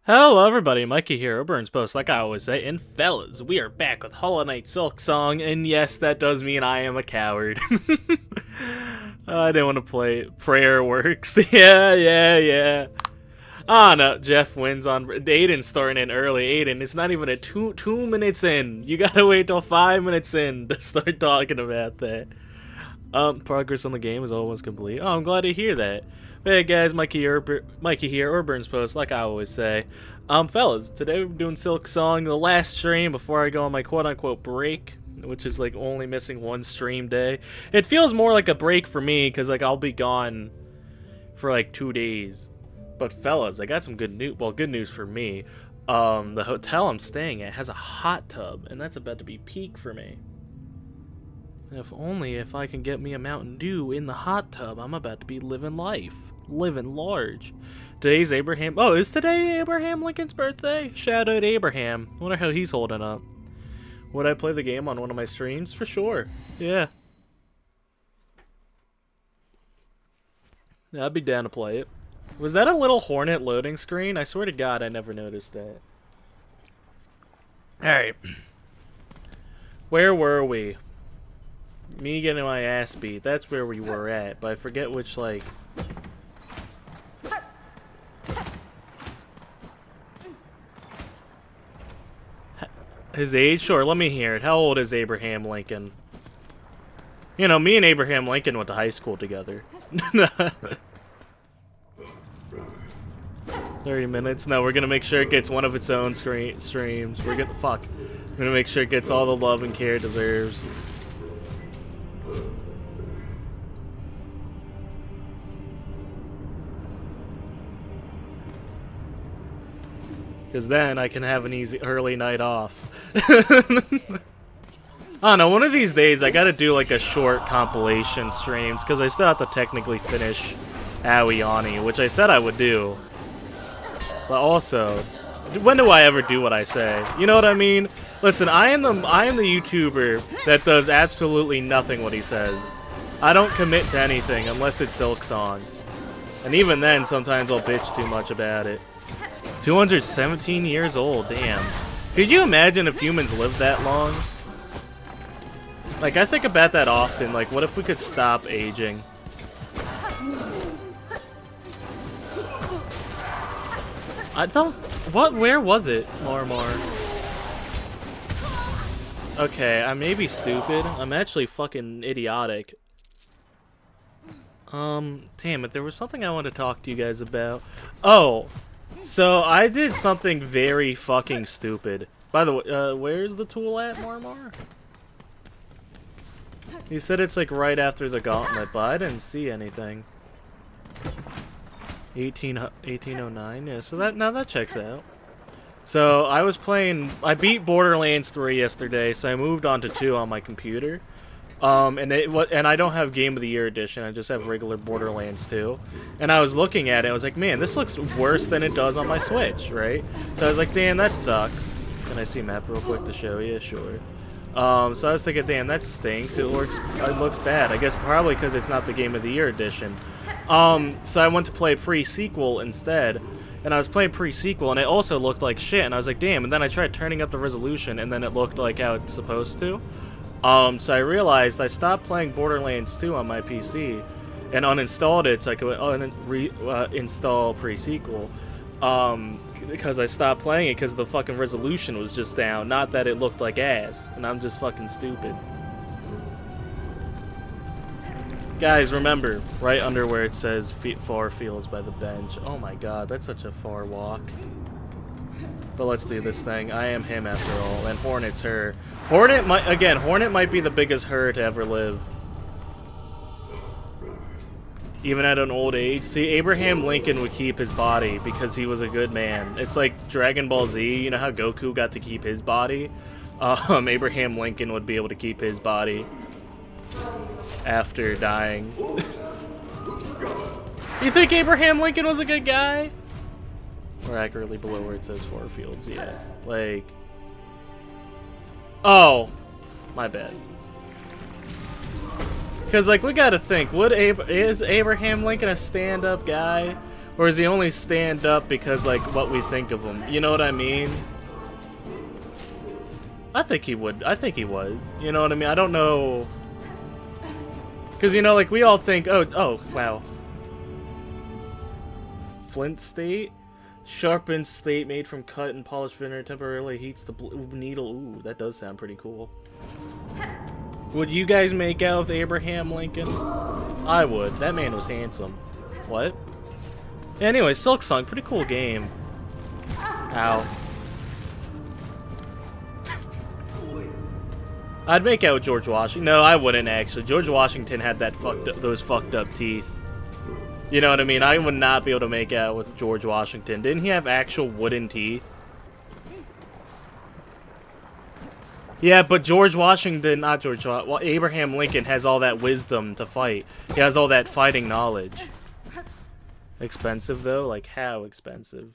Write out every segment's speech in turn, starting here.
Hello everybody, Mikey here, Burns Post, like I always say, and fellas, we are back with Hollow Knight Silksong, and yes, that does mean I am a coward. I didn't want to play Prayer Works. yeah. Ah, no, Jeff wins on Aiden's starting in early. Aiden, it's not even at two minutes in. You gotta wait till 5 minutes in to start talking about that. Progress on the game is almost complete. Oh, I'm glad to hear that. Hey guys, Mikey here, or Burns Post, like I always say. Fellas, today we're doing Silksong, the last stream before I go on my quote-unquote break, which is like only missing one stream day. It feels more like a break for me, because like I'll be gone for like 2 days. But fellas, I got some good news. Well, good news for me. The hotel I'm staying at has a hot tub, and that's about to be peak for me. If I can get me a Mountain Dew in the hot tub, I'm about to be living life. Living large. Today's Abraham... Oh, is today Abraham Lincoln's birthday? Shout out Abraham. I wonder how he's holding up. Would I play the game on one of my streams? For sure. Yeah. I'd be down to play it. Was that a little Hornet loading screen? I swear to God, I never noticed that. Alright. Where were we? Me getting my ass beat. That's where we were at, but I forget which, like... His age? Sure, let me hear it. How old is Abraham Lincoln? You know, me and Abraham Lincoln went to high school together. 30 minutes? No, we're gonna make sure it gets one of its own streams. We're gonna make sure it gets all the love and care it deserves. Because then I can have an easy early night off. I don't know, one of these days I gotta do like a short compilation streams, because I still have to technically finish Aoyani, which I said I would do. But also, when do I ever do what I say? You know what I mean? Listen, I am the YouTuber that does absolutely nothing what he says. I don't commit to anything unless it's Silksong. And even then, sometimes I'll bitch too much about it. 217 years old, damn. Could you imagine if humans lived that long? Like, I think about that often, like, what if we could stop aging? Where was it, Marmar? Okay, I may be stupid. I'm actually fucking idiotic. Damn it, there was something I wanted to talk to you guys about. Oh! So, I did something very fucking stupid. By the way, where's the tool at, Marmar? You said it's like right after the gauntlet, but I didn't see anything. 1809? Yeah, so that checks out. So, I beat Borderlands 3 yesterday, so I moved on to 2 on my computer. And I don't have Game of the Year edition, I just have regular Borderlands 2. And I was looking at it, I was like, man, this looks worse than it does on my Switch, right? So I was like, damn, that sucks. Can I see a map real quick to show you? Sure. So I was thinking, damn, that stinks. It looks bad. I guess probably because it's not the Game of the Year edition. So I went to play pre-sequel instead. And I was playing pre-sequel, and it also looked like shit. And I was like, damn. And then I tried turning up the resolution, and then it looked like how it's supposed to. So I realized I stopped playing Borderlands 2 on my PC and uninstalled it so I could install pre-sequel. Because I stopped playing it because the fucking resolution was just down, not that it looked like ass, and I'm just fucking stupid. Guys, remember, right under where it says far fields by the bench. Oh my god, that's such a far walk. But let's do this thing. I am him after all, and Hornet's her. Hornet might be the biggest her to ever live. Even at an old age. See, Abraham Lincoln would keep his body because he was a good man. It's like Dragon Ball Z, you know how Goku got to keep his body? Abraham Lincoln would be able to keep his body after dying. You think Abraham Lincoln was a good guy? Or accurately below where it says 4 fields, yeah. Like... Oh! My bad. Because, like, we gotta think, is Abraham Lincoln a stand-up guy? Or is he only stand up because, like, what we think of him? You know what I mean? I think he would. I think he was. You know what I mean? I don't know. Because, you know, like, we all think, oh, wow. Flint state? Sharpened slate made from cut and polished vinegar temporarily heats the needle. Ooh, that does sound pretty cool. Would you guys make out with Abraham Lincoln? I would. That man was handsome. What? Anyway, Silksong, pretty cool game. Ow. I'd make out with George Washington. No, I wouldn't actually. George Washington had that those fucked up teeth. You know what I mean? I would not be able to make out with George Washington. Didn't he have actual wooden teeth? Yeah, but George Washington, not George, well, Abraham Lincoln has all that wisdom to fight. He has all that fighting knowledge. Expensive though? Like how expensive?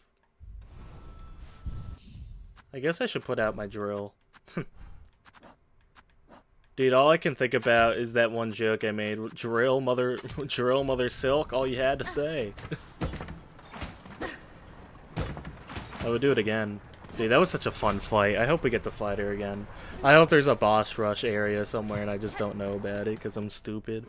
I guess I should put out my drill. Dude, all I can think about is that one joke I made. Drill mother silk, all you had to say. I would do it again. Dude, that was such a fun fight. I hope we get to fight her again. I hope there's a boss rush area somewhere and I just don't know about it because I'm stupid.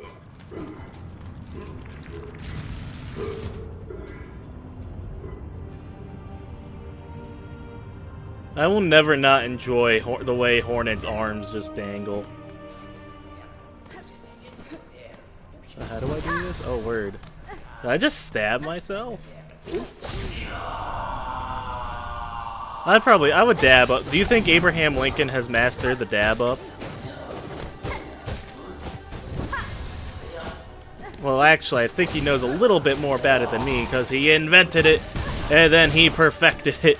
I will never not enjoy the way Hornet's arms just dangle. So how do I do this? Oh, word. Did I just stab myself? I would dab up. Do you think Abraham Lincoln has mastered the dab up? Well, actually, I think he knows a little bit more about it than me, because he invented it, and then he perfected it.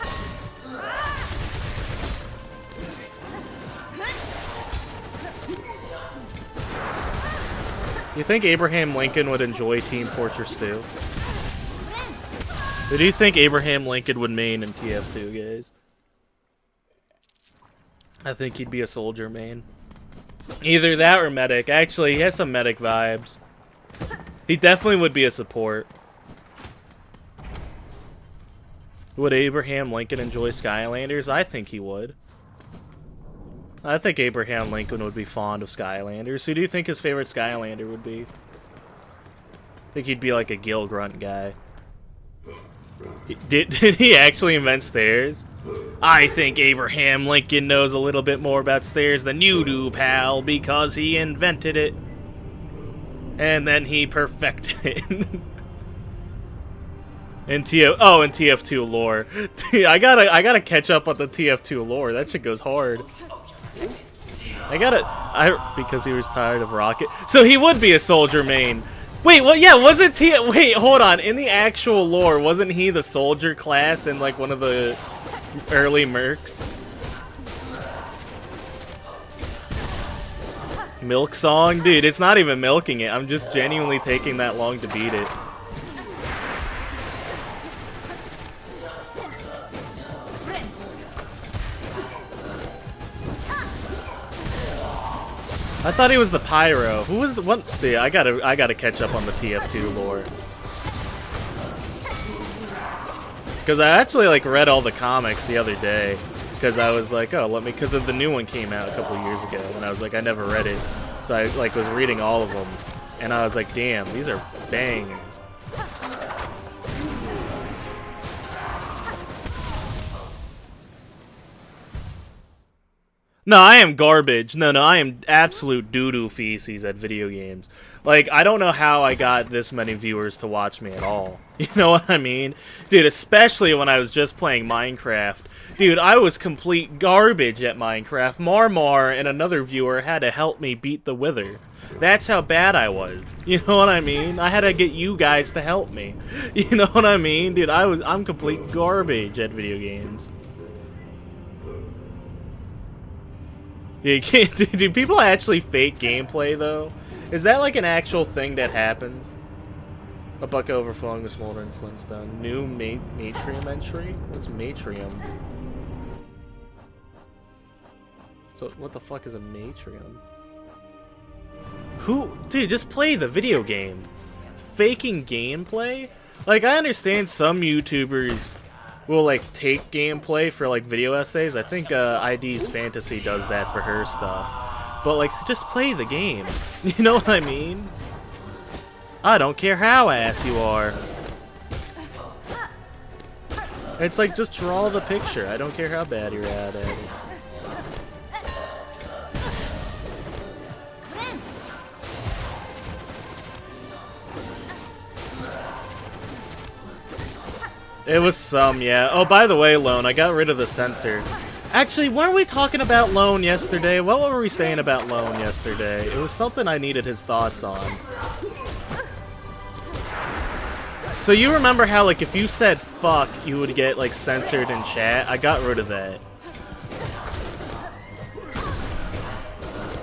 You think Abraham Lincoln would enjoy Team Fortress 2? Or do you think Abraham Lincoln would main in TF2, guys? I think he'd be a soldier main. Either that or medic. Actually, he has some medic vibes. He definitely would be a support. Would Abraham Lincoln enjoy Skylanders? I think he would. I think Abraham Lincoln would be fond of Skylanders. Who do you think his favorite Skylander would be? I think he'd be like a Gil Grunt guy. Did he actually invent stairs? I think Abraham Lincoln knows a little bit more about stairs than you do, pal, because he invented it. And then he perfected it. In TF2 lore. I gotta catch up on the TF2 lore. That shit goes hard. Because he was tired of Rocket. So he would be a soldier main. Wait, what? Yeah, wasn't wait, hold on. In the actual lore, wasn't he the soldier class in like one of the early mercs? Milk song? Dude, it's not even milking it. I'm just genuinely taking that long to beat it. I thought he was the pyro. Who was the one? Dude, I gotta catch up on the TF2 lore. Because I actually like read all the comics the other day. Because I was like, oh, because the new one came out a couple years ago, and I was like, I never read it. So I like was reading all of them, and I was like, damn, these are bangers. No, I am garbage. No, I am absolute doo-doo feces at video games. Like, I don't know how I got this many viewers to watch me at all. You know what I mean? Dude, especially when I was just playing Minecraft. Dude, I was complete garbage at Minecraft. Marmar and another viewer had to help me beat the Wither. That's how bad I was. You know what I mean? I had to get you guys to help me. You know what I mean? Dude, I'm complete garbage at video games. Yeah, do people actually fake gameplay, though? Is that like an actual thing that happens? A bucket overflowing with smoldering flintstone. New Matrium entry? What's Matrium? So, what the fuck is a Matrium? Dude, just play the video game. Faking gameplay? Like, I understand some YouTubers will, like, take gameplay for, like, video essays. I think ID's Fantasy does that for her stuff. But, like, just play the game. You know what I mean? I don't care how ass you are. It's like, just draw the picture. I don't care how bad you're at it. It was some, yeah. Oh, by the way, Lone, I got rid of the censor. Actually, weren't we talking about Lone yesterday? What were we saying about Lone yesterday? It was something I needed his thoughts on. So you remember how, like, if you said fuck, you would get, like, censored in chat? I got rid of that.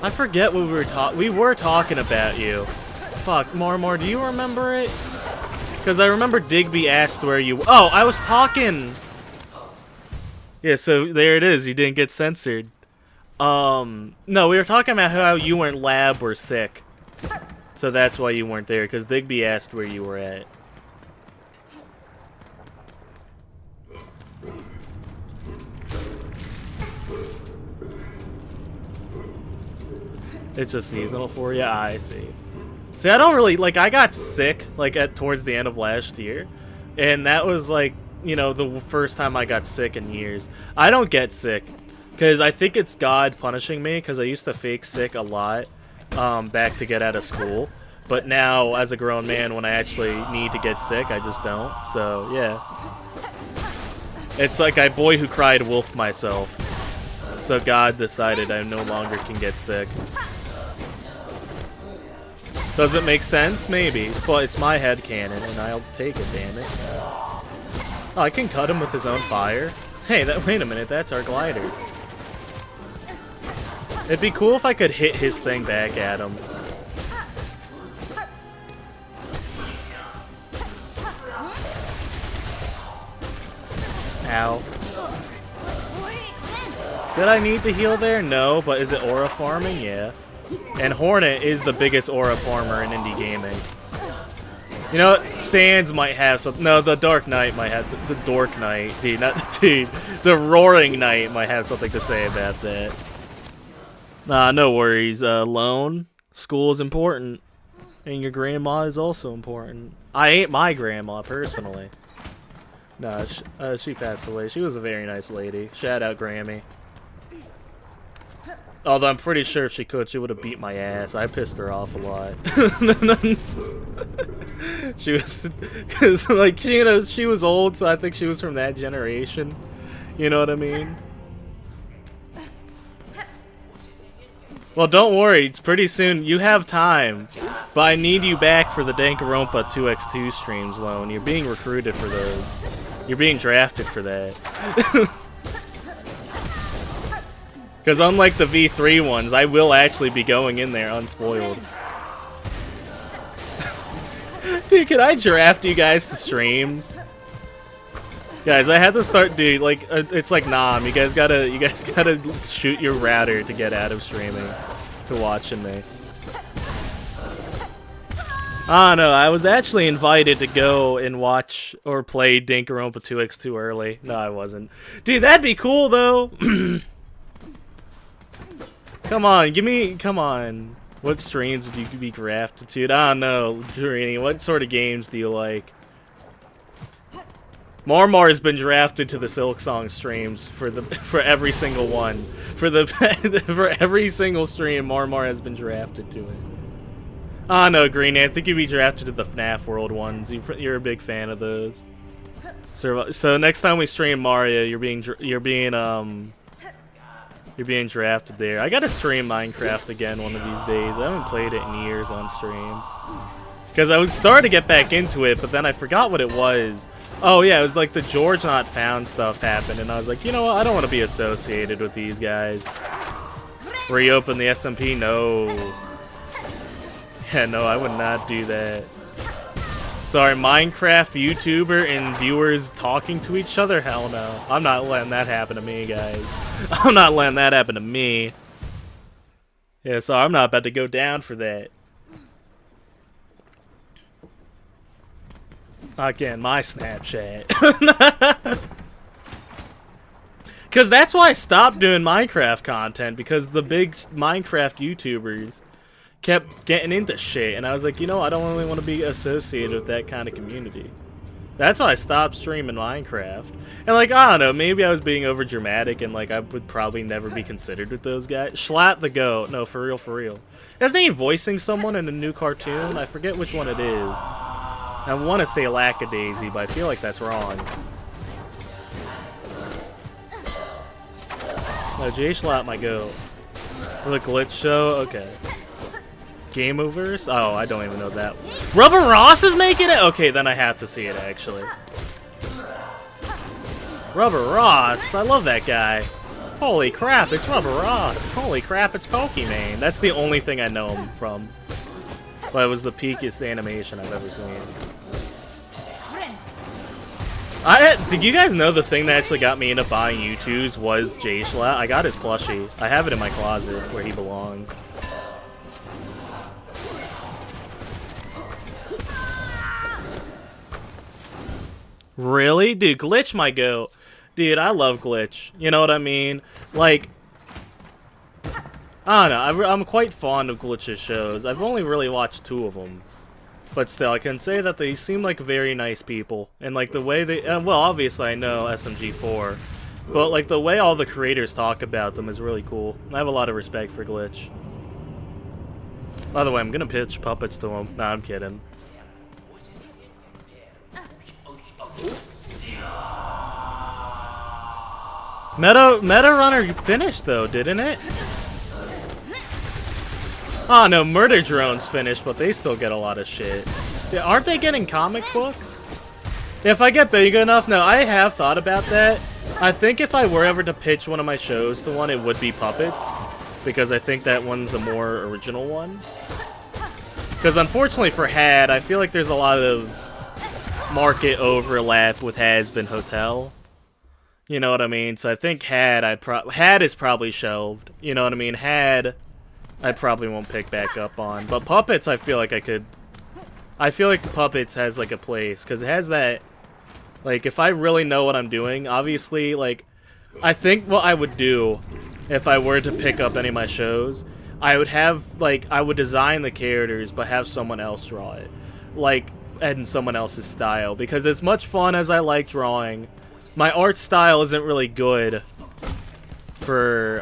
I forget what we were talking about you. Fuck, Marmor, do you remember it? Because I remember Digby asked where you... Oh, I was talking! Yeah, so there it is. You didn't get censored. No, we were talking about how you weren't lab or sick. So that's why you weren't there, because Digby asked where you were at. It's just seasonal for you? I see. See, I don't really, like, I got sick, like, towards the end of last year, and that was, like, you know, the first time I got sick in years. I don't get sick, because I think it's God punishing me, because I used to fake sick a lot, back to get out of school, but now, as a grown man, when I actually need to get sick, I just don't, so, yeah. It's like I boy who cried wolf myself, so God decided I no longer can get sick. Does it make sense? Maybe. But it's my headcanon, and I'll take it, damn it. Oh, I can cut him with his own fire? Hey, wait a minute, that's our glider. It'd be cool if I could hit his thing back at him. Ow. Did I need to heal there? No, but is it aura farming? Yeah. And Hornet is the biggest aura farmer in indie gaming. You know what? Sands might have some. No, the Dark Knight might have. The Dork Knight. Dude, not dude. The Roaring Knight might have something to say about that. Nah, no worries. Lone. School is important. And your grandma is also important. I ain't my grandma, personally. Nah, she passed away. She was a very nice lady. Shout out, Grammy. Although I'm pretty sure if she could, she would have beat my ass. I pissed her off a lot. She was, cause like you know, she was old, so I think she was from that generation. You know what I mean? Well, don't worry. It's pretty soon. You have time, but I need you back for the Danganronpa 2x2 streams, Lone. You're being recruited for those. You're being drafted for that. Because unlike the V3 ones, I will actually be going in there unspoiled. Dude, can I draft you guys to streams? Guys, I had to start, dude, like, it's like Nom. You guys gotta shoot your router to get out of streaming to watching me. Ah, no, I was actually invited to go and watch or play Danganronpa 2x2 early. No, I wasn't. Dude, that'd be cool, though. Come on, come on. What streams would you be grafted to? I don't know, Drini, what sort of games do you like? Marmar has been drafted to the Silksong streams for every single one. For every single stream, Marmar has been drafted to it. Ah, no, Green, I think you'd be drafted to the FNAF World ones. You're a big fan of those. So next time we stream Mario, you're being drafted there. I gotta stream Minecraft again one of these days. I haven't played it in years on stream. Because I was starting to get back into it, but then I forgot what it was. Oh yeah, it was like the George Not Found stuff happened, and I was like, you know what, I don't want to be associated with these guys. Reopen the SMP? No. Yeah, no, I would not do that. Sorry, Minecraft YouTuber and viewers talking to each other? Hell no. I'm not letting that happen to me, guys. I'm not letting that happen to me. Yeah, so I'm not about to go down for that. Again, my Snapchat. Because that's why I stopped doing Minecraft content, because the big Minecraft YouTubers kept getting into shit, and I was like, you know, I don't really want to be associated with that kind of community. That's why I stopped streaming Minecraft. And like, I don't know, maybe I was being over dramatic and like I would probably never be considered with those guys. Schlatt the Goat. No, for real, for real. Isn't he voicing someone in a new cartoon? I forget which one it is. I want to say Lackadaisy, but I feel like that's wrong. No, Jay Schlatt my goat. The glitch show? Okay. Game Overs? Oh, I don't even know that. Rubber Ross is making it? Okay, then I have to see it, actually. Rubber Ross? I love that guy. Holy crap, it's Rubber Ross. Holy crap, it's Pokemon. That's the only thing I know him from. But it was the peakiest animation I've ever seen. Did you guys know the thing that actually got me into buying U2s was Jay Schlatt? I got his plushie. I have it in my closet where he belongs. Really? Dude, Glitch my goat. Dude, I love Glitch. You know what I mean? Like, I don't know. I'm quite fond of Glitch's shows. I've only really watched 2 of them. But still, I can say that they seem like very nice people. And like the way they... well, obviously I know SMG4. But like the way all the creators talk about them is really cool. I have a lot of respect for Glitch. By the way, I'm gonna pitch puppets to him. Nah, I'm kidding. Meta Runner finished though, didn't it? Oh no, Murder Drone's finished, but they still get a lot of shit. Yeah, aren't they getting comic books? If I get big enough, no, I have thought about that. I think if I were ever to pitch one of my shows to one, it would be Puppets. Because I think that one's a more original one. Because unfortunately for HAD, I feel like there's a lot of market overlap with Has-Been Hotel. You know what I mean? So I think HAD is probably shelved. You know what I mean? HAD, I probably won't pick back up on. But Puppets, I feel like I could... I feel like Puppets has, like, a place. Because it has that... Like, if I really know what I'm doing, obviously, like... I think what I would do, if I were to pick up any of my shows, I would have, like... I would design the characters, but have someone else draw it. Like, in someone else's style. Because as much fun as I like drawing, my art style isn't really good for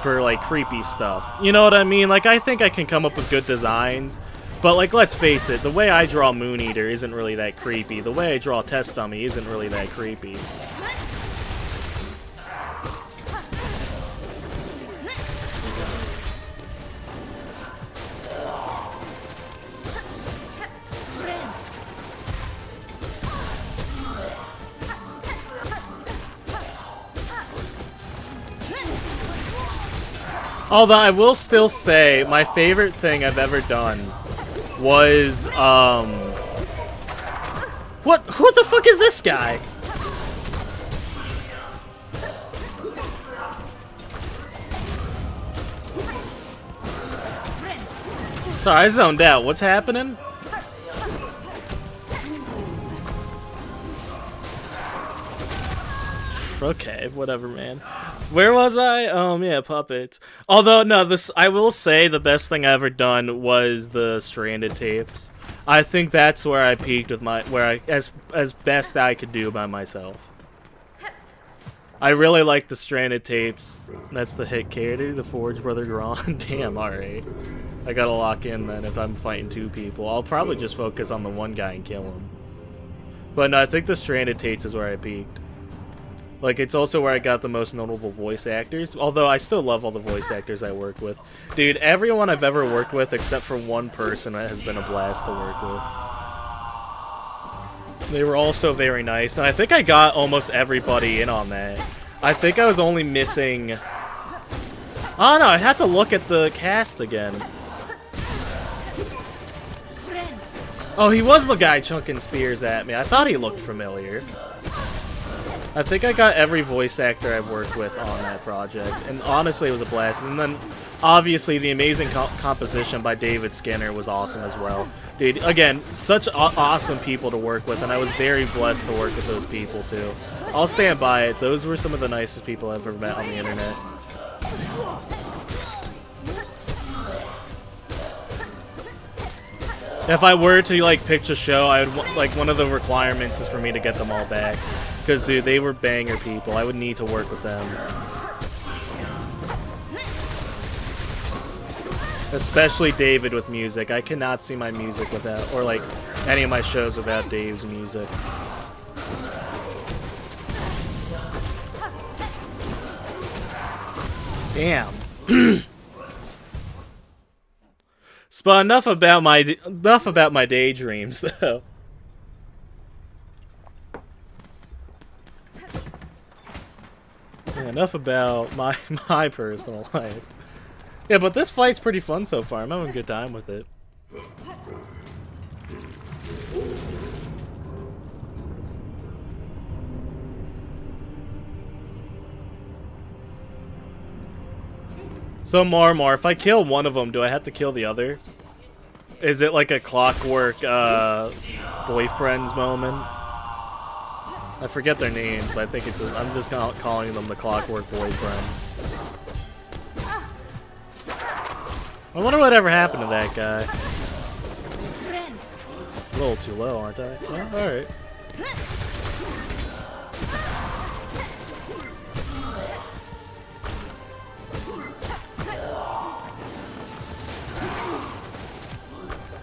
like creepy stuff. You know what I mean? Like I think I can come up with good designs, but like let's face it, the way I draw Moon Eater isn't really that creepy. The way I draw Test Dummy isn't really that creepy. Although I will still say my favorite thing I've ever done was what? Who the fuck is this guy? Sorry, I zoned out. What's happening? Okay, whatever, man. Where was I? Yeah, Puppets. Although, no, I will say the best thing I ever done was the Stranded tapes. I think that's where I peaked with as best I could do by myself. I really like the Stranded tapes. That's the hit character, the Forge Brother Gron. Damn, alright. I gotta lock in then if I'm fighting 2 people. I'll probably just focus on the one guy and kill him. But no, I think the Stranded tapes is where I peaked. Like, it's also where I got the most notable voice actors. Although, I still love all the voice actors I work with. Dude, everyone I've ever worked with, except for one person, has been a blast to work with. They were all so very nice. And I think I got almost everybody in on that. I think I was only missing... Oh, no, I'd have to look at the cast again. Oh, he was the guy chunking spears at me. I thought he looked familiar. I think I got every voice actor I've worked with on that project, and honestly it was a blast. And then obviously the amazing composition by David Skinner was awesome as well. Dude, again, such awesome people to work with, and I was very blessed to work with those people too. I'll stand by it. Those were some of the nicest people I've ever met on the internet. If I were to like pitch a show, I would like one of the requirements is for me to get them all back, because dude, they were banger people. I would need to work with them, especially David with music. I cannot see my music without, or like any of my shows without Dave's music. Damn. But enough about my daydreams, though. Yeah, enough about my personal life. Yeah, but this fight's pretty fun so far. I'm having a good time with it. So Marmar, if I kill one of them, do I have to kill the other? Is it like a clockwork boyfriends moment? I forget their names, but I think it's I'm just calling them the clockwork boyfriends. I wonder whatever happened to that guy. A little too low, aren't I? Yeah, alright.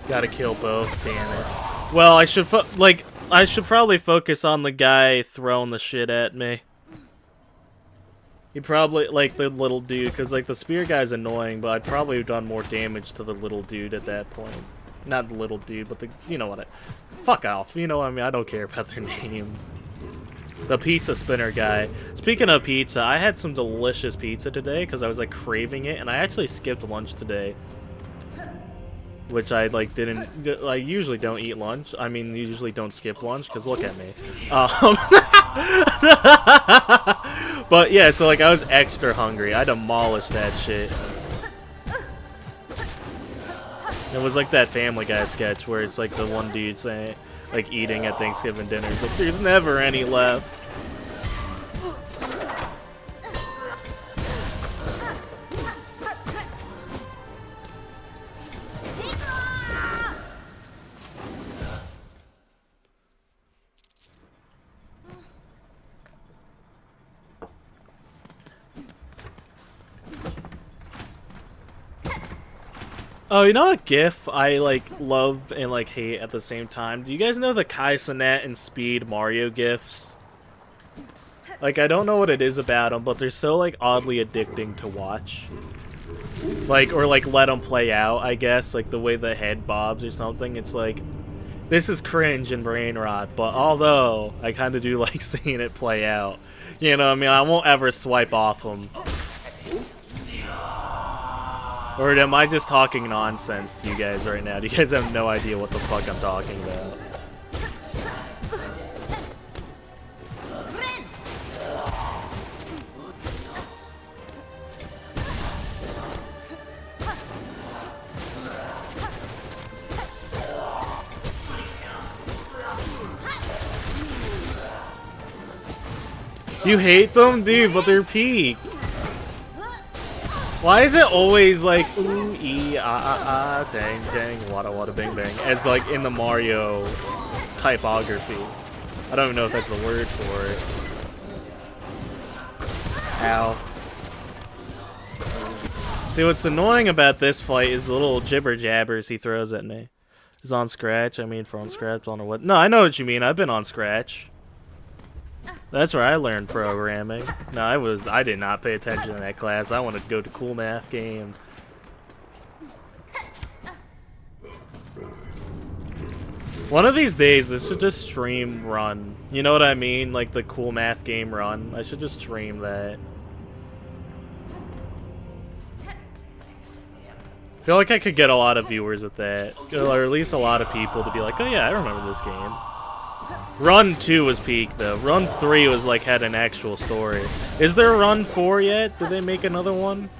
Gotta kill both, damn it. Well, I should probably focus on the guy throwing the shit at me. He probably, like, the little dude, because, like, the spear guy's annoying, but I'd probably have done more damage to the little dude at that point. Not the little dude, but the, you know what fuck off, you know what I mean? I don't care about their names. The pizza spinner guy. Speaking of pizza, I had some delicious pizza today, because I was, like, craving it, and I actually skipped lunch today. Which I like didn't. I usually don't eat lunch. I mean, usually don't skip lunch because look at me. But yeah, so like I was extra hungry. I demolished that shit. It was like that Family Guy sketch where it's like the one dude saying, like eating at Thanksgiving dinner. It's like there's never any left. Oh, you know what GIF I, like, love and, like, hate at the same time? Do you guys know the Kai Cenat and Speed Mario GIFs? Like, I don't know what it is about them, but they're so, like, oddly addicting to watch. Like, or, like, let them play out, I guess. Like, the way the head bobs or something. It's like, this is cringe and brain rot, but although I kind of do like seeing it play out. You know what I mean? I won't ever swipe off them. Or am I just talking nonsense to you guys right now? Do you guys have no idea what the fuck I'm talking about? You hate them? Dude, but they're peak. Why is it always like ooh ee ah ah ah dang dang wada wada bang bang as like in the Mario typography? I don't even know if that's the word for it. Ow. See, what's annoying about this fight is the little jibber jabbers he throws at me. Is on Scratch. I mean, from Scratch on or what? No, I know what you mean. I've been on Scratch. That's where I learned programming. No, I did not pay attention in that class. I wanted to go to cool math games. One of these days, this should just stream run. You know what I mean? Like the cool math game run. I should just stream that. I feel like I could get a lot of viewers with that. Or at least a lot of people to be like, oh yeah, I remember this game. Run 2 was peak though. Run 3 was like had an actual story. Is there a Run 4 yet? Did they make another one?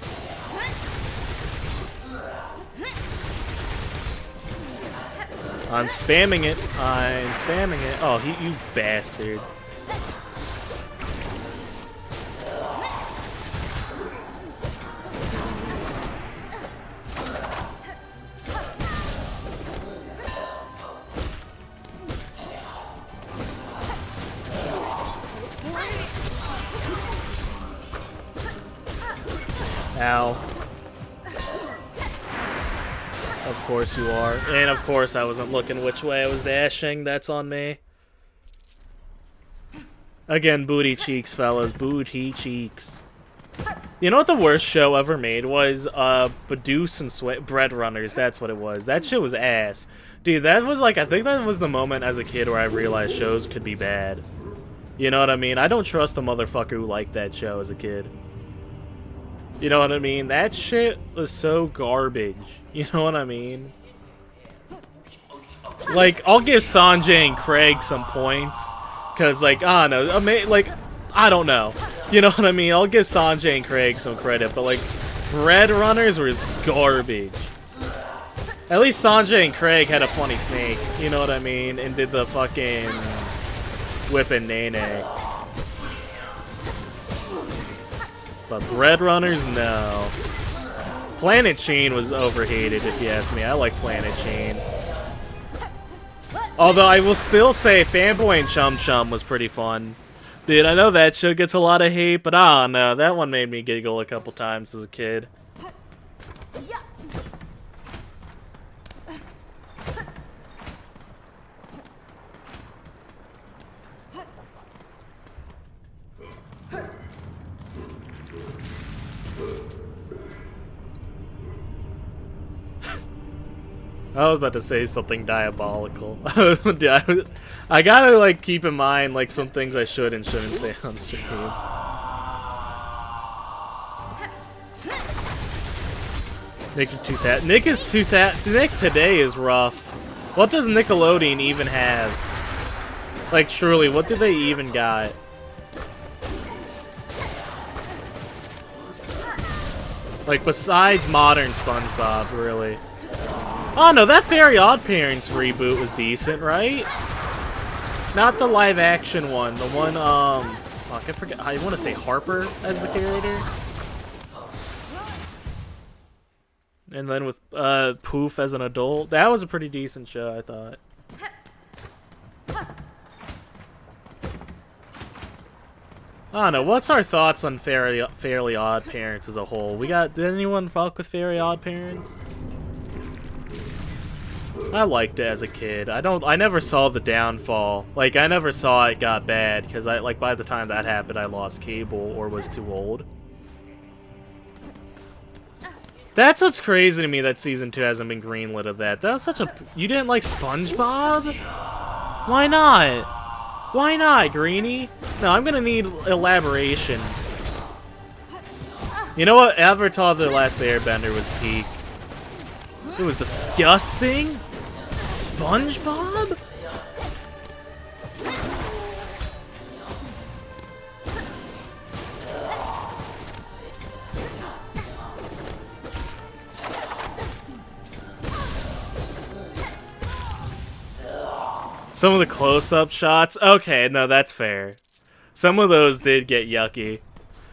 I'm spamming it. I'm spamming it. Oh, you bastard. Ow. Of course you are. And of course I wasn't looking which way I was dashing. That's on me. Again, booty cheeks, fellas. Booty cheeks. You know what the worst show ever made was? Badooz and Bread Runners. That's what it was. That shit was ass. Dude, that was like, I think that was the moment as a kid where I realized shows could be bad. You know what I mean? I don't trust the motherfucker who liked that show as a kid. You know what I mean? That shit was so garbage. You know what I mean? Like, I'll give Sanjay and Craig some points. Because, like, I don't know. Like, I don't know. You know what I mean? I'll give Sanjay and Craig some credit. But, like, Bread Runners was garbage. At least Sanjay and Craig had a funny snake. You know what I mean? And did the fucking whipping Nene. But Bread Runners, no. Planet Chain was overhated, if you ask me. I like Planet Chain. Although I will still say Fanboy and Chum Chum was pretty fun. Dude, I know that show gets a lot of hate, but I don't know. That one made me giggle a couple times as a kid. I was about to say something diabolical. I gotta, like, keep in mind, like, some things I should and shouldn't say on stream. Nick is too fat. Nick is too fat. Nick today is rough. What does Nickelodeon even have? Like, truly, what do they even got? Like, besides modern SpongeBob, really. Oh no, that Very Odd Parents reboot was decent, right? Not the live action one. The one, fuck, I forget. I want to say Harper as the character. And then with, Poof as an adult. That was a pretty decent show, I thought. I don't know, what's our thoughts on Fairly Odd Parents as a whole? Did anyone fuck with Fairly Odd Parents? I liked it as a kid. I never saw the downfall. Like, I never saw it got bad, because by the time that happened, I lost cable or was too old. That's what's crazy to me that season 2 hasn't been greenlit of that. That was such a... You didn't like SpongeBob? Why not? Why not, Greenie? No, I'm gonna need elaboration. You know what? Avatar The Last Airbender was peak. It was disgusting? SpongeBob? Some of the close-up shots? Okay, no, that's fair. Some of those did get yucky.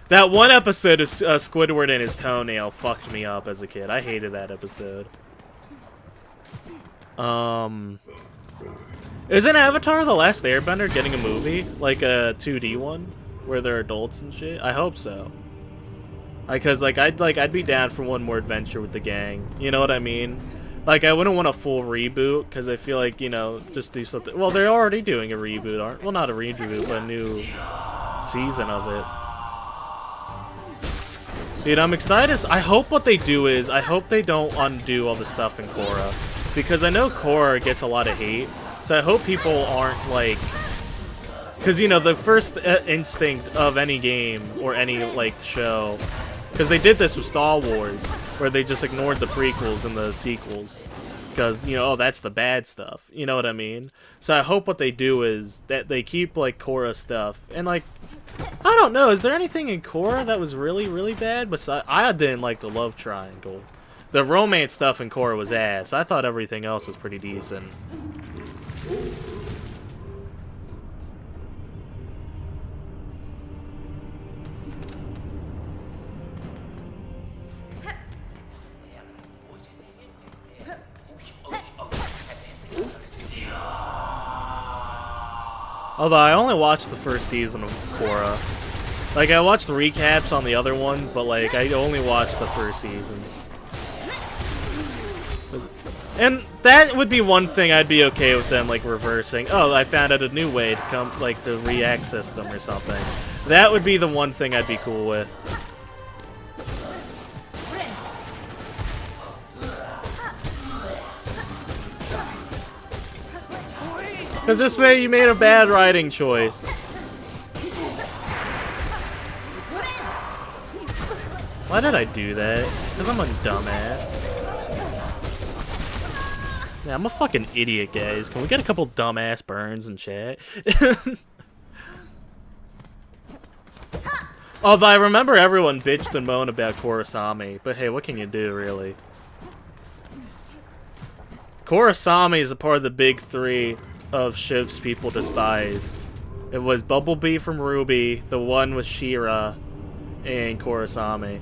That one episode of Squidward and his toenail fucked me up as a kid. I hated that episode. Isn't Avatar The Last Airbender getting a movie? Like a 2D one? Where they're adults and shit? I hope so. Because, I'd be down for one more adventure with the gang. You know what I mean? Like, I wouldn't want a full reboot, because I feel like, you know, just do something... Well, they're already doing a reboot, aren't... Well, not a reboot, but a new season of it. Dude, I'm excited. I hope what they do is... I hope they don't undo all the stuff in Korra. Because I know Korra gets a lot of hate, so I hope people aren't, like... Because, you know, the first instinct of any game, or any, like, show... Because they did this with Star Wars, where they just ignored the prequels and the sequels. Because, you know, oh, that's the bad stuff. You know what I mean? So I hope what they do is that they keep, like, Korra stuff. And, like, I don't know, is there anything in Korra that was really, really bad? Besides, I didn't like the love triangle. The romance stuff in Korra was ass. I thought everything else was pretty decent. Although I only watched the first season of Korra. Like, I watched recaps on the other ones, but like, I only watched the first season. And that would be one thing I'd be okay with them, like, reversing. Oh, I found out a new way to come, like, to re-access them or something. That would be the one thing I'd be cool with. Because this way you made a bad writing choice. Why did I do that? Because I'm a dumbass. Yeah, I'm a fucking idiot, guys. Can we get a couple dumbass burns in chat? Although I remember everyone bitched and moaned about Kurosami, but hey, what can you do, really? Kurosami is a part of the big three of ships people despise. It was Bumblebee from Ruby, the one with She-Ra, and Kurosami.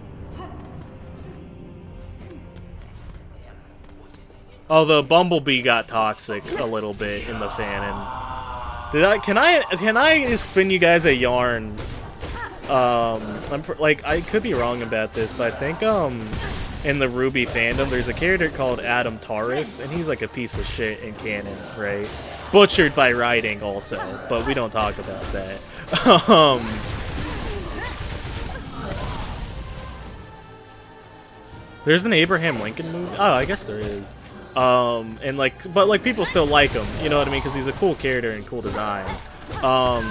Although Bumblebee got toxic a little bit in the fanon. Can I spin you guys a yarn? Like, I could be wrong about this, but I think in the Ruby fandom there's a character called Adam Taurus, and he's like a piece of shit in canon, right? Butchered by writing also, but we don't talk about that. There's an Abraham Lincoln movie? Oh, I guess there is. And like, but like people still like him, you know what I mean? Because he's a cool character and cool design.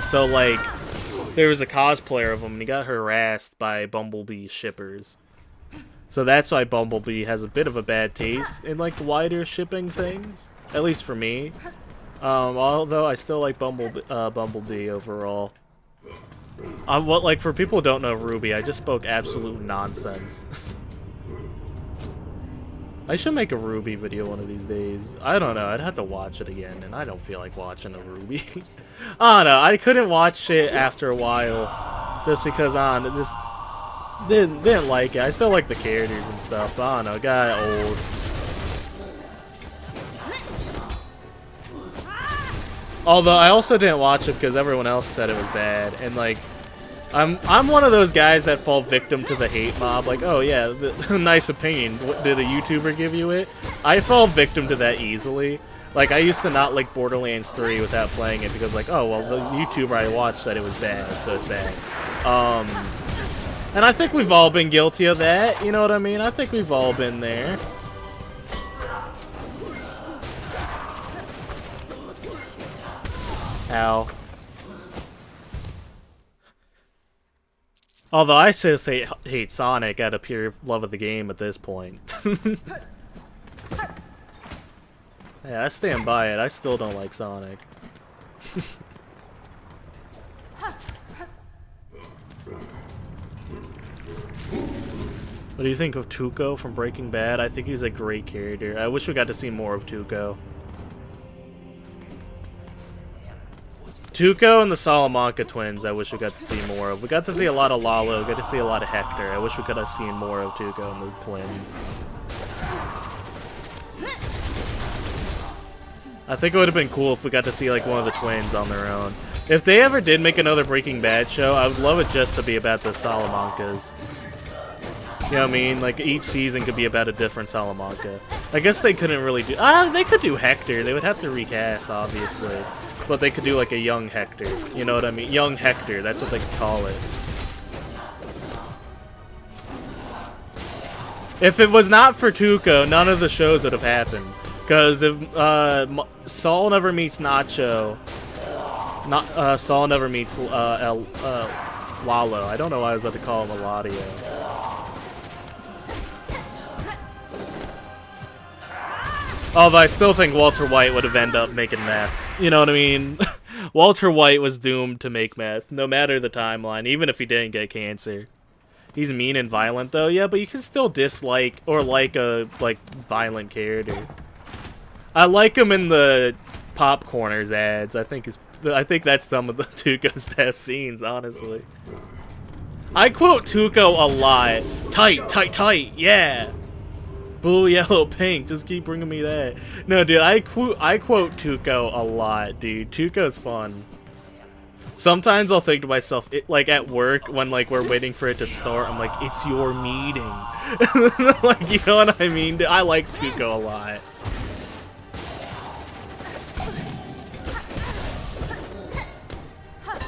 So like, there was a cosplayer of him and he got harassed by Bumblebee shippers. So that's why Bumblebee has a bit of a bad taste in like wider shipping things, at least for me. Although I still like Bumblebee overall. What, like, for people who don't know Ruby, I just spoke absolute nonsense. I should make a Ruby video one of these days. I don't know, I'd have to watch it again, and I don't feel like watching a Ruby. I don't know, I couldn't watch it after a while, just because it just didn't like it. I still like the characters and stuff, but I don't know, it got old. Although I also didn't watch it because everyone else said it was bad, and like, I'm one of those guys that fall victim to the hate mob. Like, oh yeah, nice opinion. Did a YouTuber give you it? I fall victim to that easily. Like, I used to not like Borderlands 3 without playing it because like, oh well, the YouTuber I watched said it was bad, so it's bad. And I think we've all been guilty of that. You know what I mean? I think we've all been there. Ow. Although I still hate Sonic out of pure love of the game at this point. Yeah, I stand by it. I still don't like Sonic. What do you think of Tuco from Breaking Bad? I think he's a great character. I wish we got to see more of Tuco. Tuco and the Salamanca twins, I wish we got to see more of. We got to see a lot of Lalo, got to see a lot of Hector. I wish we could have seen more of Tuco and the twins. I think it would have been cool if we got to see like one of the twins on their own. If they ever did make another Breaking Bad show, I would love it just to be about the Salamancas. You know what I mean? Like, each season could be about a different Salamanca. I guess they couldn't really do... they could do Hector. They would have to recast, obviously. But they could do, like, a young Hector. You know what I mean? Young Hector. That's what they could call it. If it was not for Tuco, none of the shows would have happened. Because if Saul never meets Nacho... Saul never meets Lalo. I don't know why I was about to call him Eladio. Although I still think Walter White would have ended up making meth. You know what I mean? Walter White was doomed to make meth, no matter the timeline, even if he didn't get cancer. He's mean and violent though. Yeah, but you can still dislike or like a violent character. I like him in the Popcorners ads. I think that's some of the Tuco's best scenes, honestly. I quote Tuco a lot. Tight, tight, tight, yeah. Blue, yellow, pink. Just keep bringing me that. No, dude, I quote Tuco a lot, dude. Tuco's fun. Sometimes I'll think to myself, like at work when like we're waiting for it to start, I'm like, it's your meeting. Like, you know what I mean? Dude, I like Tuco a lot.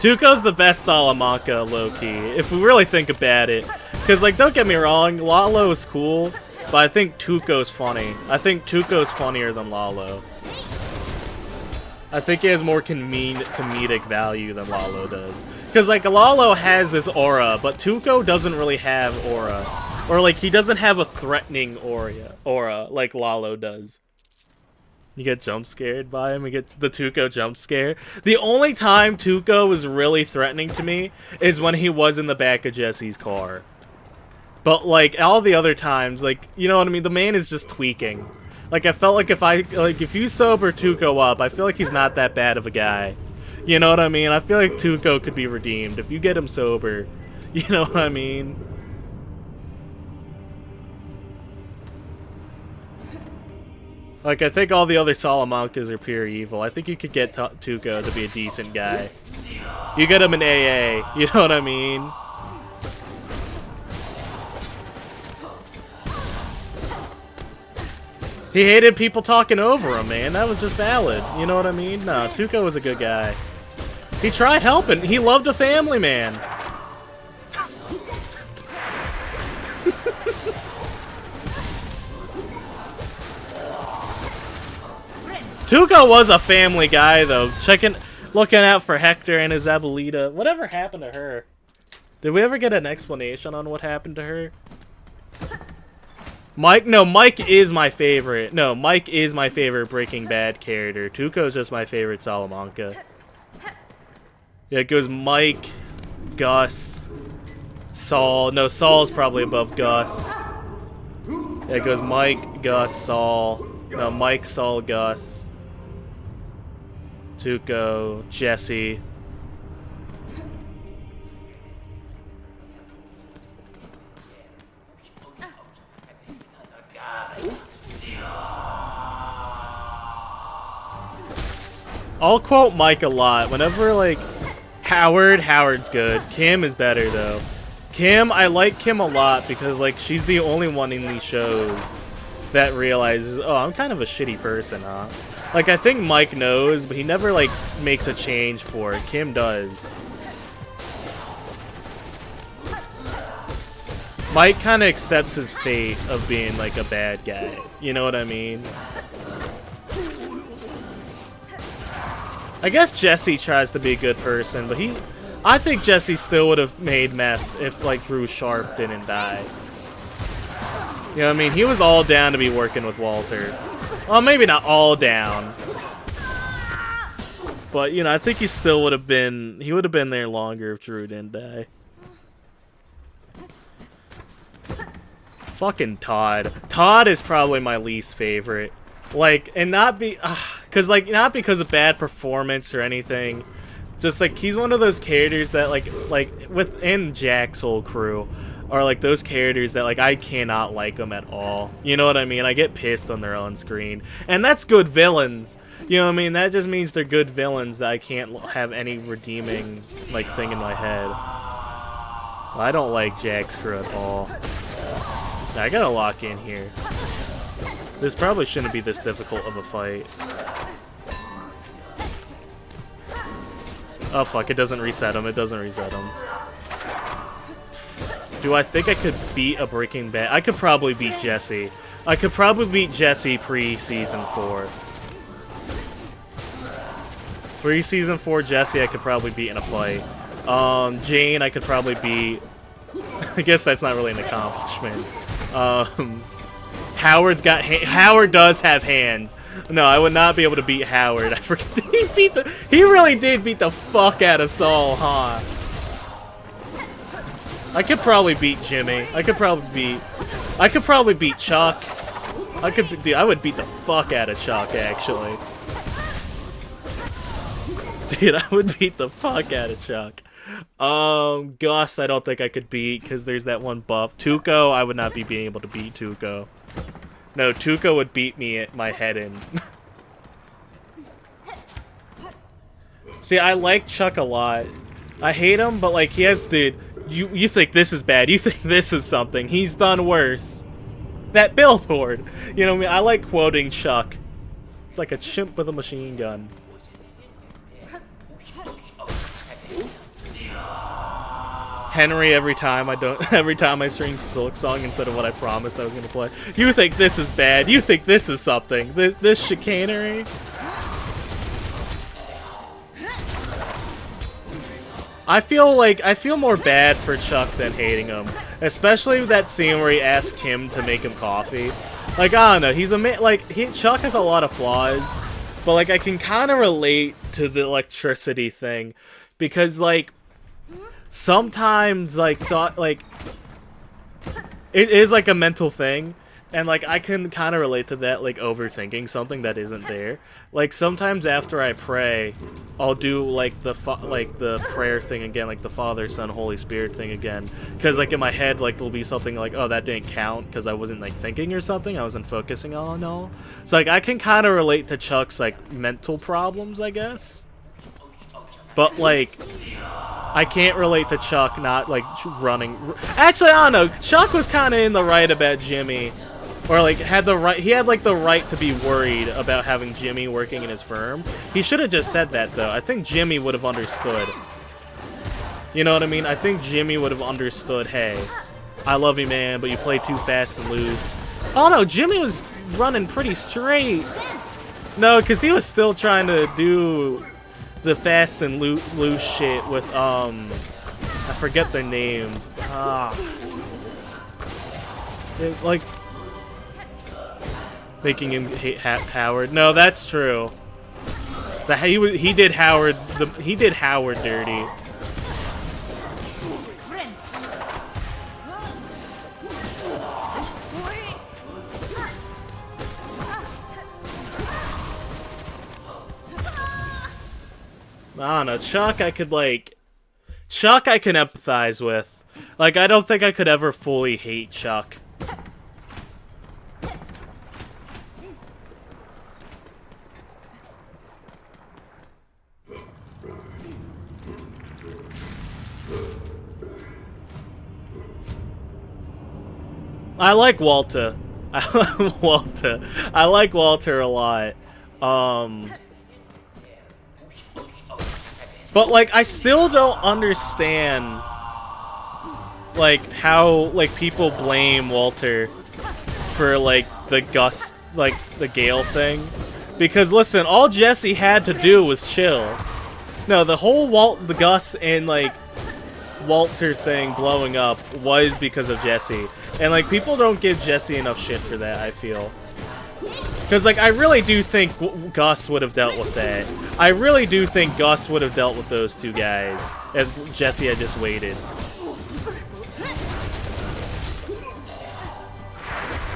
Tuco's the best Salamanca, low-key, if we really think about it. Because, like, don't get me wrong, Lalo is cool, but I think Tuco's funny. I think Tuco's funnier than Lalo. I think he has more comedic value than Lalo does. Because, like, Lalo has this aura, but Tuco doesn't really have aura. Or, like, he doesn't have a threatening aura like Lalo does. You get jump scared by him, you get the Tuco jump scare. The only time Tuco was really threatening to me is when he was in the back of Jesse's car. But, like, all the other times, like, you know what I mean? The man is just tweaking. Like, I felt like if you sober Tuco up, I feel like he's not that bad of a guy. You know what I mean? I feel like Tuco could be redeemed if you get him sober. You know what I mean? Like, I think all the other Salamancas are pure evil. I think you could get Tuco to be a decent guy. You get him in AA, you know what I mean? He hated people talking over him, man. That was just valid, you know what I mean? No, Tuco was a good guy. He tried helping. He loved a family man. Tuco was a family guy, though. Looking out for Hector and his Abuelita. Whatever happened to her? Did we ever get an explanation on what happened to her? Mike? No, Mike is my favorite. No, Mike is my favorite Breaking Bad character. Tuco's just my favorite Salamanca. Yeah, it goes Mike, Gus, Saul. No, Saul's probably above Gus. Yeah, it goes Mike, Gus, Saul. No, Mike, Saul, Gus. Tuco, Jesse. I'll quote Mike a lot. Whenever, like, Howard's good. Kim is better, though. Kim, I like Kim a lot because, like, she's the only one in these shows that realizes, oh, I'm kind of a shitty person, huh? Like, I think Mike knows, but he never, like, makes a change for it. Kim does. Mike kind of accepts his fate of being, like, a bad guy. You know what I mean? I guess Jesse tries to be a good person, but I think Jesse still would have made meth if, like, Drew Sharp didn't die. You know what I mean? He was all down to be working with Walter. Well, maybe not all down. But, you know, I think he still would have been... He would have been there longer if Drew didn't die. Fucking Todd. Todd is probably my least favorite. Like, and not be... Cause, like, not because of bad performance or anything. Just, like, he's one of those characters that, like within Jack's whole crew... are like those characters that like I cannot like them at all. You know what I mean? I get pissed on their own screen. And that's good villains. You know what I mean? That just means they're good villains that I can't have any redeeming like thing in my head. I don't like Jack's crew at all. I gotta lock in here. This probably shouldn't be this difficult of a fight. Oh fuck, it doesn't reset him. It doesn't reset him. Do I think I could beat a Breaking Bad? I could probably beat Jesse. I could probably beat Jesse pre-Season 4. Pre-Season 4 Jesse I could probably beat in a fight. Jane I could probably beat... I guess that's not really an accomplishment. Howard does have hands. No, I would not be able to beat Howard. I forget. He really did beat the fuck out of Saul, huh? I could probably beat Jimmy. I could probably beat Chuck. Dude, I would beat the fuck out of Chuck, actually. Dude, I would beat the fuck out of Chuck. Gus, I don't think I could beat, because there's that one buff. Tuco, I would not be being able to beat Tuco. No, Tuco would beat me at my head in. See, I like Chuck a lot. I hate him, but like, he has the... You think this is bad, you think this is something. He's done worse. That billboard! You know what I mean? I like quoting Chuck. It's like a chimp with a machine gun. Henry, every time I stream Silksong instead of what I promised I was gonna play. You think this is bad, you think this is something. This chicanery. I feel more bad for Chuck than hating him. Especially that scene where he asked Kim to make him coffee. Like, I don't know, Chuck has a lot of flaws, but like I can kind of relate to the electricity thing because like sometimes it is like a mental thing, and like I can kind of relate to that, like overthinking something that isn't there. Like sometimes after I pray, I'll do like the prayer thing again, like the Father, Son, Holy Spirit thing again, because like in my head like there'll be something like, oh, that didn't count because I wasn't like thinking or something, I wasn't focusing on all. So like I can kind of relate to Chuck's like mental problems, I guess, but like I can't relate to Chuck not like running. Actually, I don't know. Chuck was kind of in the right about Jimmy. Or like he had like the right to be worried about having Jimmy working in his firm. He should have just said that though. I think Jimmy would have understood. You know what I mean? I think Jimmy would have understood, hey, I love you, man, but you play too fast and loose. Oh no, Jimmy was running pretty straight. No, because he was still trying to do the fast and loose shit with, I forget their names. Like... making him hate Howard. No, that's true. He did Howard dirty. I don't know. Chuck I can empathize with. Like, I don't think I could ever fully hate Chuck. I like Walter. I like Walter a lot. But like I still don't understand like how like people blame Walter for like the Gale thing. Because listen, all Jesse had to do was chill. No, the whole the Gus and like Walter thing blowing up was because of Jesse. And like people don't give Jesse enough shit for that, I feel. Because like I really do think Gus would have dealt with that. I really do think Gus would have dealt with those two guys if Jesse had just waited.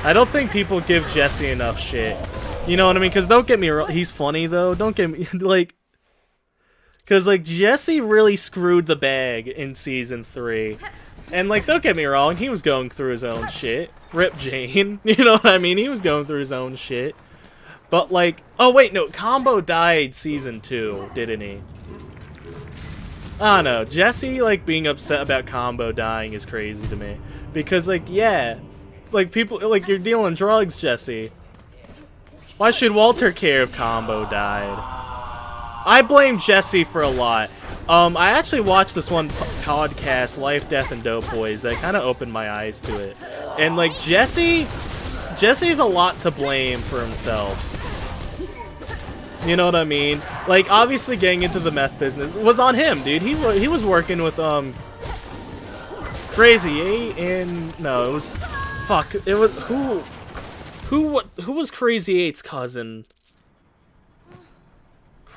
I don't think people give Jesse enough shit. You know what I mean? Because don't get me wrong, he's funny though. Don't get me like. Because, like, Jesse really screwed the bag in Season 3. And, like, don't get me wrong, he was going through his own shit. Rip Jane. You know what I mean? He was going through his own shit. But, like... Oh, wait, no. Combo died Season 2, didn't he? I don't know. Jesse, like, being upset about Combo dying is crazy to me. Because, like, yeah. Like, people... Like, you're dealing drugs, Jesse. Why should Walter care if Combo died? I blame Jesse for a lot. I actually watched this one podcast, Life, Death, and Dope Boys, that kind of opened my eyes to it. And, like, Jesse's a lot to blame for himself. You know what I mean? Like, obviously getting into the meth business was on him, dude. He was working with, Crazy 8 and... No, it was... Fuck. It was... Who was Crazy 8's cousin?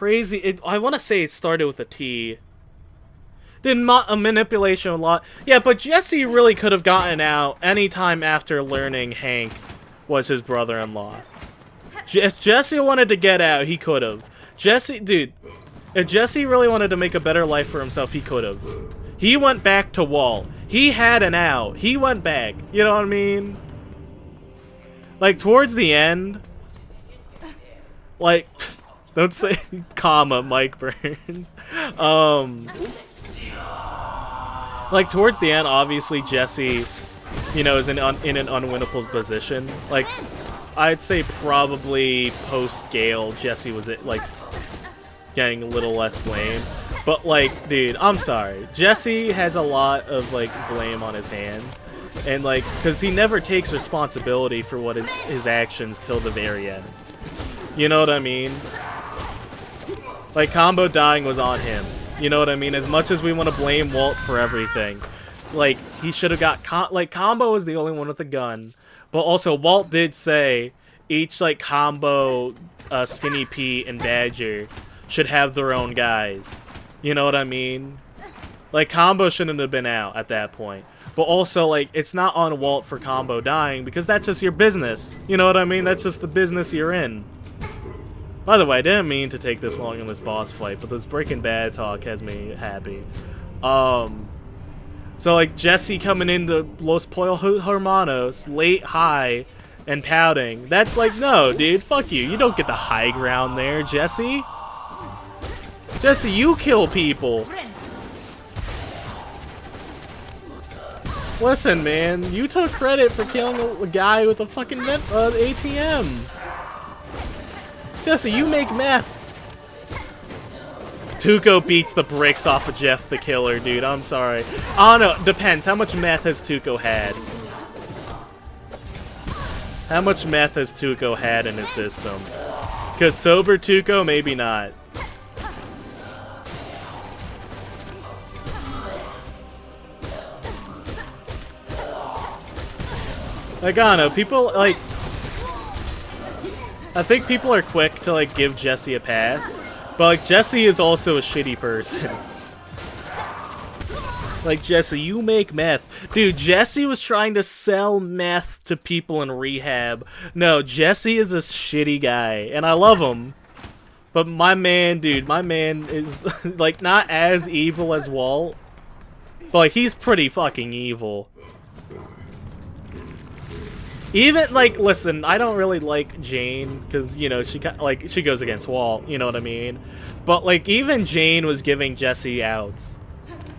I want to say it started with a T. Did a manipulation a lot. Yeah, but Jesse really could have gotten out anytime after learning Hank was his brother-in-law. If Jesse wanted to get out, he could have. Jesse, dude, if Jesse really wanted to make a better life for himself, he could have. He went back to Walt. He had an out. He went back. You know what I mean? Like, towards the end, like, don't say comma, Mike Burns. Like, towards the end, obviously, Jesse, you know, is in an unwinnable position. Like, I'd say probably post-Gale, Jesse was, like, getting a little less blame. But, like, dude, I'm sorry. Jesse has a lot of, like, blame on his hands. And, like, because he never takes responsibility for what his actions till the very end. You know what I mean? Like, Combo dying was on him. You know what I mean? As much as we want to blame Walt for everything, like, he should have got... Combo was the only one with a gun. But also, Walt did say each, like, Combo, Skinny Pete, and Badger should have their own guys. You know what I mean? Like, Combo shouldn't have been out at that point. But also, like, it's not on Walt for Combo dying, because that's just your business. You know what I mean? That's just the business you're in. By the way, I didn't mean to take this long in this boss fight, but this Breaking Bad talk has me happy. So, like, Jesse coming into Los Pollos Hermanos, late, high, and pouting. That's like, no, dude, fuck you. You don't get the high ground there, Jesse. Jesse, you kill people. Listen, man, you took credit for killing a guy with a fucking ATM. Jesse, you make meth. Tuco beats the bricks off of Jeff the Killer, dude. I'm sorry. I don't know. Depends. How much meth has Tuco had? How much meth has Tuco had in his system? Because sober Tuco, maybe not. Like, I don't know. People, like... I think people are quick to, like, give Jesse a pass. But, like, Jesse is also a shitty person. Like, Jesse, you make meth. Dude, Jesse was trying to sell meth to people in rehab. No, Jesse is a shitty guy. And I love him. But my man, dude, my man is, like, not as evil as Walt. But, like, he's pretty fucking evil. Even, like, listen, I don't really like Jane, because, you know, she goes against Walt, you know what I mean? But, like, even Jane was giving Jesse outs.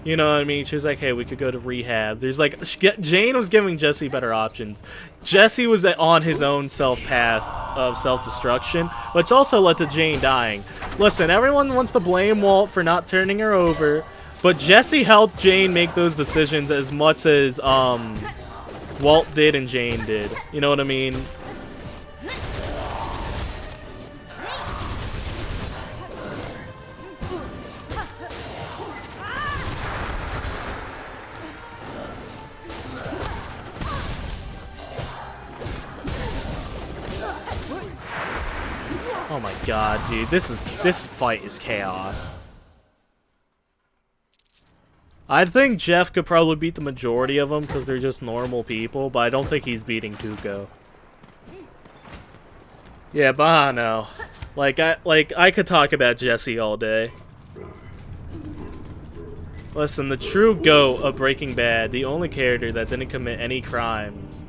You know what I mean? She was like, hey, we could go to rehab. There's, like, Jane was giving Jesse better options. Jesse was on his own path of self-destruction, which also led to Jane dying. Listen, everyone wants to blame Walt for not turning her over, but Jesse helped Jane make those decisions as much as, Walt did and Jane did. You know what I mean? Oh my god, dude. This fight is chaos. I think Jeff could probably beat the majority of them because they're just normal people, but I don't think he's beating Tuco. Yeah, but I don't know. I could talk about Jesse all day. Listen, the true GOAT of Breaking Bad, the only character that didn't commit any crimes,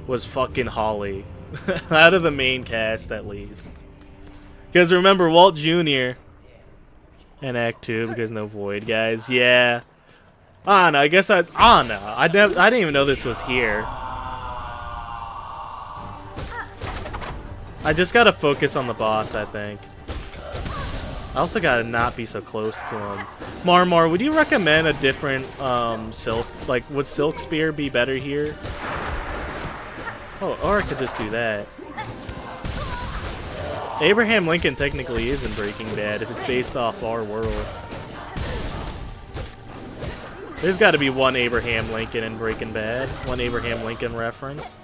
was fucking Holly. Out of the main cast, at least. Because remember, Walt Jr. in Act 2, because no Void, guys. Yeah. I don't know, I guess I don't know. I didn't even know this was here. I just gotta focus on the boss, I think. I also gotta not be so close to him. Marmar, would you recommend a different, Silk? Like, would Silk Spear be better here? Oh, or I could just do that. Abraham Lincoln technically is in Breaking Bad if it's based off our world. There's got to be one Abraham Lincoln in Breaking Bad. One Abraham Lincoln reference.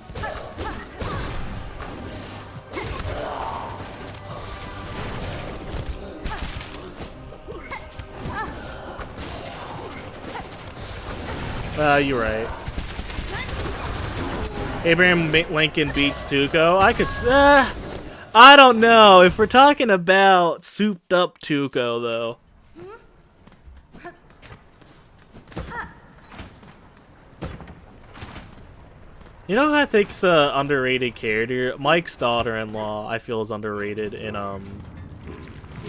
You're right. Abraham Lincoln beats Tuco. I don't know. If we're talking about souped up Tuco, though. You know who I think's an underrated character? Mike's daughter-in-law, I feel, is underrated in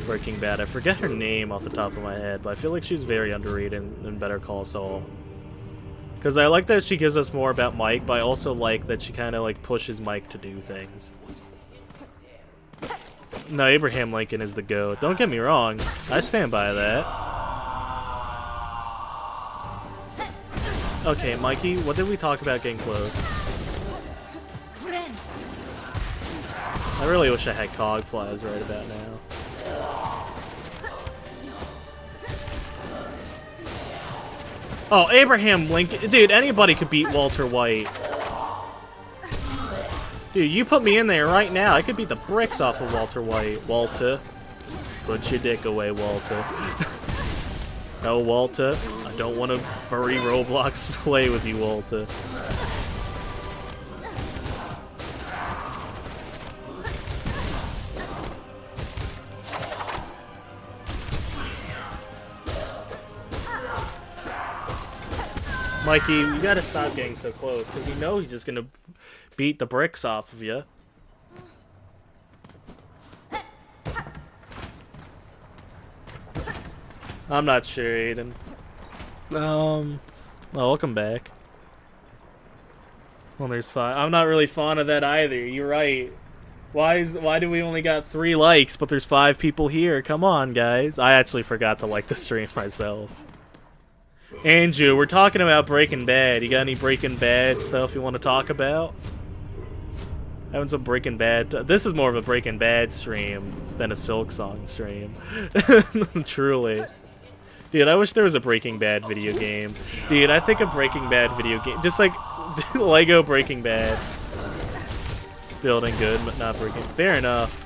Breaking Bad. I forget her name off the top of my head, but I feel like she's very underrated in Better Call Saul. Because I like that she gives us more about Mike, but I also like that she kind of like pushes Mike to do things. No, Abraham Lincoln is the GOAT. Don't get me wrong. I stand by that. Okay, Mikey, what did we talk about getting close? I really wish I had cog flies right about now. Oh, Abraham Lincoln. Dude, anybody could beat Walter White. Dude, you put me in there right now. I could beat the bricks off of Walter White. Walter. Put your dick away, Walter. No, Walter. I don't want to furry Roblox play with you, Walter. Mikey, you gotta stop getting so close, because you know he's just gonna beat the bricks off of you. I'm not sure, Aiden. Well, welcome back. Well, there's 5. I'm not really fond of that either. You're right. Why do we only got 3 likes, but there's 5 people here? Come on, guys. I actually forgot to like the stream myself. Andrew, we're talking about Breaking Bad. You got any Breaking Bad stuff you want to talk about? Having some Breaking Bad. This is more of a Breaking Bad stream than a Silksong stream. Truly. Dude, I wish there was a Breaking Bad video game. Dude, I think a Breaking Bad video game, just like Lego Breaking Bad. Building good, but not breaking. Fair enough.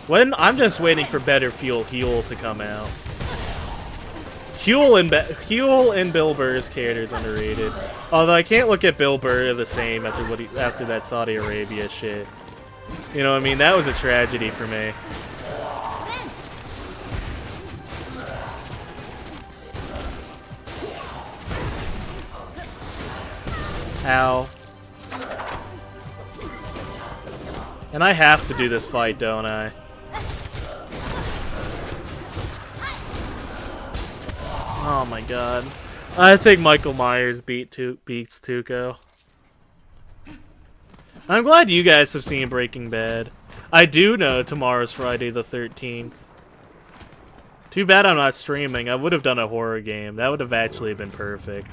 I'm just waiting for Better Fuel Huel to come out. Huel and Bill Burr's character's underrated. Although I can't look at Bill Burr the same after that Saudi Arabia shit. You know what I mean? That was a tragedy for me. Ow. And I have to do this fight, don't I? Oh my god. I think Michael Myers beats Tuco. I'm glad you guys have seen Breaking Bad. I do know tomorrow's Friday the 13th. Too bad I'm not streaming. I would have done a horror game. That would have actually been perfect.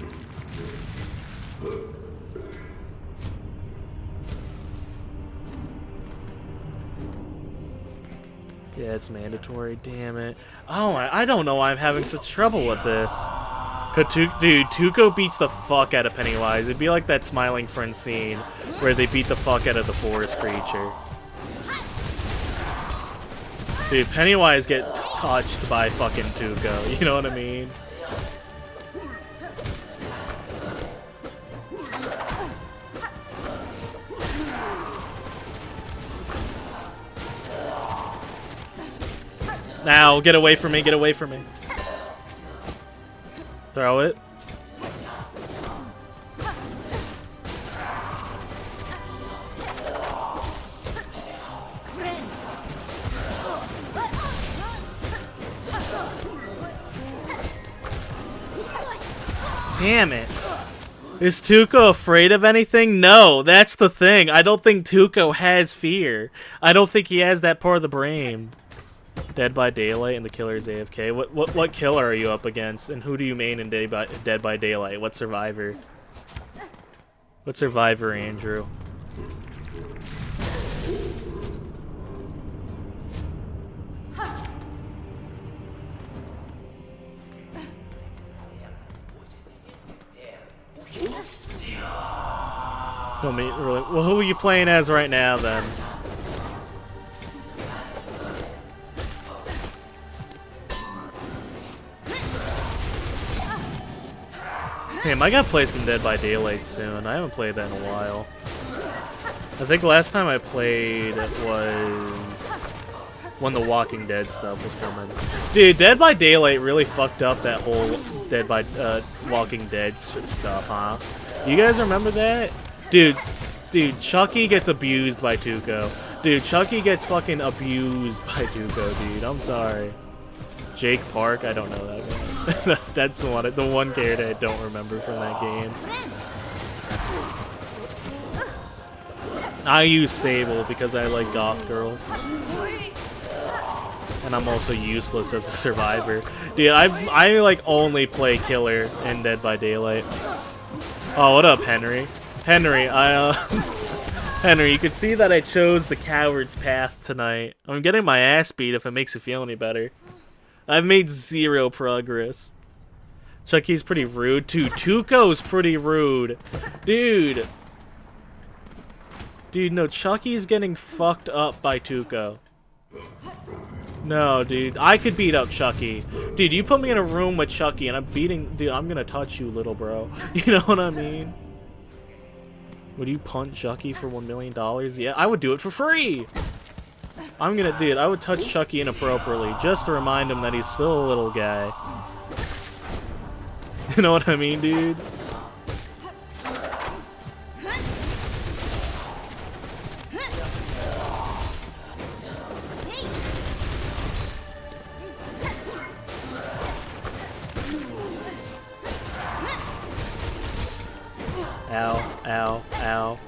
Yeah, it's mandatory. Damn it. Oh, I don't know why I'm having such trouble with this. Dude, Tuco beats the fuck out of Pennywise. It'd be like that Smiling Friend scene where they beat the fuck out of the forest creature. Dude, Pennywise get touched by fucking Tuco. You know what I mean? Now, get away from me, get away from me. Throw it. Damn it. Is Tuco afraid of anything? No, that's the thing. I don't think Tuco has fear. I don't think he has that part of the brain. Dead by Daylight and the killer's AFK. What killer are you up against? And who do you main in Dead by Daylight? What survivor? What survivor, Andrew? Don't mean really. Well, who are you playing as right now then? Damn, I gotta play some Dead by Daylight soon. I haven't played that in a while. I think last time I played was when the Walking Dead stuff was coming. Dude, Dead by Daylight really fucked up that whole Dead by Walking Dead stuff, huh? You guys remember that? Dude, Chucky gets abused by Tuco. Dude, Chucky gets fucking abused by Tuco, dude. I'm sorry. Jake Park, I don't know that guy. That's the one character I don't remember from that game. I use Sable because I like goth girls. And I'm also useless as a survivor. Dude, I like only play killer in Dead by Daylight. Oh, what up, Henry? Henry, Henry, you can see that I chose the coward's path tonight. I'm getting my ass beat if it makes you feel any better. I've made 0 progress. Chucky's pretty rude, too. Tuco's pretty rude. Dude. Dude, no, Chucky's getting fucked up by Tuco. No, dude. I could beat up Chucky. Dude, you put me in a room with Chucky and I'm beating... Dude, I'm gonna touch you, little bro. You know what I mean? Would you punt Chucky for $1 million? Yeah, I would do it for free! I'm gonna... Dude, I would touch Chucky inappropriately just to remind him that he's still a little guy. You know what I mean, dude? Ow, ow, ow.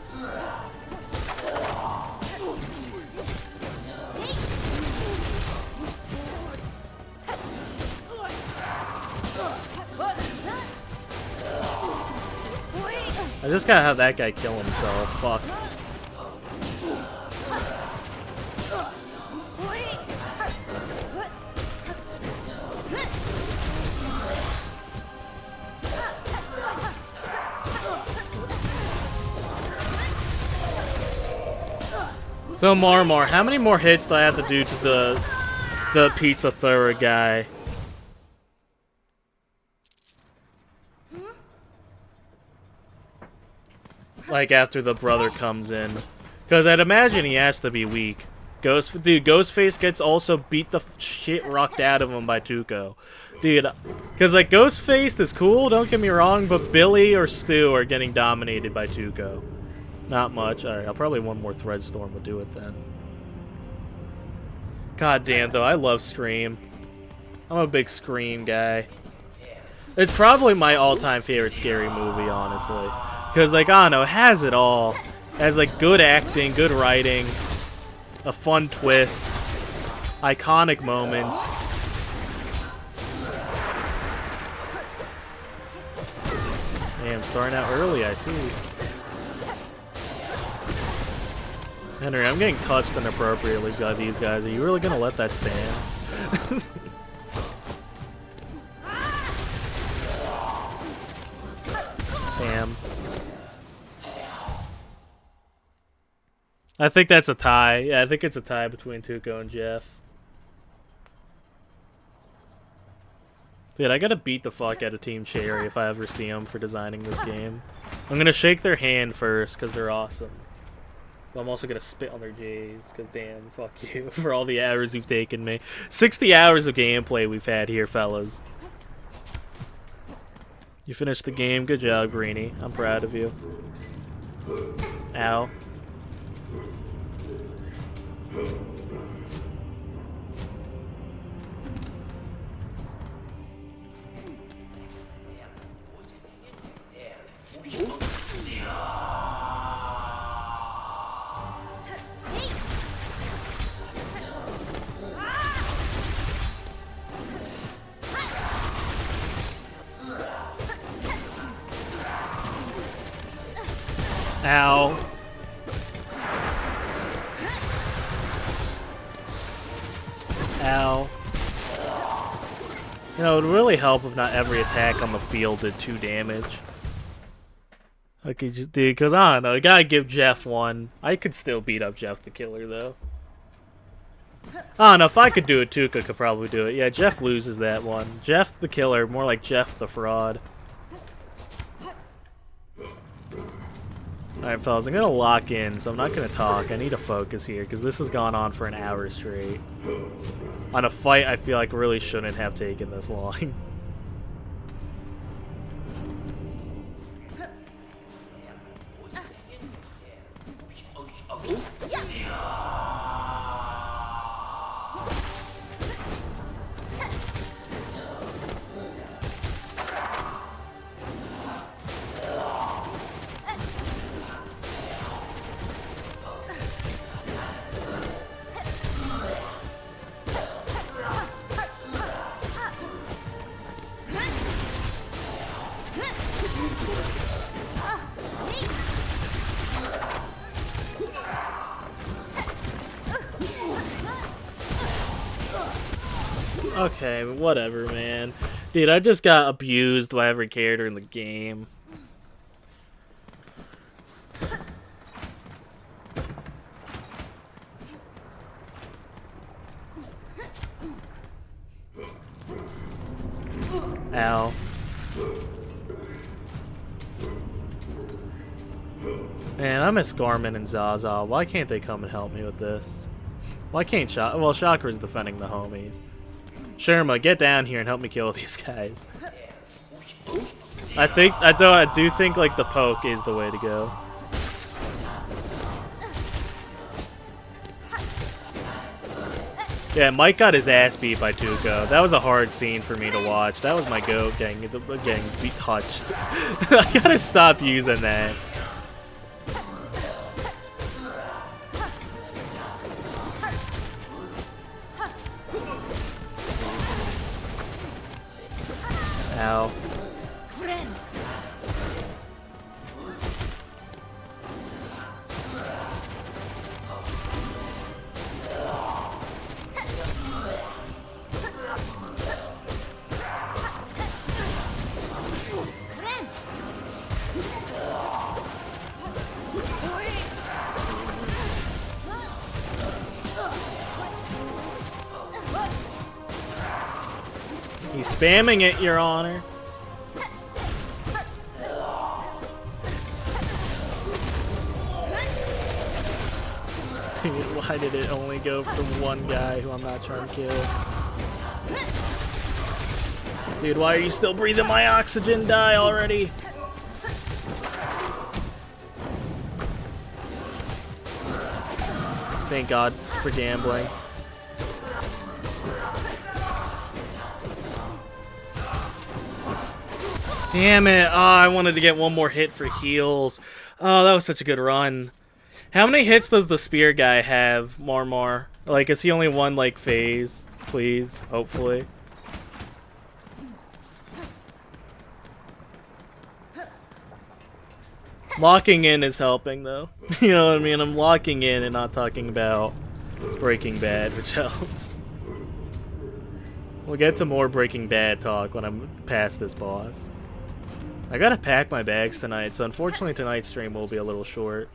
I just gotta have that guy kill himself. Fuck. So Marmar, how many more hits do I have to do to the pizza thrower guy? Like after the brother comes in, because I'd imagine he has to be weak. Dude, Ghostface gets also beat the shit rocked out of him by Tuco. Dude, because like Ghostface is cool, don't get me wrong, but Billy or Stu are getting dominated by Tuco. Not much. Alright, I'll probably one more Thread Storm will do it then. God damn, though, I love Scream. I'm a big Scream guy. It's probably my all-time favorite scary movie, honestly. Because, like, I don't know, it has it all. It has, like, good acting, good writing, a fun twist, iconic moments. Damn, starting out early, I see. Henry, I'm getting touched inappropriately by these guys. Are you really gonna let that stand? Damn. I think that's a tie. Yeah, I think it's a tie between Tuco and Jeff. Dude, I gotta beat the fuck out of Team Cherry if I ever see them for designing this game. I'm gonna shake their hand first, because they're awesome. But I'm also gonna spit on their J's, because damn, fuck you, for all the hours you've taken me. 60 hours of gameplay we've had here, fellas. You finished the game. Good job, Greenie. I'm proud of you. Ow. Ow. Ow. You know, it would really help if not every attack on the field did 2 damage. I could just do, because I don't know, I gotta give Jeff one. I could still beat up Jeff the Killer, though. I don't know, if I could do it, Tuca could probably do it. Yeah, Jeff loses that one. Jeff the Killer, more like Jeff the Fraud. Alright, fellas, I'm gonna lock in, so I'm not gonna talk. I need to focus here, because this has gone on for an hour straight. On a fight I feel like really shouldn't have taken this long. Okay, whatever, man. Dude, I just got abused by every character in the game. Ow. Man, I miss Garmin and Zaza. Why can't they come and help me with this? Why can't Well, Chakra's defending the homies. Sherma, get down here and help me kill these guys. I do think like the poke is the way to go. Yeah, Mike got his ass beat by Tuco. That was a hard scene for me to watch. That was my goat getting beat touched. I gotta stop using that. Ow. He's spamming it, Your Honor. Dude, why did it only go for one guy who I'm not trying to kill? Dude, why are you still breathing my oxygen? Die already! Thank God for gambling. Damn it. Oh, I wanted to get one more hit for heals. Oh, that was such a good run. How many hits does the spear guy have, Marmar? Like, is he only one, like, phase? Please, hopefully. Locking in is helping, though. You know what I mean? I'm locking in and not talking about Breaking Bad, which helps. We'll get to more Breaking Bad talk when I'm past this boss. I gotta pack my bags tonight, so unfortunately tonight's stream will be a little short.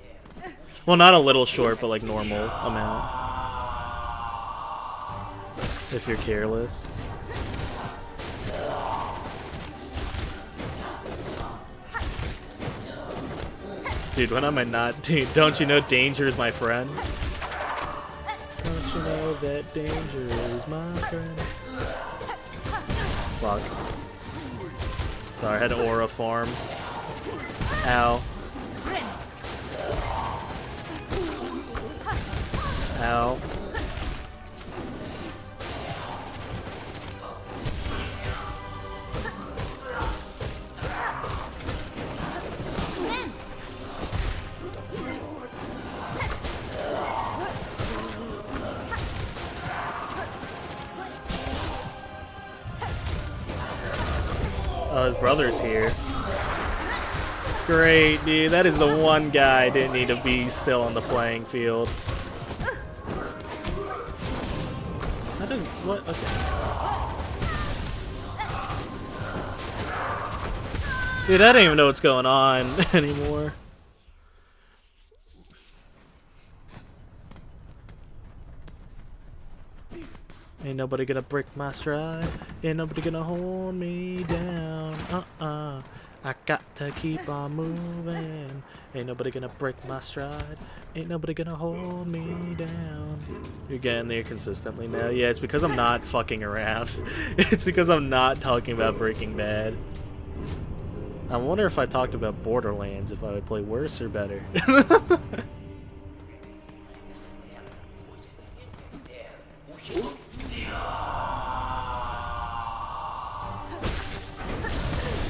Well, not a little short, but like normal amount. If you're careless. Dude, when am I not? Dude, don't you know danger is my friend? Don't you know that danger is my friend? Fuck. Sorry, I had to aura farm. Ow. Ow. Oh, his brother's here. Great, dude. That is the one guy I didn't need to be still on the playing field. I didn't. What? Okay. Dude, I don't even know what's going on anymore. Ain't nobody gonna break my stride. Ain't nobody gonna hold me down. I got to keep on moving. Ain't nobody gonna break my stride. Ain't nobody gonna hold me down. You're getting there consistently now. Yeah, it's because I'm not fucking around. It's because I'm not talking about Breaking Bad. I wonder if I talked about Borderlands, if I would play worse or better.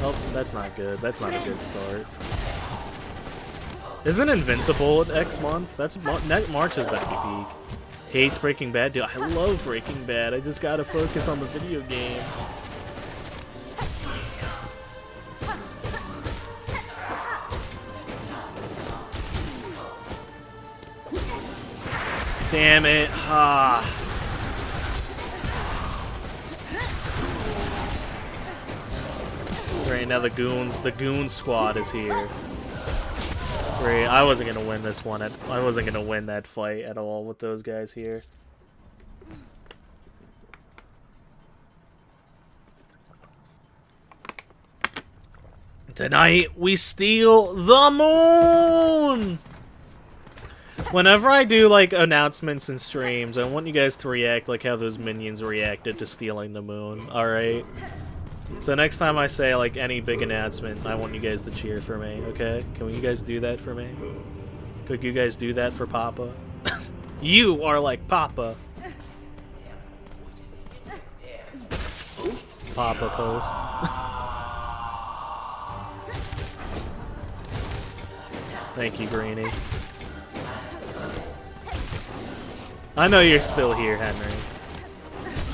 Oh, that's not good. That's not a good start. Isn't Invincible next month? That's March is Becky Peak. Hates Breaking Bad, dude. I love Breaking Bad. I just gotta focus on the video game. Damn it. Ah. Right now the goon squad is here. Great, I wasn't gonna win this one. I wasn't gonna win that fight at all with those guys here. Tonight we steal the moon. Whenever I do like announcements and streams, I want you guys to react like how those minions reacted to stealing the moon. All right. So next time I say like any big announcement, I want you guys to cheer for me, okay? Can you guys do that for me? Could you guys do that for Papa? You are like Papa. Papa post. Thank you, Greenie. I know you're still here, Henry.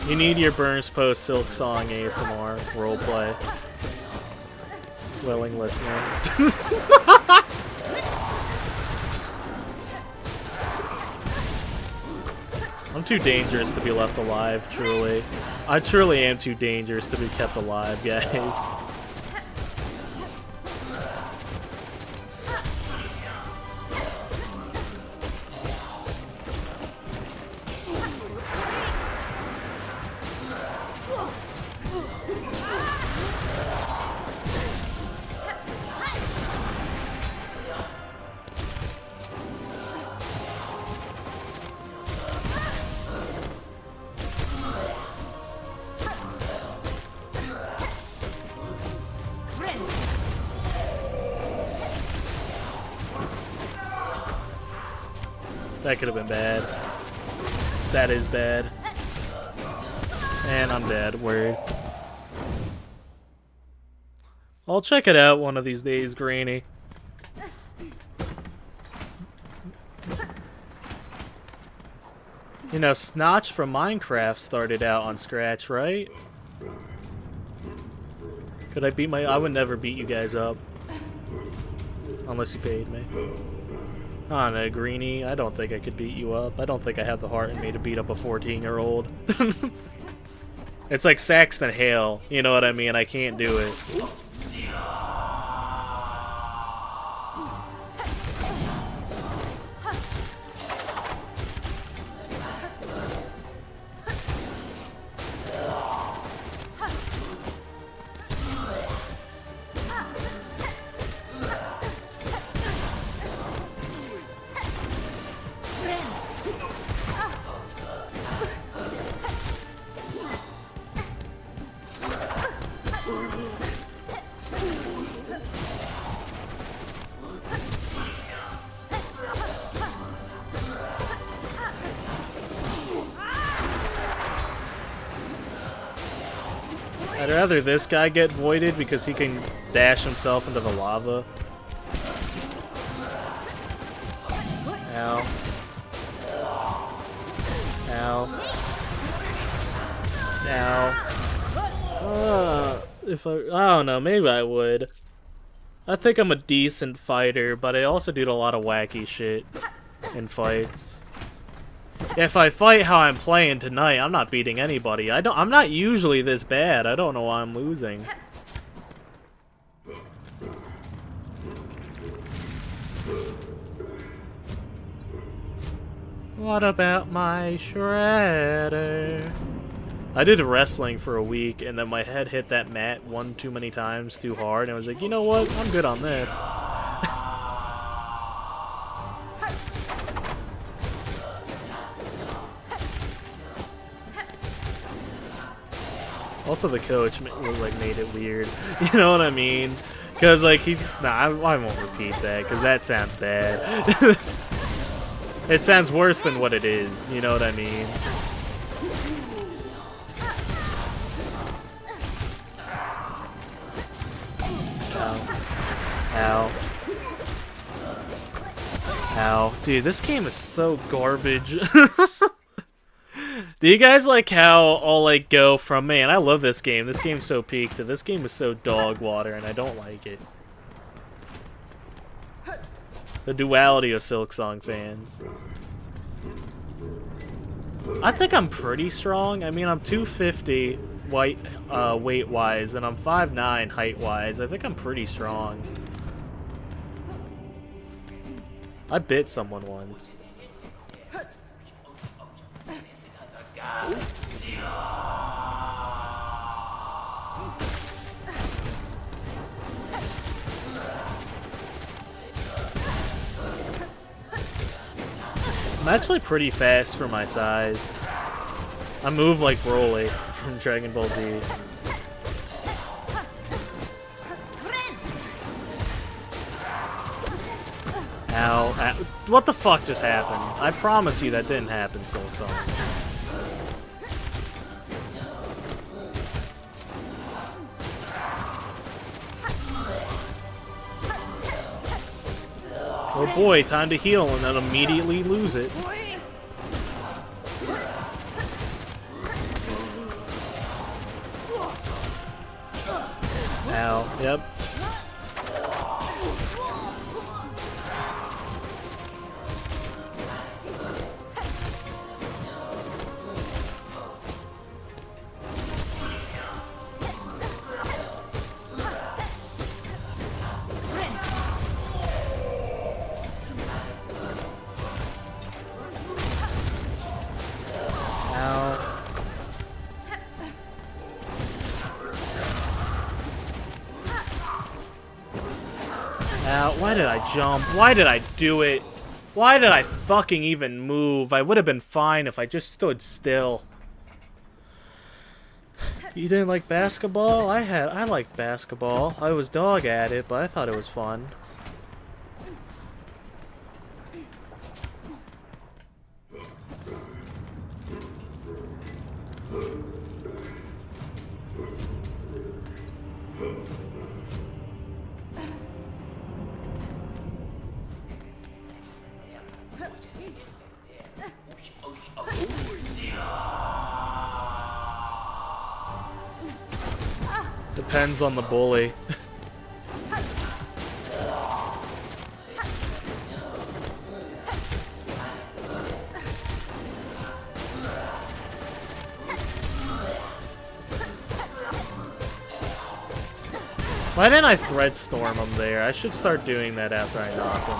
You need your Burns Post Silksong ASMR roleplay. Willing listener. I'm too dangerous to be left alive, truly. I truly am too dangerous to be kept alive, guys. That could have been bad. That is bad. And I'm dead. Word. I'll check it out one of these days, Greenie. You know, Snotch from Minecraft started out on Scratch, right? Could I beat I would never beat you guys up. Unless you paid me. I don't know, Greenie. I don't think I could beat you up. I don't think I have the heart in me to beat up a 14-year-old. It's like Saxton Hale. You know what I mean? I can't do it. I'd rather this guy get voided because he can dash himself into the lava. Ow. Ow. Ow. I don't know, maybe I would. I think I'm a decent fighter, but I also do a lot of wacky shit in fights. If I fight how I'm playing tonight, I'm not beating anybody. I'm not usually this bad. I don't know why I'm losing. What about my shredder? I did wrestling for a week, and then my head hit that mat one too many times too hard, and I was like, you know what? I'm good on this. Also, the coach like made it weird. You know what I mean? Because like I won't repeat that because that sounds bad. It sounds worse than what it is. You know what I mean? Ow. Ow. Dude, this game is so garbage. Do you guys like how I'll like go from, man, I love this game. This game's so peak, to this game is so dog water and I don't like it. The duality of Silksong fans. I think I'm pretty strong. I mean, I'm 250 weight-wise, and I'm 5'9" height-wise. I think I'm pretty strong. I bit someone once. I'm actually pretty fast for my size. I move like Broly from Dragon Ball Z. Ow, ow. What the fuck just happened? I promise you that didn't happen, Silksong. Oh boy, time to heal and then immediately lose it. Ow, yep. Why did I jump? Why did I do it? Why did I fucking even move? I would have been fine if I just stood still. You didn't like basketball? I liked basketball. I was dog at it, but I thought it was fun. Depends on the bully. Why didn't I thread storm him there? I should start doing that after I knock him.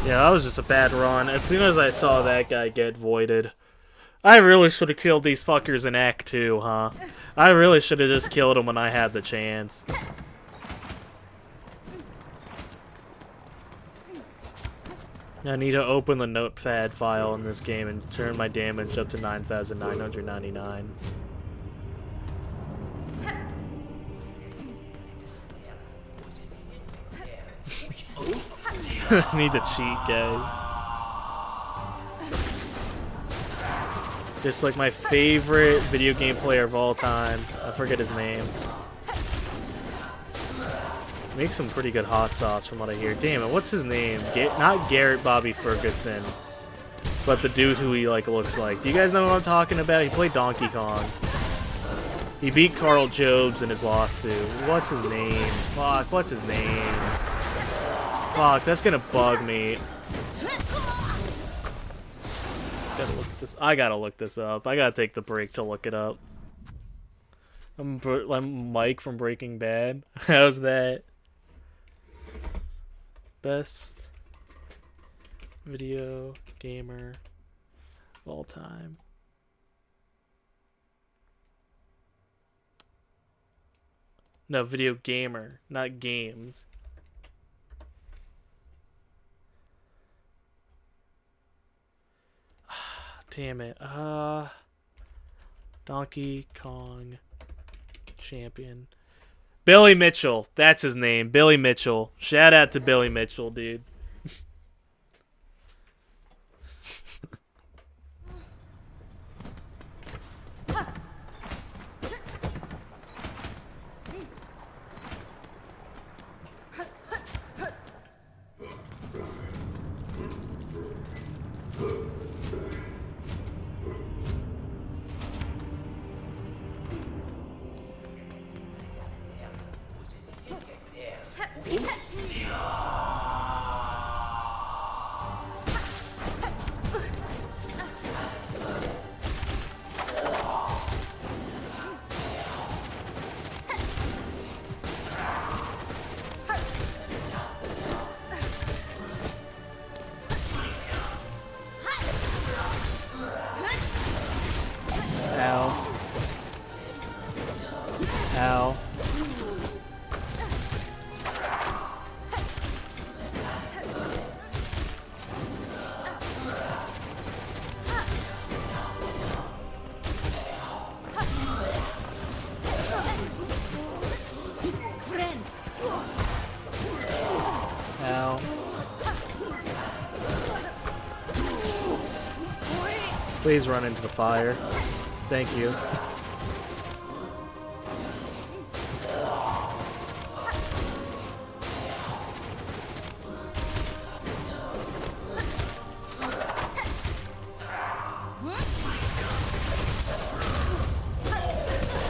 Yeah, that was just a bad run. As soon as I saw that guy get voided, I really should have killed these fuckers in Act 2, huh? I really should have just killed them when I had the chance. I need to open the notepad file in this game and turn my damage up to 9,999. I need to cheat, guys. Just like my favorite video game player of all time. I forget his name. Makes some pretty good hot sauce from what I hear. Damn it, what's his name? Not Garrett Bobby Ferguson, but the dude who he like looks like. Do you guys know what I'm talking about? He played Donkey Kong. He beat Carl Jobs in his lawsuit. What's his name? Fuck, what's his name? Fuck, that's gonna bug me. Gotta look this. I gotta look this up. I gotta take the break to look it up. I'm Mike from Breaking Bad. How's that? Best video gamer of all time. No, video gamer, not games. Damn it. Donkey Kong champion. Billy Mitchell. That's his name. Billy Mitchell. Shout out to Billy Mitchell, dude. Ow. Ow. Ow. Please run into the fire. Thank you.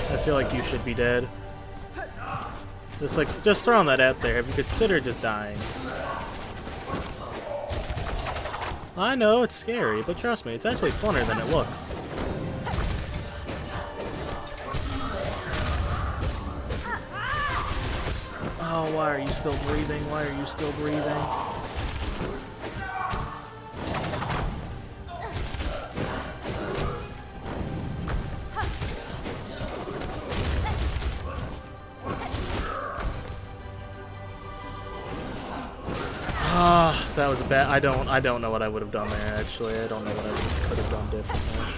I feel like you should be dead. Just throwing that out there. Have you considered just dying? I know, it's scary, but trust me, it's actually funner than it looks. Oh, why are you still breathing? Why are you still breathing? Ah, that was bad. I don't know what I would have done there, actually. I don't know what I could have done differently.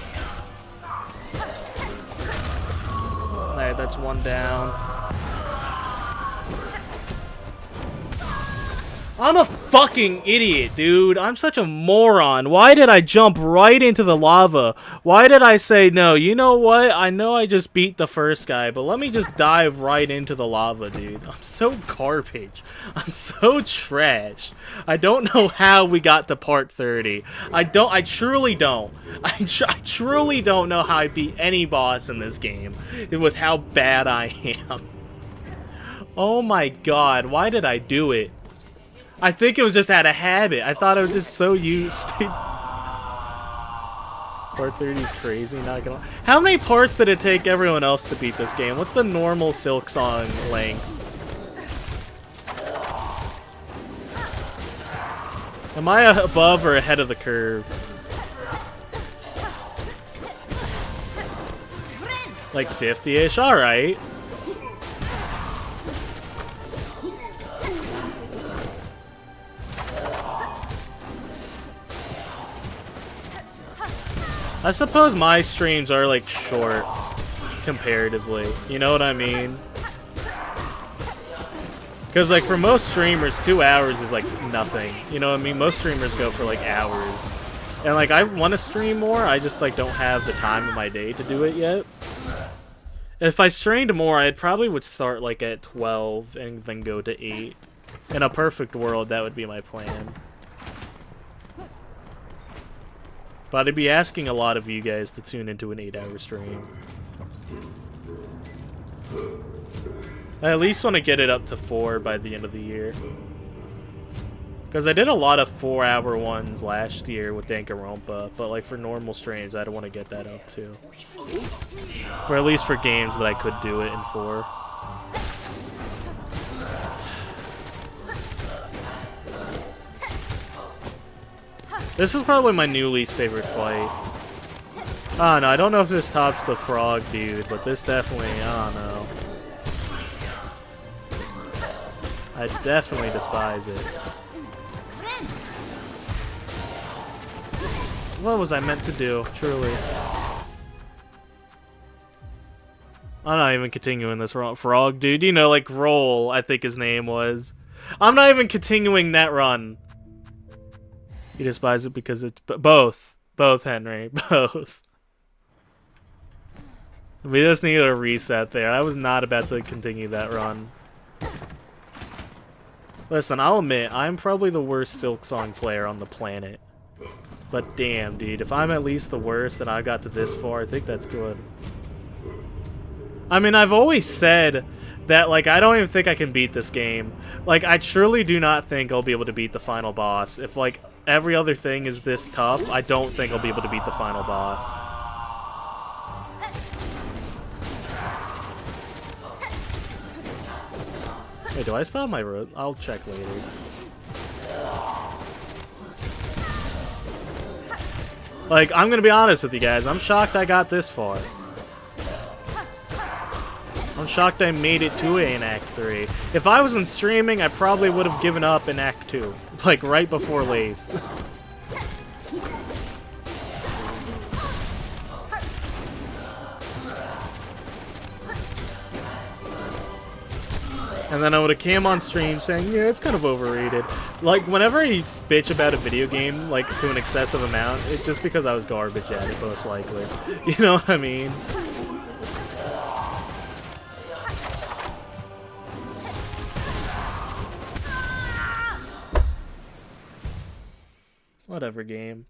Alright, that's one down. I'm a fucking idiot, dude. I'm such a moron. Why did I jump right into the lava? Why did I say, no, you know what? I know I just beat the first guy, but let me just dive right into the lava, dude. I'm so garbage. I'm so trash. I don't know how we got to part 30. I truly don't. I truly don't know how I beat any boss in this game with how bad I am. Oh my god, why did I do it? I think it was just out of habit. I thought I was just so used to... Part 30 is crazy, not gonna lie. How many parts did it take everyone else to beat this game? What's the normal Silksong length? Am I above or ahead of the curve? Like 50-ish? Alright. I suppose my streams are like short comparatively, you know what I mean? Because like for most streamers 2 hours is like nothing, you know what I mean? Most streamers go for like hours, and like I want to stream more, I just like don't have the time of my day to do it yet. If I streamed more, I probably would start like at 12 and then go to 8. In a perfect world, that would be my plan. But I'd be asking a lot of you guys to tune into an 8-hour stream. I at least want to get it up to 4 by the end of the year. Because I did a lot of 4-hour ones last year with Danganronpa, but like for normal streams, I'd want to get that up too. For at least for games that I could do it in 4. This is probably my new least favorite fight. I don't know, I don't know if this tops the frog dude, but this definitely, I don't know. I definitely despise it. What was I meant to do, truly? I'm not even continuing this frog dude. You know, like Roll, I think his name was. I'm not even continuing that run. You despise it because it's both. Both, Henry. Both. We just need a reset there. I was not about to continue that run. Listen, I'll admit, I'm probably the worst Silksong player on the planet. But damn, dude, if I'm at least the worst and I got to this far, I think that's good. I mean, I've always said that, like, I don't even think I can beat this game. Like, I truly do not think I'll be able to beat the final boss. If, like, every other thing is this tough, I don't think I'll be able to beat the final boss. Wait, do I still have my road? I'll check later. Like, I'm gonna be honest with you guys, I'm shocked I got this far. I'm shocked I made it to in Act 3. If I wasn't streaming, I probably would have given up in Act 2. Like, right before Lace. And then I would have came on stream saying, yeah, it's kind of overrated. Like, whenever I bitch about a video game, like, to an excessive amount, it's just because I was garbage at it, most likely. You know what I mean? Whatever, game.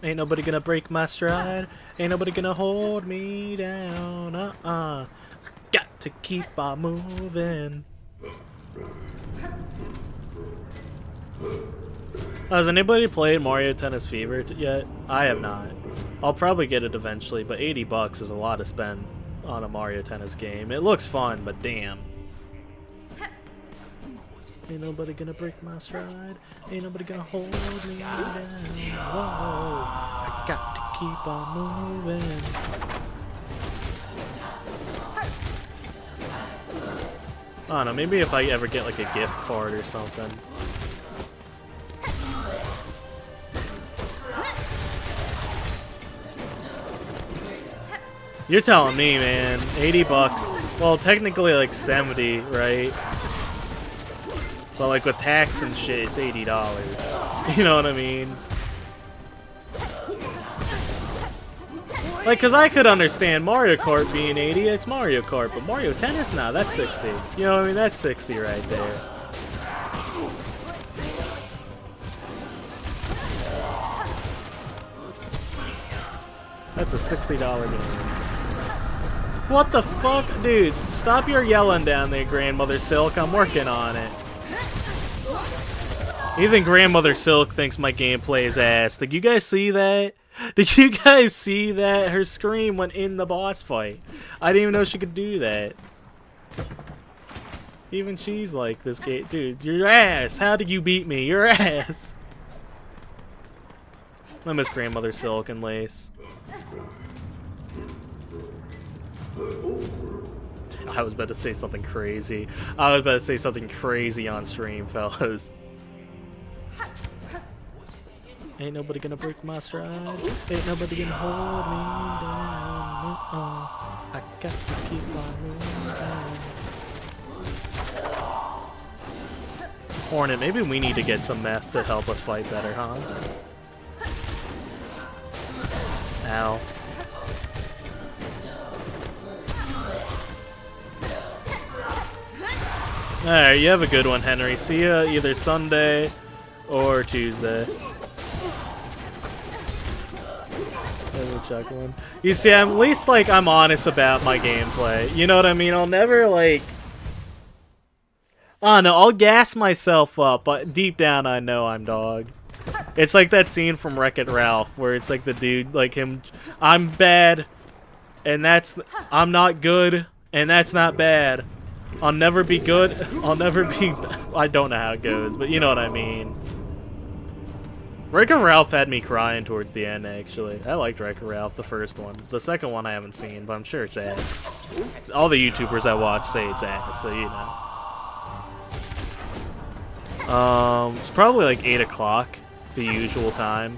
Ain't nobody gonna break my stride. Ain't nobody gonna hold me down. I got to keep on moving. Has anybody played Mario Tennis Fever yet? I have not. I'll probably get it eventually, but $80 is a lot to spend on a Mario Tennis game. It looks fun, but damn. Ain't nobody gonna break my stride. Ain't nobody gonna hold me down. Whoa, I got to keep on moving. I don't know, maybe if I ever get like a gift card or something. You're telling me, man. $80. Well, technically like 70, right? But like with tax and shit, it's $80. You know what I mean? Like, cause I could understand Mario Kart being 80, it's Mario Kart, but Mario Tennis, nah, that's 60. You know what I mean? That's 60 right there. That's a $60 game. What the fuck? Dude, stop your yelling down there, Grandmother Silk. I'm working on it. Even Grandmother Silk thinks my gameplay is ass. Did you guys see that? Did you guys see that? Her scream went in the boss fight. I didn't even know she could do that. Even she's like, this game. Dude, your ass. How did you beat me? Your ass. I miss Grandmother Silk and Lace. I was about to say something crazy. I was about to say something crazy on stream, fellas. Ain't nobody gonna break my stride. Ain't nobody gonna hold me down. I got to keep on moving. Hornet, maybe we need to get some meth to help us fight better, huh? Ow. Alright, you have a good one, Henry. See ya either Sunday or Tuesday. Chuckling. You see, at least like I'm honest about my gameplay. You know what I mean? I'll never like. Oh no, I'll gas myself up, but deep down I know I'm dog. It's like that scene from Wreck-It Ralph where it's like the dude, like him, I'm bad, and I'm not good, and that's not bad. I'll never be good, I'll never be, I don't know how it goes, but you know what I mean. Wreck-It Ralph had me crying towards the end, actually. I liked Wreck-It Ralph, the first one. The second one I haven't seen, but I'm sure it's ass. All the YouTubers I watch say it's ass, so you know. It's probably like 8 o'clock, the usual time.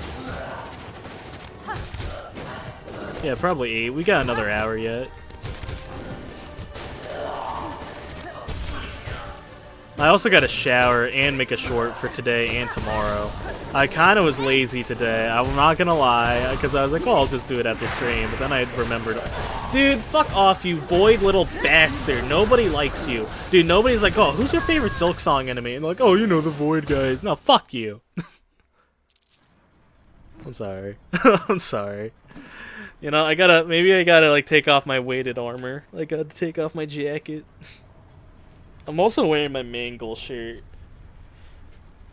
Yeah, probably 8. We got another hour yet. I also got to shower and make a short for today and tomorrow. I kind of was lazy today, I'm not gonna lie, because I was like, oh, I'll just do it after stream, but then I remembered, dude, fuck off, you void little bastard, nobody likes you. Dude, nobody's like, oh, who's your favorite Silksong enemy? And they're like, oh, you know, the void guys. No, fuck you. I'm sorry. I'm sorry. You know, maybe I gotta, like, take off my weighted armor. I gotta take off my jacket. I'm also wearing my Mangle shirt.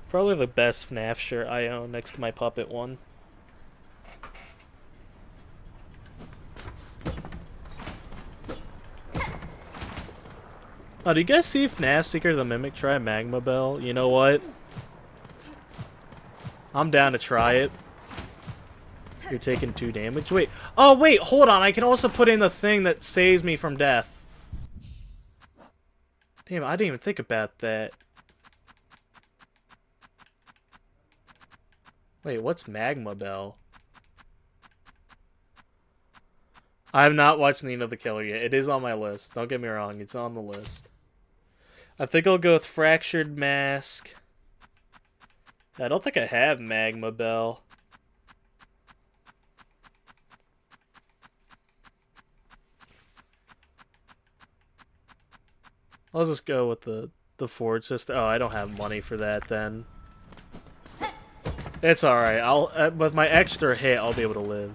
Probably the best FNAF shirt I own next to my puppet one. Oh, do you guys see FNAF Secret of the Mimic try Magma Bell? You know what? I'm down to try it. You're taking 2 damage. Wait. Oh, wait. Hold on. I can also put in the thing that saves me from death. Damn, I didn't even think about that. Wait, what's Magma Bell? I have not watched Nina the Killer yet. It is on my list. Don't get me wrong. It's on the list. I think I'll go with Fractured Mask. I don't think I have Magma Bell. I'll just go with the Forge system. Oh, I don't have money for that then. It's alright. With my extra hit, I'll be able to live.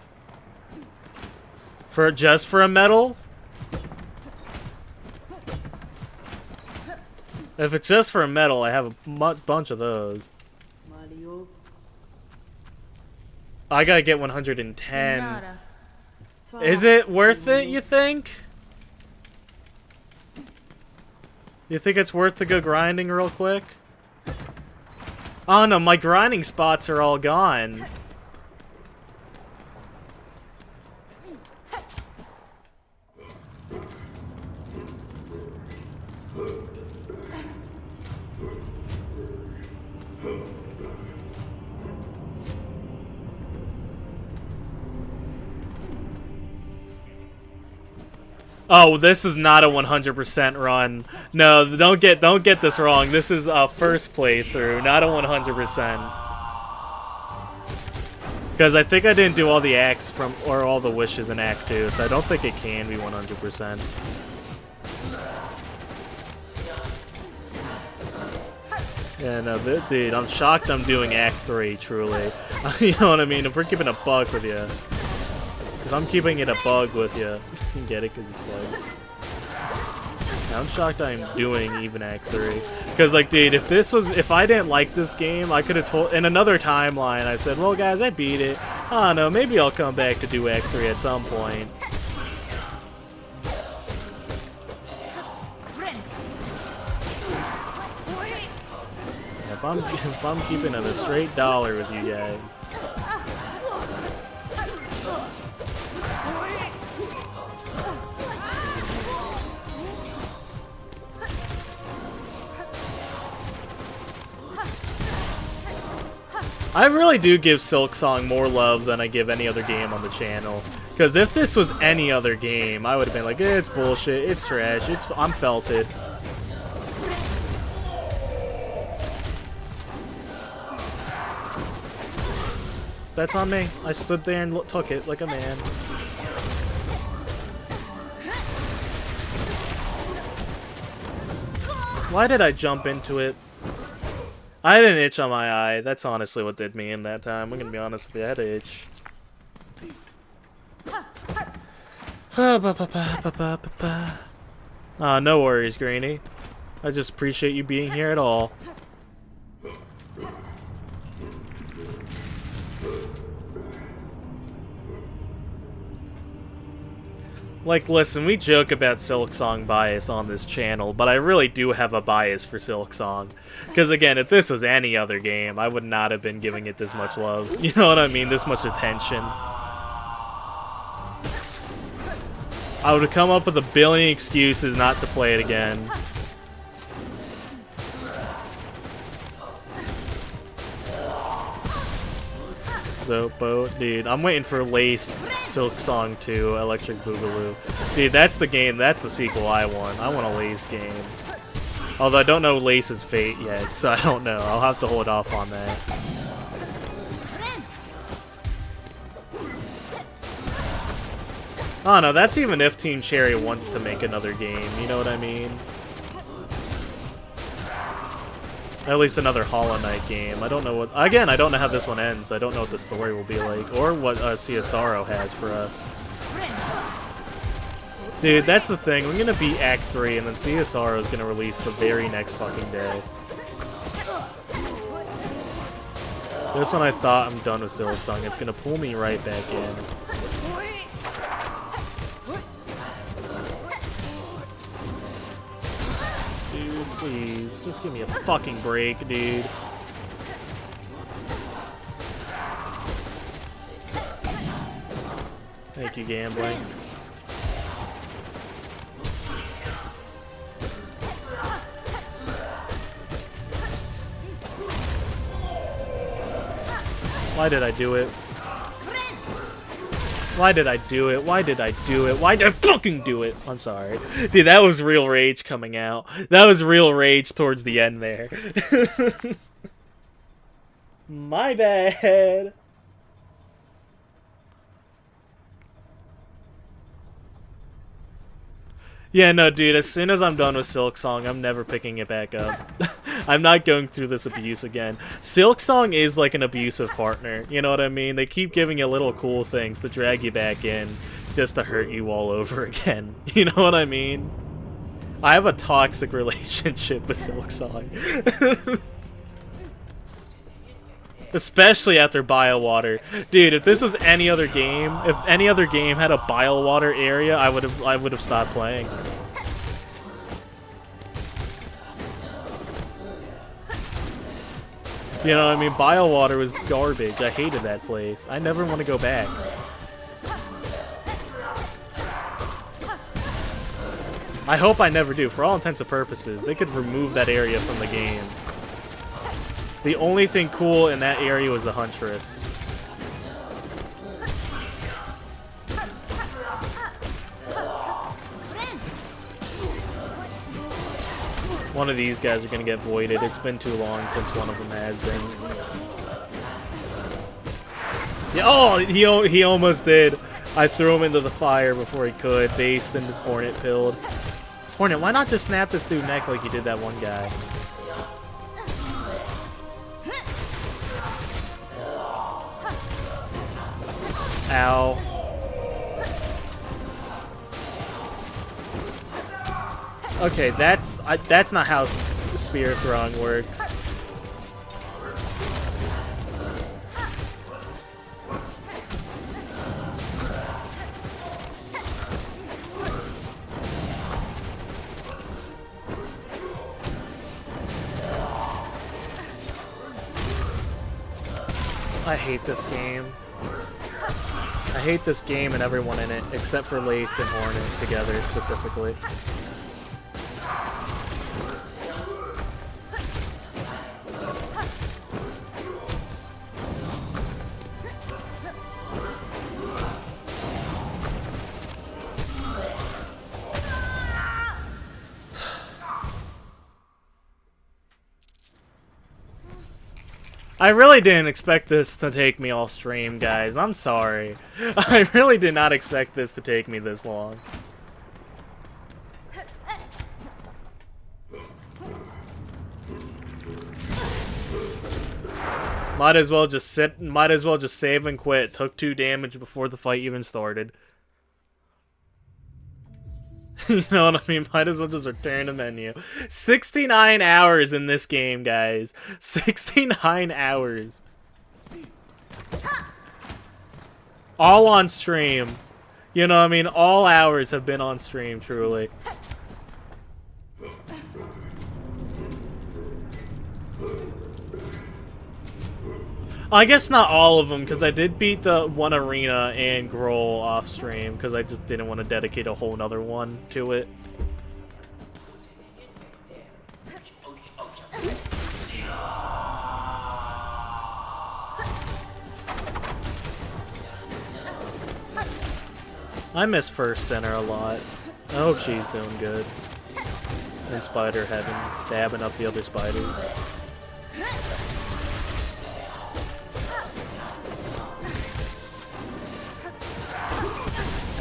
Just for a medal? If it's just for a medal, I have a bunch of those. I gotta get 110. Is it worth it, you think? You think it's worth to go grinding real quick? Oh no, my grinding spots are all gone. Oh, this is not a 100% run. No, don't get this wrong. This is a first playthrough, not a 100%. Because I think I didn't do all the acts or all the wishes in Act 2, so I don't think it can be 100%. Yeah, no, dude, I'm shocked I'm doing Act 3, truly. You know what I mean? If we're keeping a bug with you. If I'm keeping it a bug with you, you get it because it's bugs. Yeah, I'm shocked I'm doing even Act 3. Because, like, dude, if I didn't like this game, I could have told, in another timeline, I said, well, guys, I beat it. I don't know, maybe I'll come back to do Act 3 at some point. If I'm keeping it a straight dollar with you guys. I really do give Silksong more love than I give any other game on the channel. Because if this was any other game, I would have been like, eh, it's bullshit, it's trash, I'm felted. That's on me. I stood there and took it like a man. Why did I jump into it? I had an itch on my eye. That's honestly what did me in that time. I'm gonna be honest with you. I had an itch. No worries, Greenie. I just appreciate you being here at all. Like, listen, we joke about Silksong bias on this channel, but I really do have a bias for Silksong. Because, again, if this was any other game, I would not have been giving it this much love. You know what I mean? This much attention. I would have come up with a billion excuses not to play it again. So, dude, I'm waiting for Lace Silksong 2, Electric Boogaloo. Dude, that's the game, that's the sequel I want. I want a Lace game. Although I don't know Lace's fate yet, so I don't know. I'll have to hold off on that. Oh no, that's even if Team Cherry wants to make another game, you know what I mean? At least another Hollow Knight game. I don't know what... Again, I don't know how this one ends. I don't know what the story will be like. Or what CSRO has for us. Dude, that's the thing. We're gonna beat Act 3, and then CSRO is gonna release the very next fucking day. This one I thought I'm done with Silksong. It's gonna pull me right back in. Please, just give me a fucking break, dude. Thank you, gambling. Why did I do it? Why did I do it? Why did I do it? Why did I fucking do it? I'm sorry. Dude, that was real rage coming out. That was real rage towards the end there. My bad. Yeah, no, dude, as soon as I'm done with Silksong, I'm never picking it back up. I'm not going through this abuse again. Silksong is like an abusive partner, you know what I mean? They keep giving you little cool things to drag you back in, just to hurt you all over again. You know what I mean? I have a toxic relationship with Silksong. Especially after Biowater. Dude, if this was any other game, if any other game had a Biowater area, I would have stopped playing. You know what I mean? Biowater was garbage. I hated that place. I never want to go back. I hope I never do. For all intents and purposes, they could remove that area from the game. The only thing cool in that area was the Huntress. One of these guys are gonna get voided. It's been too long since one of them has been. Yeah, oh, he almost did. I threw him into the fire before he could. Based and Hornet pilled. Hornet, why not just snap this dude's neck like you did that one guy? Ow. Okay, that's not how spear throwing works. I hate this game. I hate this game and everyone in it, except for Lace and Hornet together specifically. I really didn't expect this to take me all stream, guys. I'm sorry. I really did not expect this to take me this long. Might as well just save and quit. Took 2 damage before the fight even started. You know what I mean? Might as well just return the menu. 69 hours in this game, guys. 69 hours. All on stream. You know what I mean? All hours have been on stream, truly. I guess not all of them, because I did beat the one arena and Grohl off stream, because I just didn't want to dedicate a whole nother one to it. I miss First Center a lot. I hope she's doing good. And Spider Heaven, dabbing up the other spiders.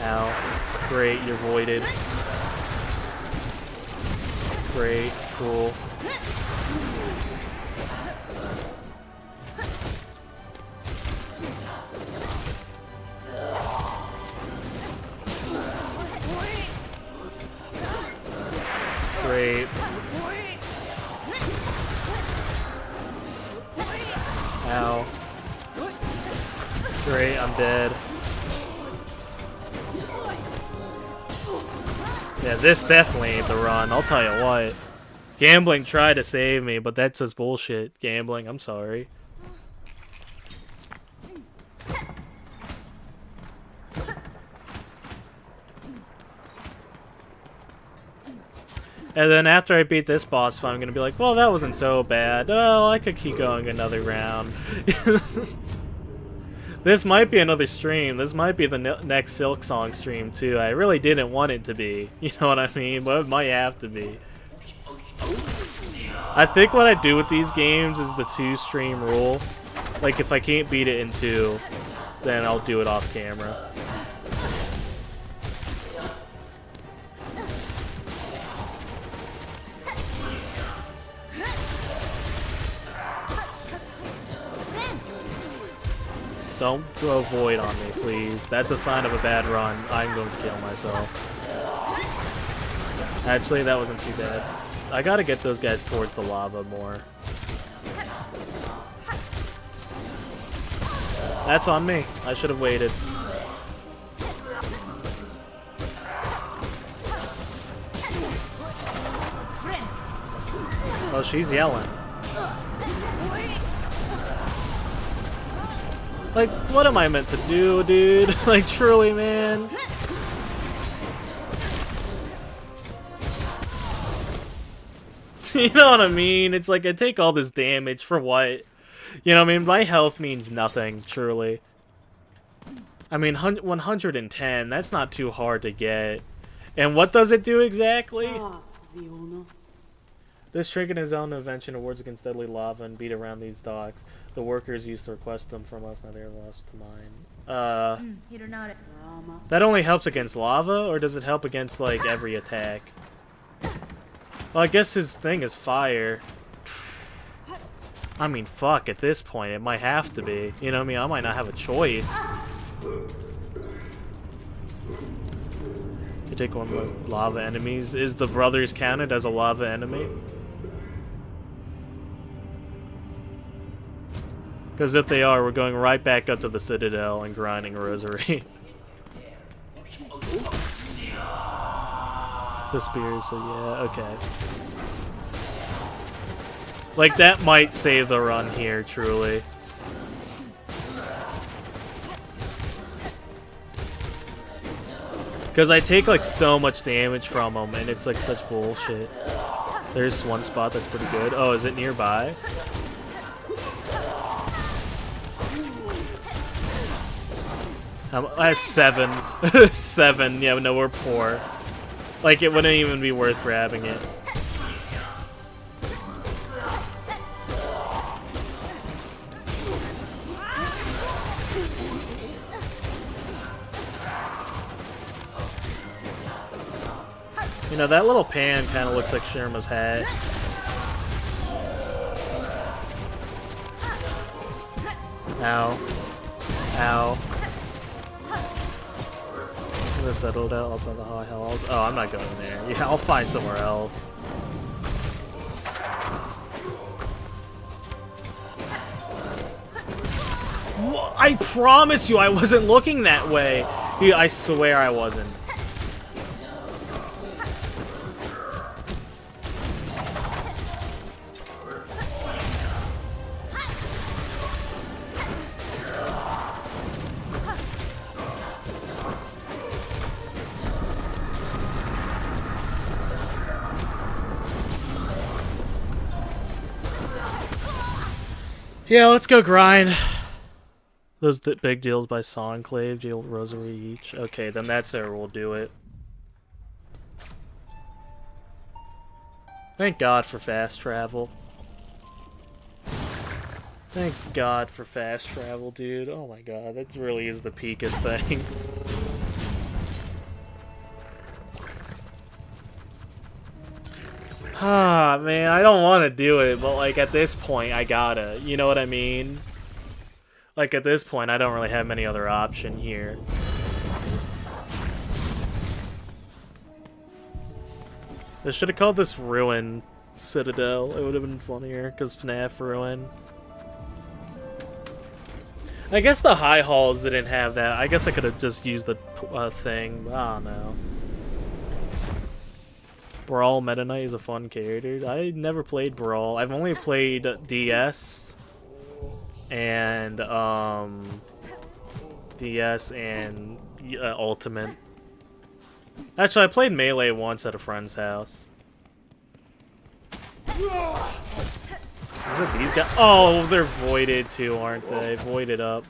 Ow. Great, you're voided. Great, cool. Great. Ow. Great, I'm dead. Yeah, this definitely ain't the run, I'll tell you what. Gambling tried to save me, but that's just bullshit. Gambling, I'm sorry. And then after I beat this boss fight, I'm gonna be like, well, that wasn't so bad. Oh, I could keep going another round. This might be another stream. This might be the next Silksong stream, too. I really didn't want it to be. You know what I mean? But it might have to be. I think what I do with these games is the 2-stream rule. Like, if I can't beat it in 2, then I'll do it off camera. Don't throw Void on me, please. That's a sign of a bad run. I'm going to kill myself. Actually, that wasn't too bad. I gotta get those guys towards the lava more. That's on me. I should have waited. Oh, she's yelling. Like, what am I meant to do, dude? Like, truly, man. You know what I mean? It's like, I take all this damage for what? You know what I mean? My health means nothing, truly. I mean, 110, that's not too hard to get. And what does it do exactly? This triggered his own invention of words against deadly lava and beat around these docks. The workers used to request them from us, now they are lost to mine. That only helps against lava, or does it help against, like, every attack? Well, I guess his thing is fire. I mean, fuck, at this point, it might have to be. You know what I mean? I might not have a choice. You take one of the lava enemies. Is the brothers counted as a lava enemy? Because if they are, we're going right back up to the Citadel and grinding Rosary. The spears, so yeah, okay. Like, that might save the run here, truly. Because I take, like, so much damage from them, and it's, like, such bullshit. There's one spot that's pretty good. Oh, is it nearby? I have 7. 7, yeah, no, we're poor. Like, it wouldn't even be worth grabbing it. You know, that little pan kind of looks like Sherma's hat. Ow. Ow. This settled out up on the high halls. Oh, I'm not going there. Yeah, I'll find somewhere else. I promise you I wasn't looking that way. I swear I wasn't. Yeah, let's go grind. Those big deals by Songclave, deal rosary each. Okay, then that's where we'll do it. Thank God for fast travel. Thank God for fast travel, dude. Oh my God, that really is the peakest thing. Ah, man, I don't want to do it, but like at this point, I gotta. You know what I mean? Like at this point, I don't really have any other option here. They should have called this Ruin Citadel. It would have been funnier, because FNAF Ruin. I guess the high halls didn't have that. I guess I could have just used the thing. I don't know. Brawl Meta Knight is a fun character. I never played Brawl. I've only played DS and Ultimate. Actually, I played Melee once at a friend's house. Is it these guys? Oh, they're voided too, aren't they? Voided up.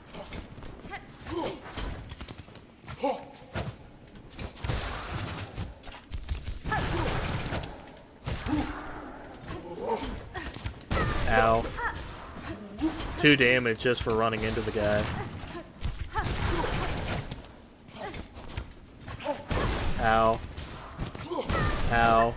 Ow. 2 damage just for running into the guy. Ow. Ow.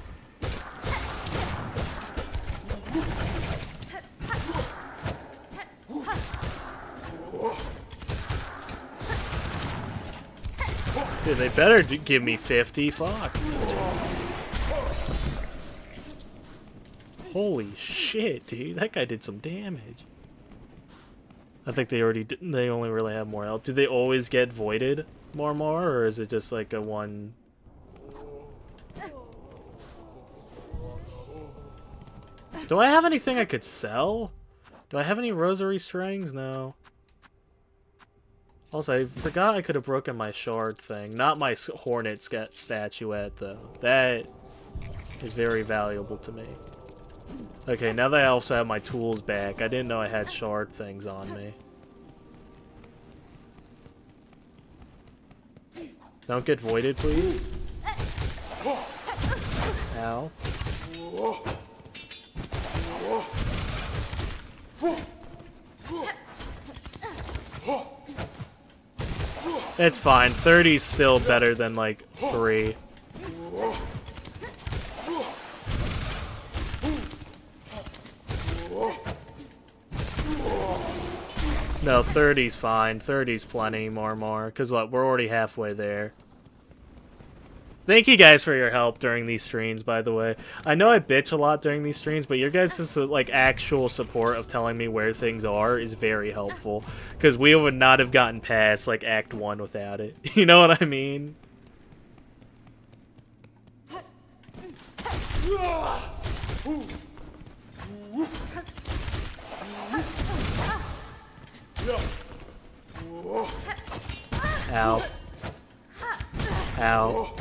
Dude, they better give me 50. Fuck. Holy shit, dude. That guy did some damage. I think they only really have more health. Do they always get voided more, or is it just like a one? Do I have anything I could sell? Do I have any rosary strings? No. Also, I forgot I could have broken my shard thing. Not my hornet statuette, though. That is very valuable to me. Okay, now that I also have my tools back, I didn't know I had shard things on me. Don't get voided, please. Ow. It's fine. 30's still better than, like, 3. No, 30's fine. 30's plenty, more. Because, look, we're already halfway there. Thank you guys for your help during these streams, by the way. I know I bitch a lot during these streams, but your guys' like actual support of telling me where things are is very helpful. Because we would not have gotten past like Act 1 without it. You know what I mean? Ow. Ow.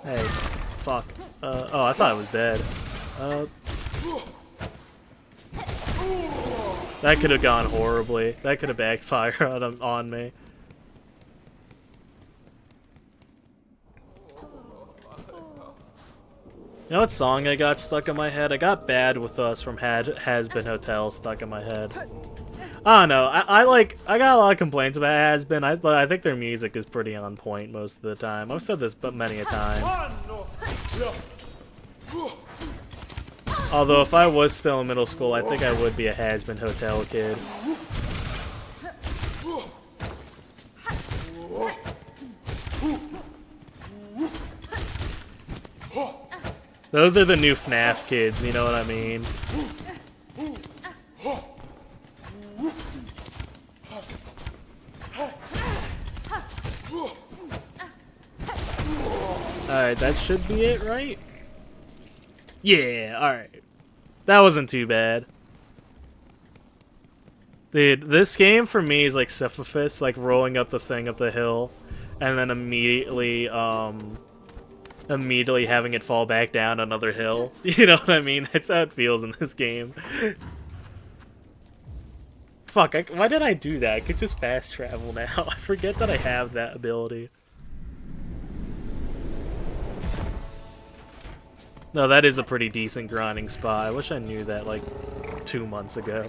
Hey, fuck. Oh, I thought I was dead. That could have gone horribly. That could have backfired on me. You know what song I got stuck in my head? I got Bad With Us from Has Been Hotel stuck in my head. I don't know. I got a lot of complaints about Has-Been, but I think their music is pretty on point most of the time. I've said this but many a time. Although if I was still in middle school, I think I would be a Has-Been Hotel kid. Those are the new FNAF kids, you know what I mean? Alright, that should be it, right? Yeah, alright. That wasn't too bad. Dude, this game for me is like Sisyphus, like rolling up the thing up the hill, and then immediately having it fall back down another hill. You know what I mean? That's how it feels in this game. Fuck, why did I do that? I could just fast travel now. I forget that I have that ability. No, that is a pretty decent grinding spot. I wish I knew that like 2 months ago.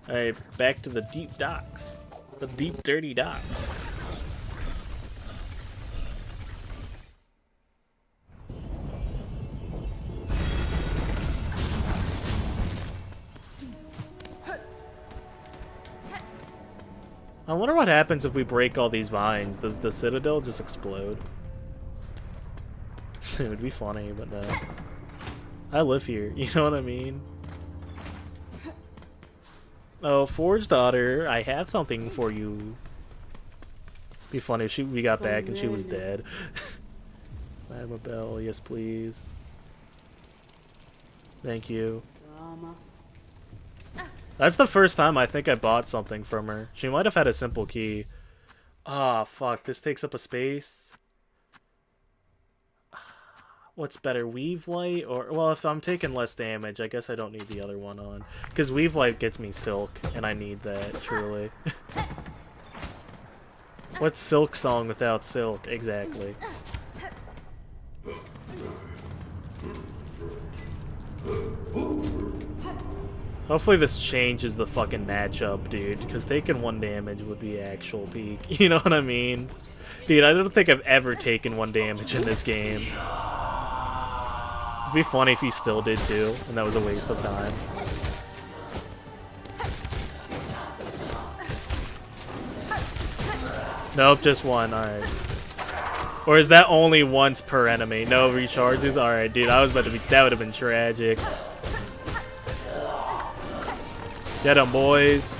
Alright, back to the deep docks. The deep, dirty docks. I wonder what happens if we break all these vines. Does the citadel just explode? It would be funny, but no. I live here, you know what I mean? Oh, Forge daughter, I have something for you. Be funny if we got back and she was dead. I have a bell, yes please. Thank you. That's the first time I think I bought something from her. She might have had a simple key. Ah, oh, fuck, this takes up a space. What's better, Weave Light or... Well, if I'm taking less damage, I guess I don't need the other one on. Because Weave Light gets me Silk, and I need that, truly. What's Silksong without Silk? Exactly. Hopefully this changes the fucking matchup, dude. Because taking 1 damage would be actual peak. You know what I mean? Dude, I don't think I've ever taken 1 damage in this game. It'd be funny if he still did too, and that was a waste of time. Nope, just 1, alright. Or is that only once per enemy? No recharges? Alright, dude, I was about to be... That would have been tragic. Get 'em, boys.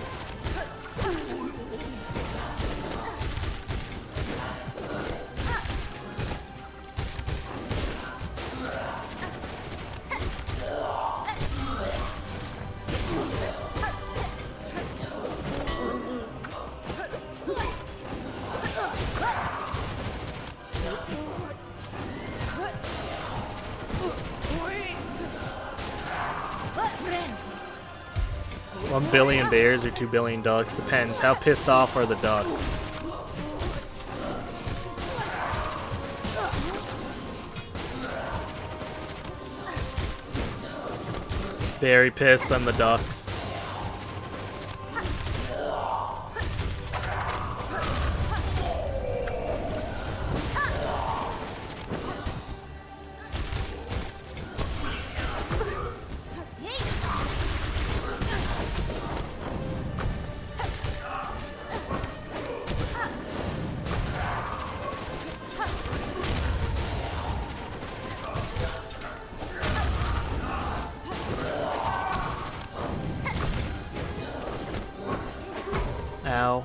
$1 billion bears or 2 billion ducks? Depends. How pissed off are the ducks? Very pissed on the ducks. Ow.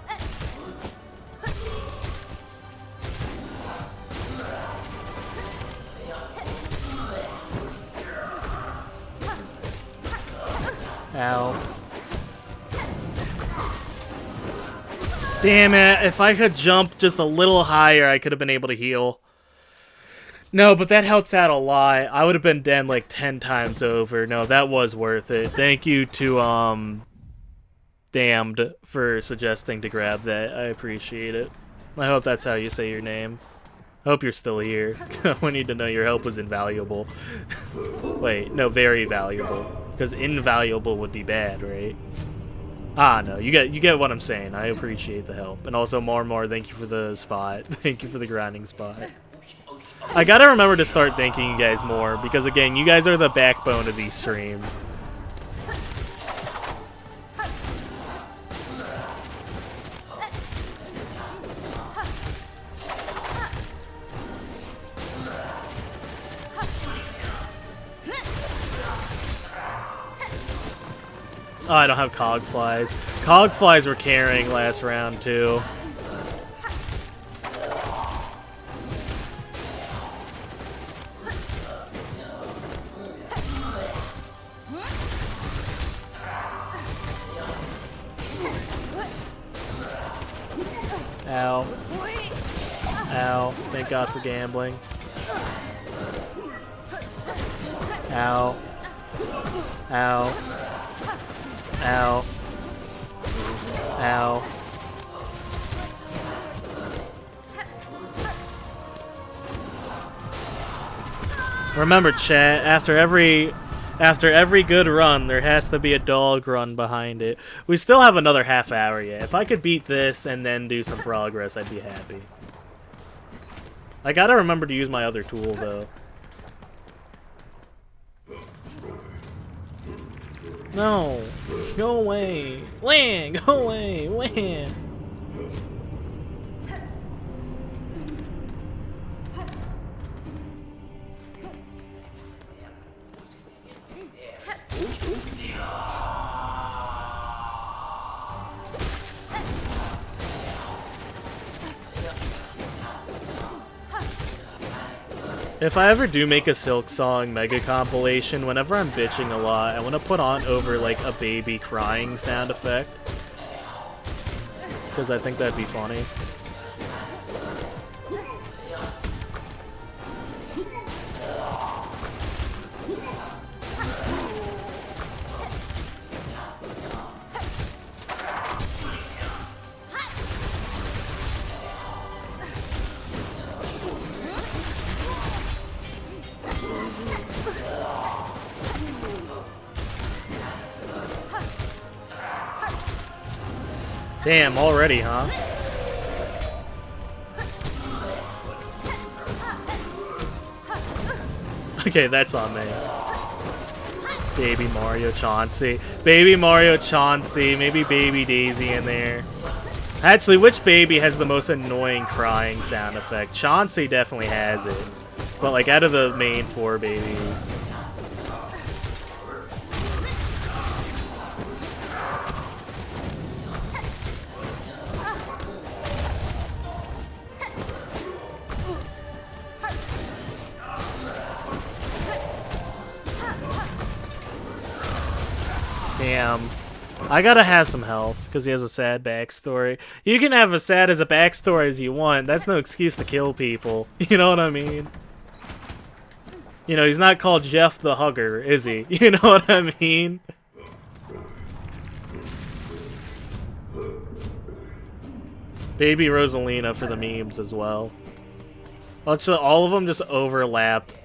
Ow. Damn it, if I could jump just a little higher, I could have been able to heal. No, but that helps out a lot. I would have been dead like 10 times over. No, that was worth it. Thank you to, Damned for suggesting to grab that. I appreciate it. I hope that's how you say your name. I hope you're still here. We need to know your help was invaluable. Wait, no, very valuable. Because invaluable would be bad, right? Ah, no, you get what I'm saying. I appreciate the help. And also, more, thank you for the spot. Thank you for the grinding spot. I gotta remember to start thanking you guys more, because again, you guys are the backbone of these streams. Oh, I don't have cog flies. Cog flies were carrying last round, too. Ow. Ow. Thank God for gambling. Ow. Ow. Ow. Ow. Remember, chat, after every good run, there has to be a dog run behind it. We still have another half hour yet. If I could beat this and then do some progress, I'd be happy. I gotta remember to use my other tool, though. No! Go away! Wham! Go away! Wham! If I ever do make a Silksong mega compilation, whenever I'm bitching a lot, I want to put on over like a baby crying sound effect. Because I think that'd be funny. Damn, already, huh? Okay, that's on me. Baby Mario Chauncey. Baby Mario Chauncey. Maybe Baby Daisy in there. Actually, which baby has the most annoying crying sound effect? Chauncey definitely has it. But, like, out of the main 4 babies. Damn. I gotta have some health, because he has a sad backstory. You can have as sad as a backstory as you want. That's no excuse to kill people. You know what I mean? You know, he's not called Jeff the Hugger, is he? You know what I mean? Baby Rosalina for the memes as well. All of them just overlapped.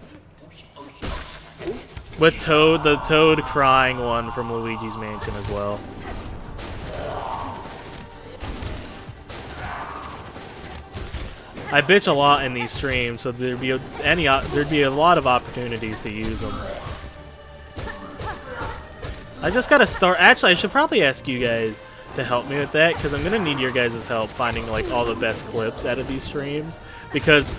With Toad, the Toad crying one from Luigi's Mansion as well. I bitch a lot in these streams, so there'd be a lot of opportunities to use them. I just gotta start. Actually, I should probably ask you guys to help me with that, because I'm gonna need your guys' help finding like all the best clips out of these streams, because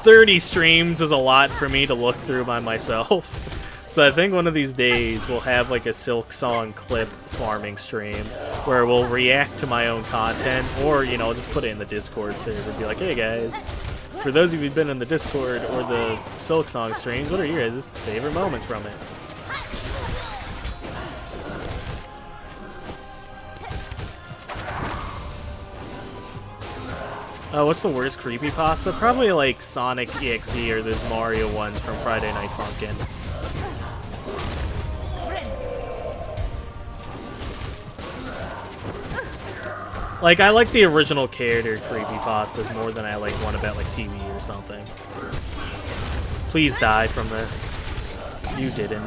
30 streams is a lot for me to look through by myself. So I think one of these days we'll have like a Silksong clip farming stream where we'll react to my own content, or, you know, just put it in the Discord server and be like, hey guys, for those of you who've been in the Discord or the Silksong streams, what are your guys' favorite moments from it? What's the worst creepypasta? Probably like Sonic EXE or those Mario ones from Friday Night Funkin'. Like, I like the original character creepypastas more than I like one about like TV or something. Please die from this. You didn't.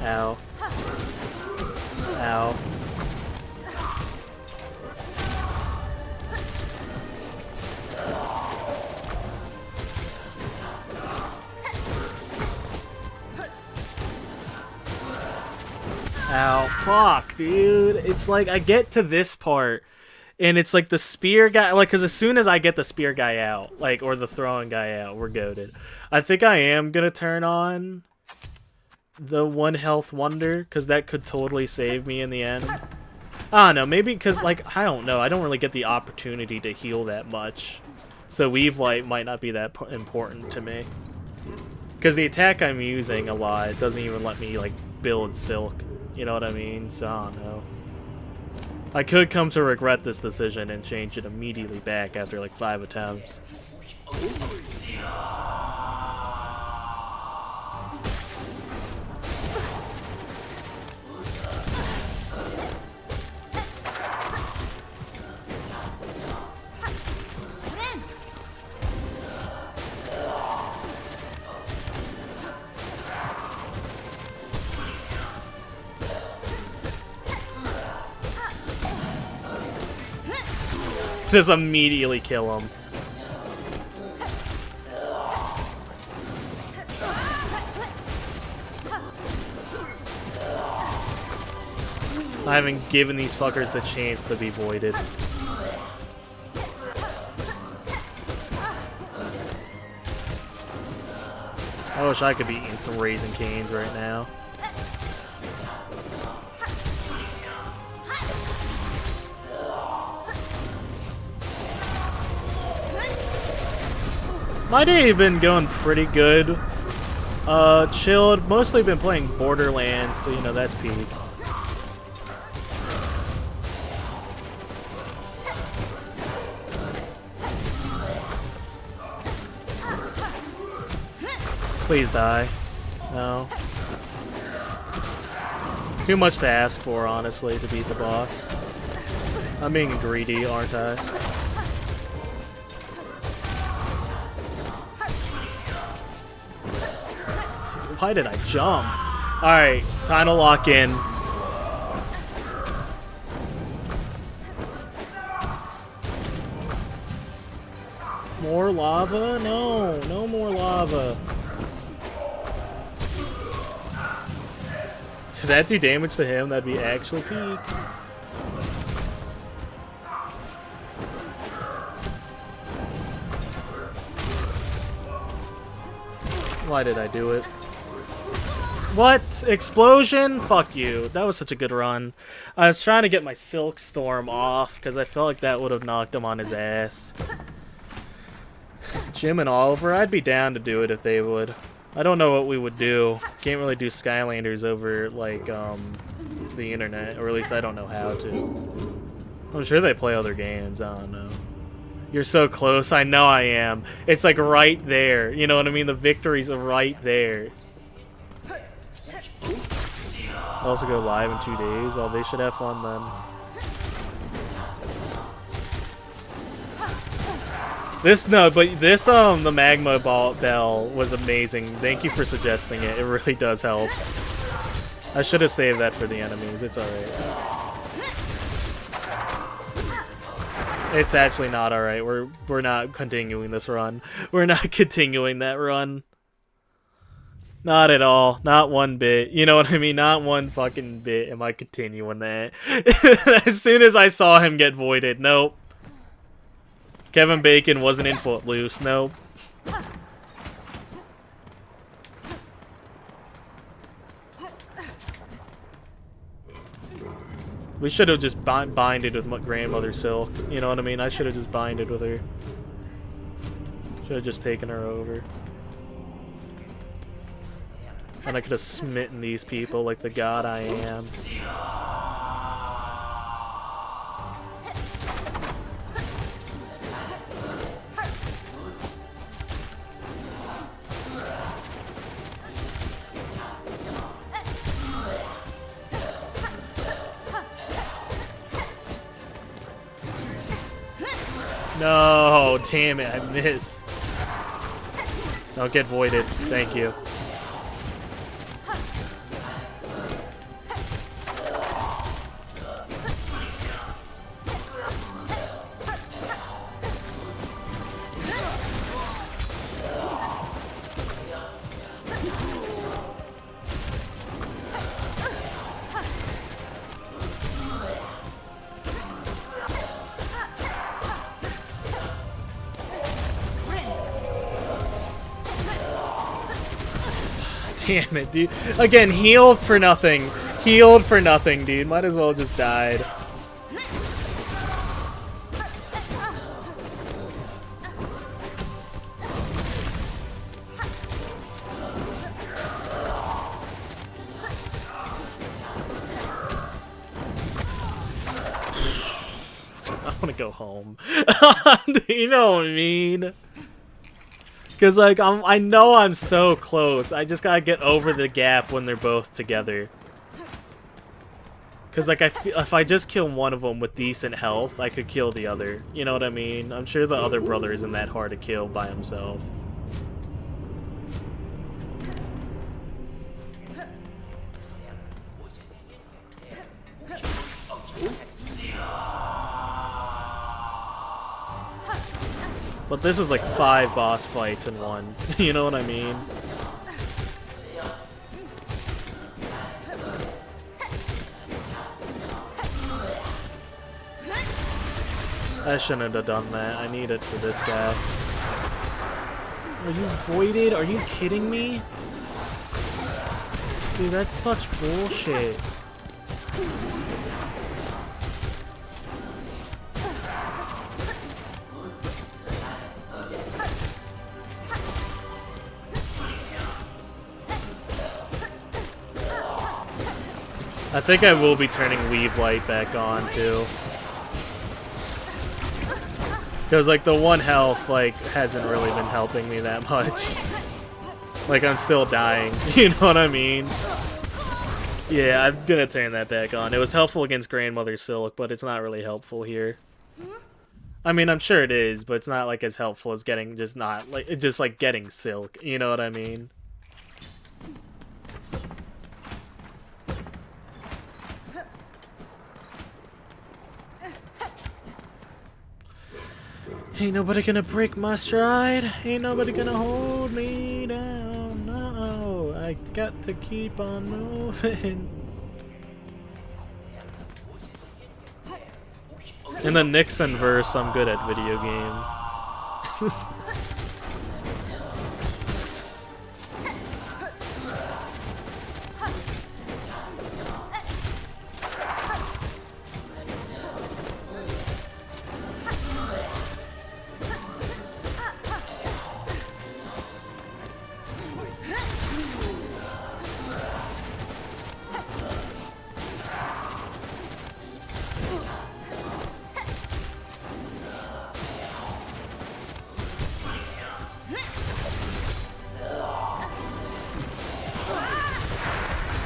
Ow. Ow. Ow, fuck, dude. It's like, I get to this part, and it's like the spear guy, like, because as soon as I get the spear guy out, like, or the throwing guy out, we're goated. I think I am gonna turn on the 1 health wonder, because that could totally save me in the end. I don't know, maybe because, like, I don't know, I don't really get the opportunity to heal that much. So Weave Light might not be that important to me. Because the attack I'm using a lot doesn't even let me, like, build Silk. You know what I mean? So, I don't know. I could come to regret this decision and change it immediately back after, like, 5 attempts. Just immediately kill him. I haven't given these fuckers the chance to be voided. I wish I could be eating some Raisin Canes right now. My day has been going pretty good. Chilled. Mostly been playing Borderlands, so you know that's peak. Please die. No. Too much to ask for, honestly, to beat the boss. I'm being greedy, aren't I? Why did I jump? Alright, time to lock in. More lava? No, no more lava. Did that do damage to him? That'd be actual peak. Why did I do it? What? Explosion? Fuck you. That was such a good run. I was trying to get my Silk Storm off because I felt like that would have knocked him on his ass. Jim and Oliver, I'd be down to do it if they would. I don't know what we would do. Can't really do Skylanders over, like, the internet. Or at least I don't know how to. I'm sure they play other games. I don't know. You're so close. I know I am. It's like right there. You know what I mean? The victories are right there. I also go live in 2 days. Oh, they should have fun then. The magma bell was amazing. Thank you for suggesting it. It really does help. I should have saved that for the enemies. It's alright. It's actually not alright. We're not continuing this run. We're not continuing that run. Not at all. Not one bit. You know what I mean? Not one fucking bit am I continuing that. As soon as I saw him get voided, nope. Kevin Bacon wasn't in Footloose, nope. We should have just binded with Grandmother Silk. You know what I mean? I should have just binded with her. Should have just taken her over. And I could have smitten these people like the god I am. No, damn it, I missed. Don't get voided. Thank you. damn it, dude. Again, healed for nothing. Healed for nothing, dude. Might as well just died. I want to go home. You know what I mean? Because, like, I know I'm so close. I just gotta get over the gap when they're both together. Because, like, if I just kill one of them with decent health, I could kill the other. You know what I mean? I'm sure the other brother isn't that hard to kill by himself. But this is like 5 boss fights in one. You know what I mean? I shouldn't have done that. I need it for this guy. Are you voided? Are you kidding me? Dude, that's such bullshit. I think I will be turning Weave Light back on, too. Because, like, the 1 health, like, hasn't really been helping me that much. Like, I'm still dying. You know what I mean? Yeah, I'm gonna turn that back on. It was helpful against Grandmother Silk, but it's not really helpful here. I mean, I'm sure it is, but it's not, like, as helpful as getting just getting Silk. You know what I mean? Ain't nobody gonna break my stride. Ain't nobody gonna hold me down. No, I got to keep on moving. In the Nixon verse, I'm good at video games.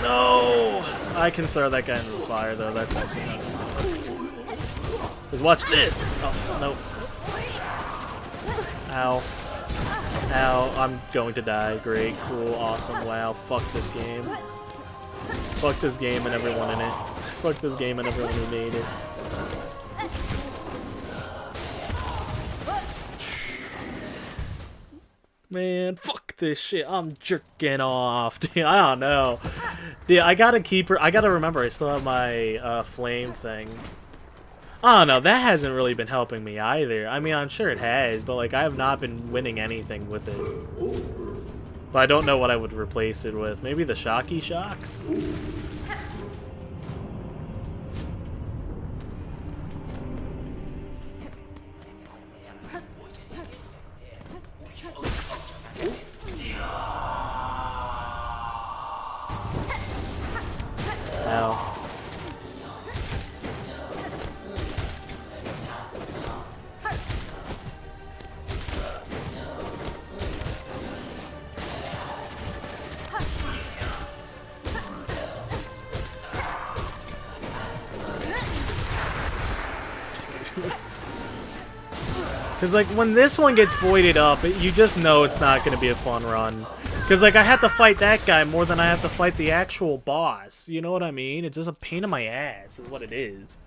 No! I can throw that guy into the fire, though. That's actually not good. Because watch this! Oh, nope. Ow. Ow. I'm going to die. Great. Cool. Awesome. Wow. Fuck this game. Fuck this game and everyone in it. Fuck this game and everyone who made it. Man, fuck this shit. I'm jerking off. Dude, I don't know. Dude, I gotta keep her. I gotta remember I still have my flame thing. I don't know. That hasn't really been helping me either. I mean, I'm sure it has, but like I have not been winning anything with it. But I don't know what I would replace it with. Maybe the Shocky Shocks? Ow. Because, like, when this one gets voided up, you just know it's not going to be a fun run. Because, like, I have to fight that guy more than I have to fight the actual boss. You know what I mean? It's just a pain in my ass is what it is.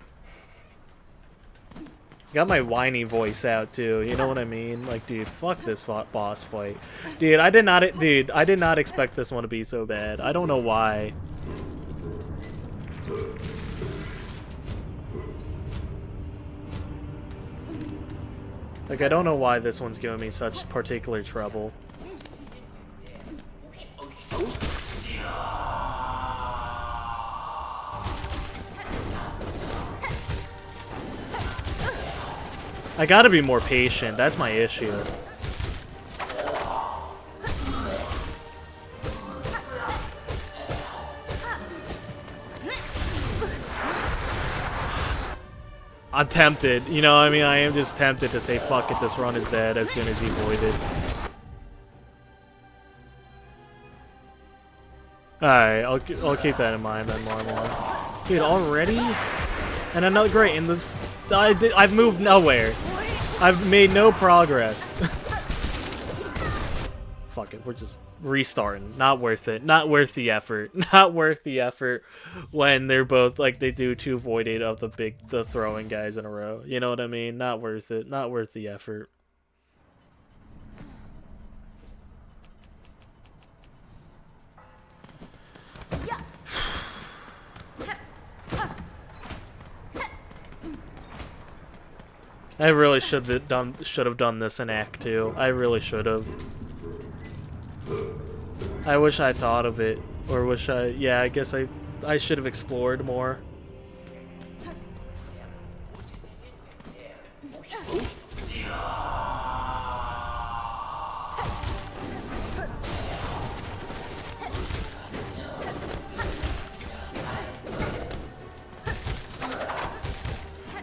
Got my whiny voice out, too. You know what I mean? Like, dude, fuck this boss fight. Dude, I did not expect this one to be so bad. I don't know why. Like, I don't know why this one's giving me such particular trouble. I gotta be more patient. That's my issue. I'm tempted. You know what I mean? I am just tempted to say, fuck it, this run is dead as soon as he voided. Alright, I'll keep that in mind then more and more. Dude, already? And another great in this. I've moved nowhere. I've made no progress. Fuck it, we're just restarting. Not worth it. Not worth the effort. Not worth the effort when they're both like they do 2 voided of the throwing guys in a row. You know what I mean? Not worth it. Not worth the effort. I really should have done this in Act 2. I really should have. I wish I thought of it, or wish I. Yeah, I guess I should have explored more.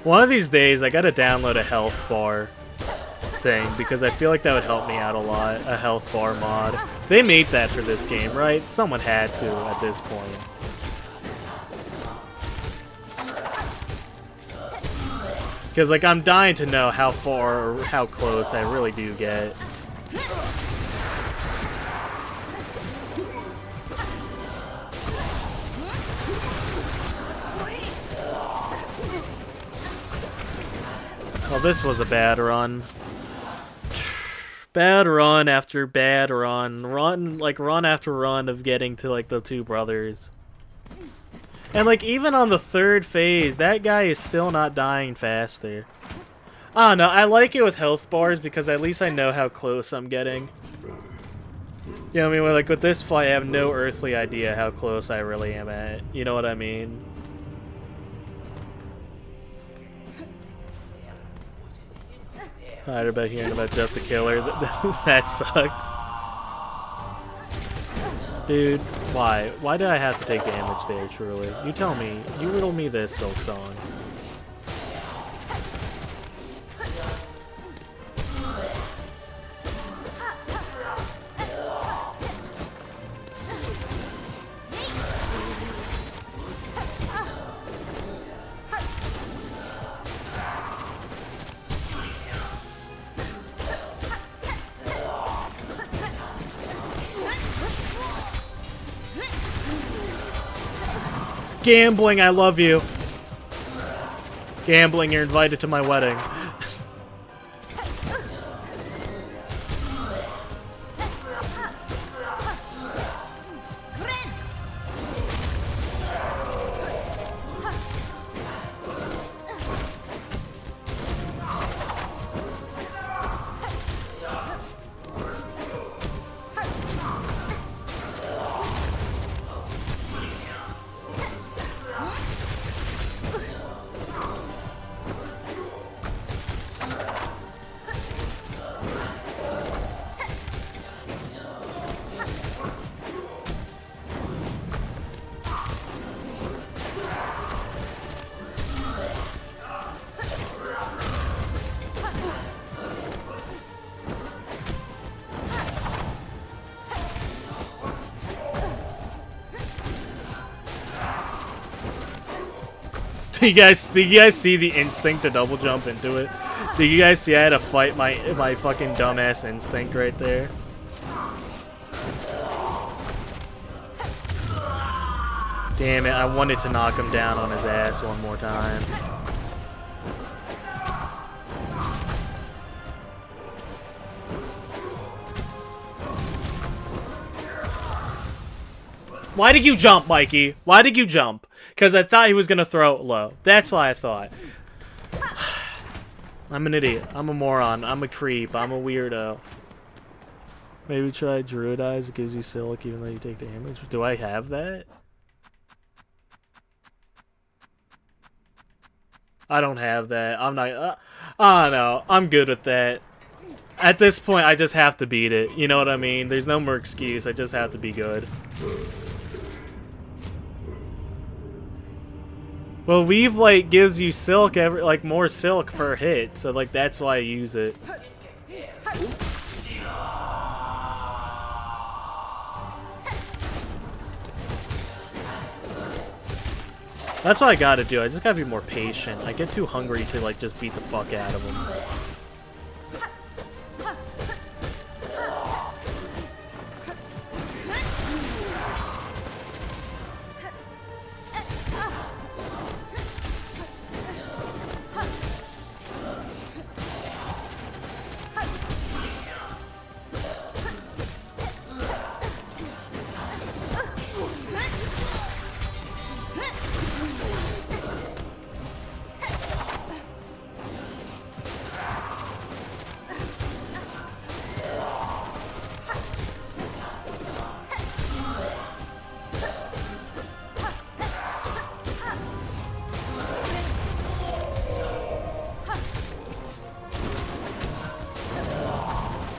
One of these days, I gotta download a health bar thing, because I feel like that would help me out a lot, a health bar mod. They made that for this game, right? Someone had to at this point. Because, like, I'm dying to know how far or how close I really do get. Well, this was a bad run. Bad run after bad run. Run after run of getting to, like, the 2 brothers. And, like, even on the 3rd phase, that guy is still not dying faster. I don't know, I like it with health bars because at least I know how close I'm getting. You know what I mean? Like, with this fight, I have no earthly idea how close I really am at. You know what I mean? Tired about hearing about Jeff the Killer. That sucks. Dude, why? Why did I have to take damage there, truly? You tell me. You riddle me this, Silksong. Gambling, I love you. Gambling, you're invited to my wedding. Did you guys see the instinct to double jump into it? Did you guys see I had to fight my fucking dumbass instinct right there? Damn it, I wanted to knock him down on his ass one more time. Why did you jump, Mikey? Why did you jump? Because I thought he was going to throw it low. That's why I thought. I'm an idiot. I'm a moron. I'm a creep. I'm a weirdo. Maybe try Druidize. It gives you Silk even though you take damage. Do I have that? I don't have that. I'm not... I don't know. I'm good with that. At this point, I just have to beat it. You know what I mean? There's no more excuse. I just have to be good. Well, Weave, like, gives you silk like, more silk per hit. So, like, that's why I use it. That's what I gotta do. I just gotta be more patient. I get too hungry to, like, just beat the fuck out of them.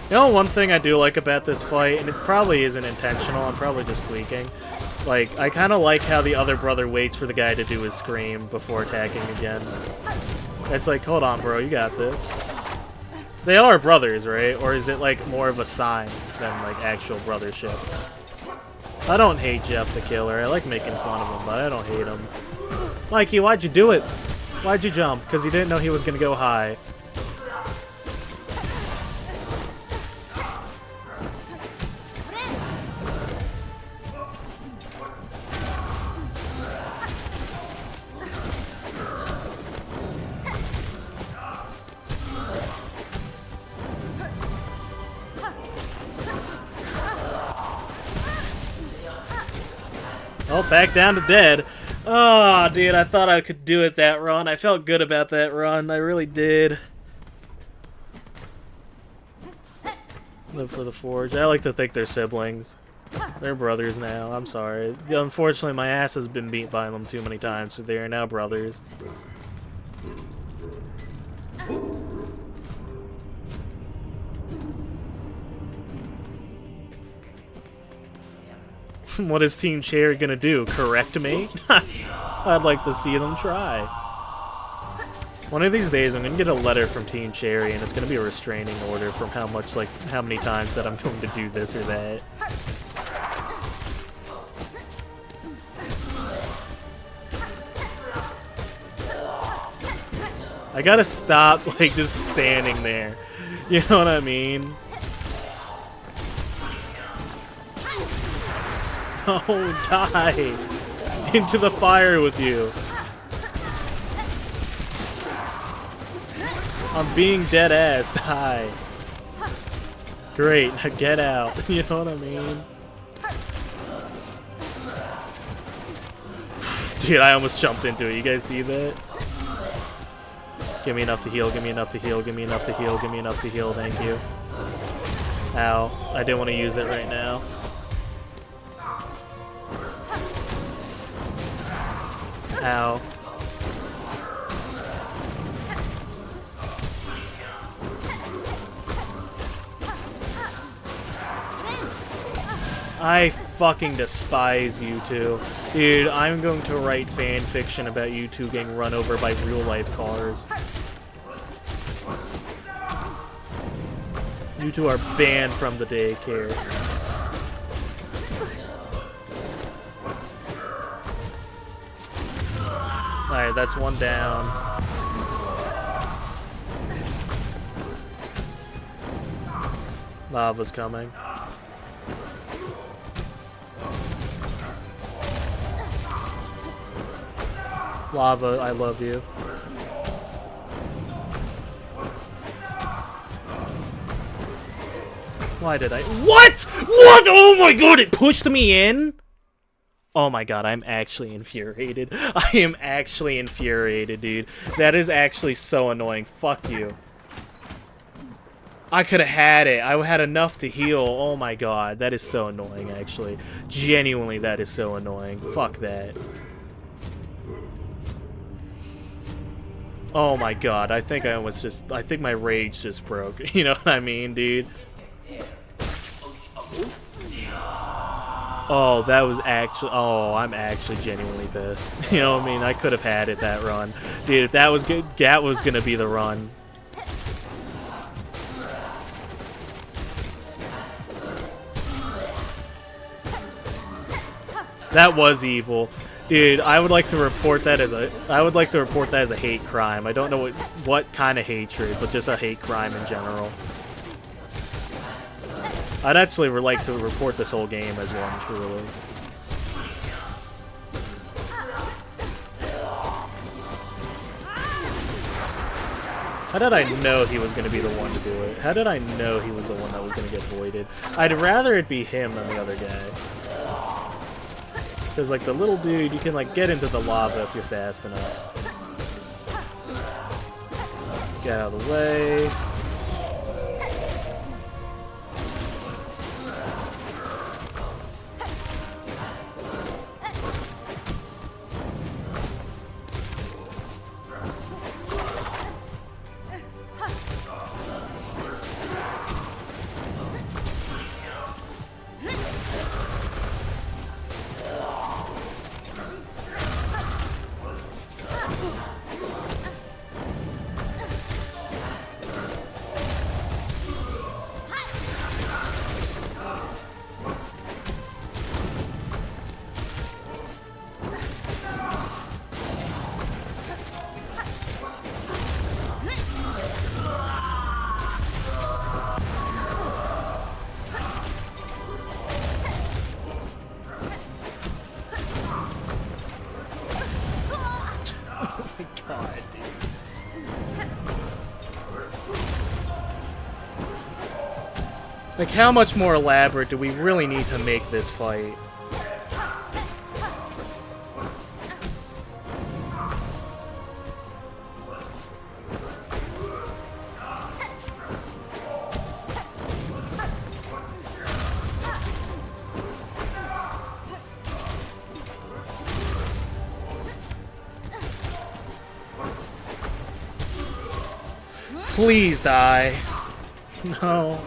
You know, one thing I do like about this fight, and it probably isn't intentional, I'm probably just tweaking. Like, I kind of like how the other brother waits for the guy to do his scream before attacking again. It's like, hold on, bro, you got this. They are brothers, right? Or is it, like, more of a sign than, like, actual brothership? I don't hate Jeff the Killer. I like making fun of him, but I don't hate him. Mikey, why'd you do it? Why'd you jump? Because you didn't know he was going to go high. Oh, back down to dead. Oh, dude, I thought I could do it that run. I felt good about that run. I really did. Live for the Forge. I like to think they're siblings. They're brothers now. I'm sorry. Unfortunately, my ass has been beat by them too many times, so they are now brothers. What is Team Cherry gonna do? Correct me? I'd like to see them try. One of these days, I'm gonna get a letter from Team Cherry, and it's gonna be a restraining order from how many times that I'm going to do this or that. I gotta stop, like, just standing there. You know what I mean? Oh, die! Into the fire with you. I'm being dead ass. Die. Great. Now get out. You know what I mean? Dude, I almost jumped into it. You guys see that? Give me enough to heal. Give me enough to heal. Give me enough to heal. Give me enough to heal. Thank you. Ow. I didn't want to use it right now. Ow. I fucking despise you two. Dude, I'm going to write fan fiction about you two getting run over by real-life cars. You two are banned from the daycare. Alright, that's one down. Lava's coming. Lava, I love you. Why did I? What? What? Oh my god, it pushed me in? Oh my god, I'm actually infuriated. I am actually infuriated, dude. That is actually so annoying. Fuck you. I could have had it. I had enough to heal. Oh my god, that is so annoying, actually. Genuinely, that is so annoying. Fuck that. Oh my god, I think I think my rage just broke. You know what I mean, dude? Oh, that was actually... Oh, I'm actually genuinely pissed. You know what I mean? I could have had it that run. Dude, if that was good, that was gonna be the run. That was evil. Dude, I would like to report that as a hate crime. I don't know what kind of hatred, but just a hate crime in general. I'd actually like to report this whole game as one, truly. How did I know he was going to be the one to do it? How did I know he was the one that was going to get voided? I'd rather it be him than the other guy. Because, like, the little dude, you can, like, get into the lava if you're fast enough. Get out of the way. God, dude. Like, how much more elaborate do we really need to make this fight? Please die. No.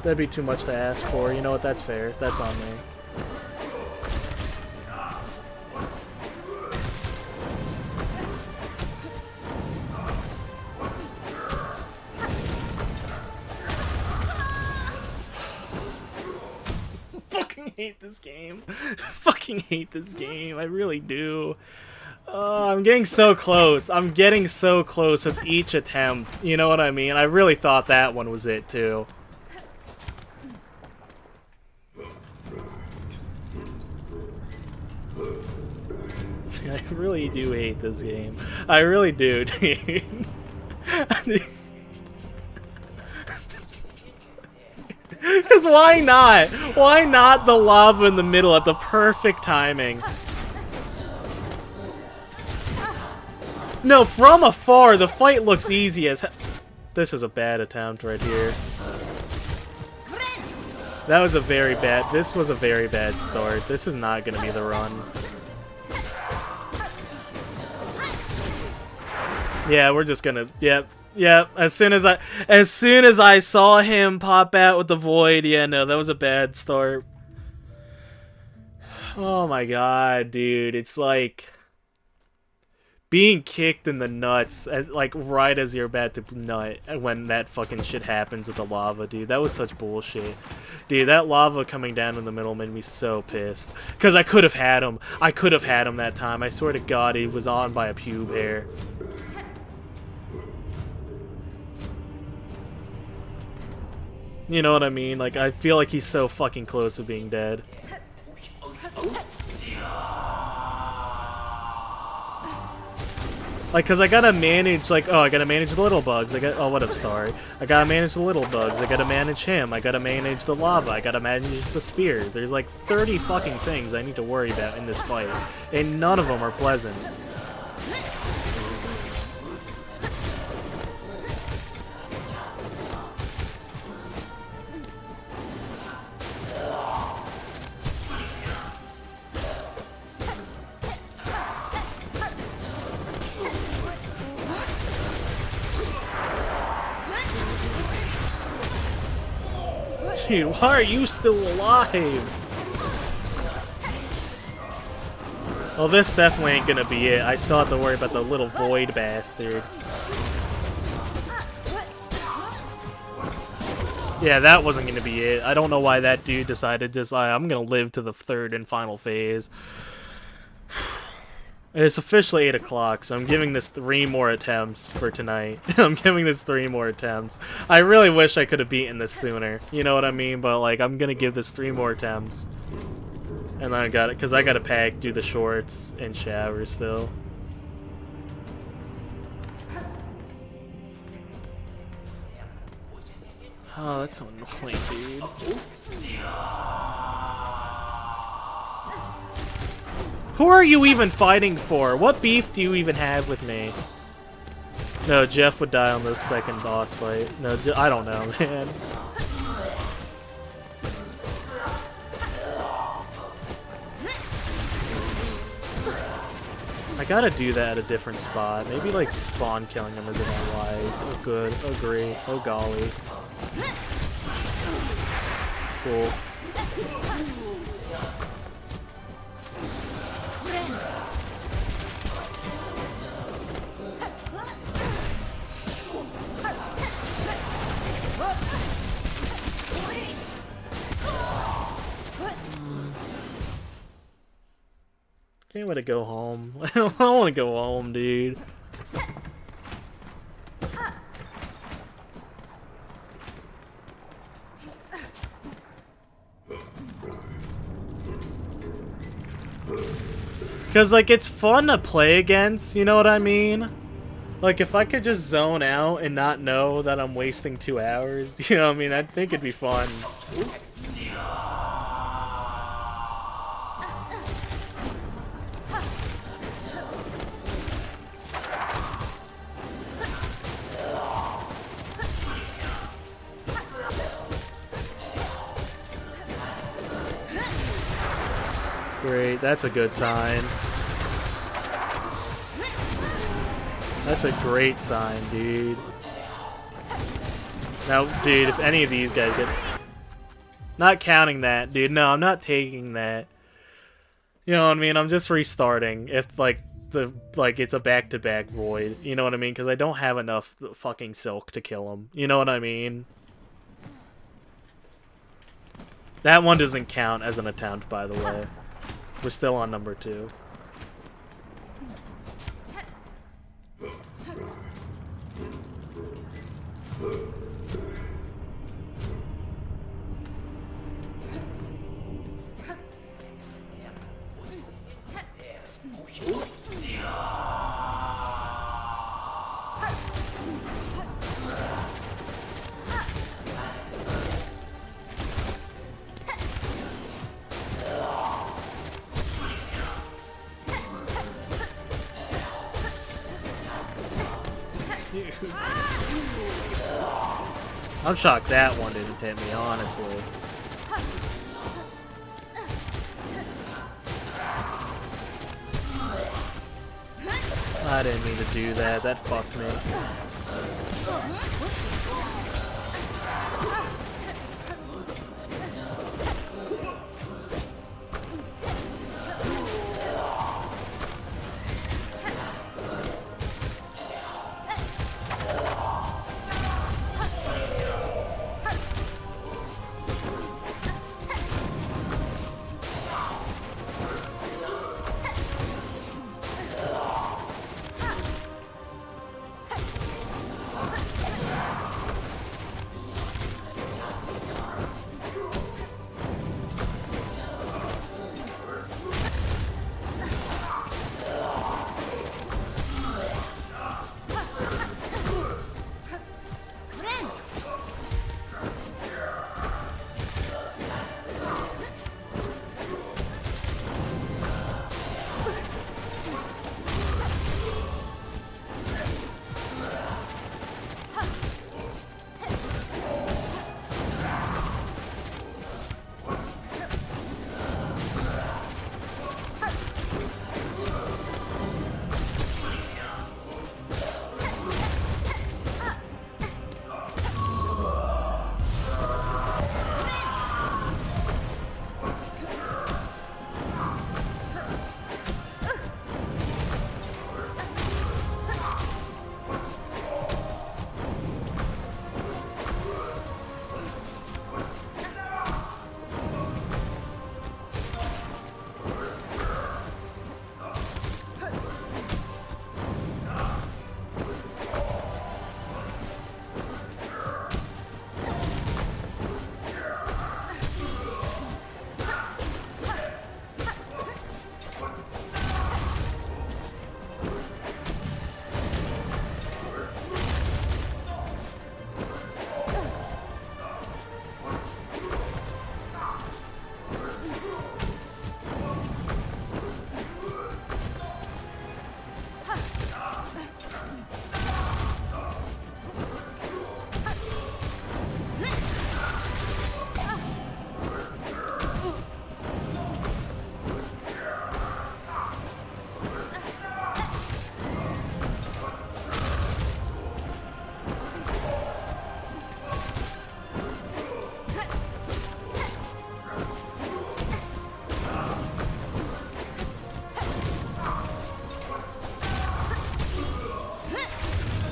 That'd be too much to ask for. You know what? That's fair. That's on me. Fucking hate this game. Fucking hate this game. I really do. I'm getting so close. I'm getting so close with each attempt. You know what I mean? I really thought that one was it, too. I really do hate this game. I really do, dude. Because why not? Why not the lava in the middle at the perfect timing? No, from afar, the fight looks easy as This is a bad attempt right here. That was a very bad... This was a very bad start. This is not going to be the run. Yeah, we're just gonna... Yep. Yep. As soon as I saw him pop out with the void, yeah, no, that was a bad start. Oh my god, dude. It's like... being kicked in the nuts, like, right as you're about to nut, when that fucking shit happens with the lava, dude. That was such bullshit. Dude, that lava coming down in the middle made me so pissed. Because I could have had him. I could have had him that time. I swear to God, he was on by a pube hair. You know what I mean? Like, I feel like he's so fucking close to being dead. Like, cause I gotta manage, like, oh, I gotta manage the little bugs. Oh, what up, Starry? I gotta manage the little bugs. I gotta manage him. I gotta manage the lava. I gotta manage the spear. There's like 30 fucking things I need to worry about in this fight, and none of them are pleasant. Dude, why are you still alive? Well, this definitely ain't gonna be it. I still have to worry about the little void bastard. Yeah, that wasn't gonna be it. I don't know why that dude decided to say, I'm gonna live to the third and final phase. It's officially 8 o'clock, so I'm giving this 3 more attempts for tonight. I'm giving this 3 more attempts. I really wish I could have beaten this sooner. You know what I mean? But, like, I'm gonna give this 3 more attempts. And then I got it, because I gotta pack, do the shorts, and shower still. Oh, that's so annoying, dude. Who are you even fighting for? What beef do you even have with me? No, Jeff would die on the second boss fight. No, I don't know, man. I gotta do that at a different spot. Maybe, like, spawn killing him isn't that wise. Oh, good. Oh, great. Oh, golly. Cool. Can't wait to go home. I want to go home, dude. Because, like, it's fun to play against, you know what I mean? Like, if I could just zone out and not know that I'm wasting 2 hours, you know what I mean? I think it'd be fun. Great, that's a good sign. That's a great sign, dude. Now, dude, if any of these guys get... Not counting that, dude. No, I'm not taking that. You know what I mean? I'm just restarting if, like, it's a back-to-back void. You know what I mean? Because I don't have enough fucking silk to kill him. You know what I mean? That one doesn't count as an attempt, by the way. We're still on number 2. I'm shocked that one didn't hit me, honestly. I didn't mean to do that. That fucked me.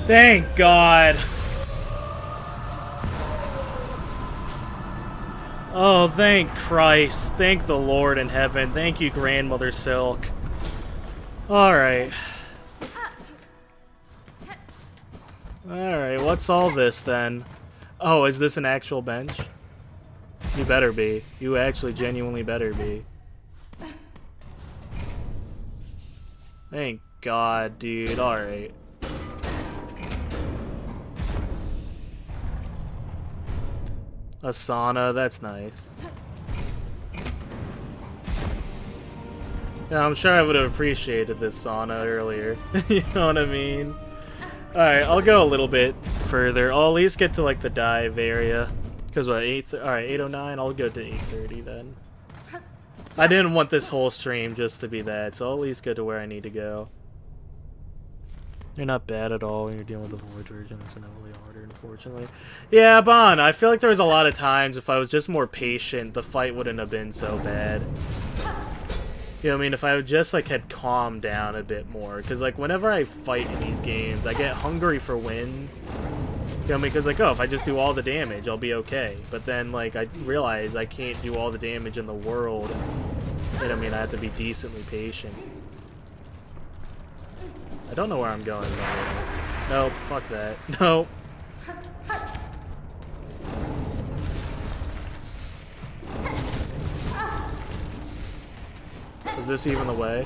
Thank God. Oh, thank Christ. Thank the Lord in heaven. Thank you, Grandmother Silk. Alright. Alright, what's all this then? Oh, is this an actual bench? You better be. You actually genuinely better be. Thank God, dude. Alright. A sauna, that's nice. Yeah, I'm sure I would have appreciated this sauna earlier. You know what I mean? Alright, I'll go a little bit further. I'll at least get to like the dive area. Because what, alright, 8:09, I'll go to 8:30 then. I didn't want this whole stream just to be that, so I'll at least go to where I need to go. You're not bad at all when you're dealing with the Void version. It's inevitably harder, unfortunately. Yeah, Bon, I feel like there was a lot of times if I was just more patient, the fight wouldn't have been so bad. You know what I mean? If I would just, like, had calmed down a bit more. Because, like, whenever I fight in these games, I get hungry for wins. You know what I mean? Because, like, oh, if I just do all the damage, I'll be okay. But then, like, I realize I can't do all the damage in the world. You know what I mean? I have to be decently patient. I don't know where I'm going though. Nope, fuck that. Nope. Is this even the way?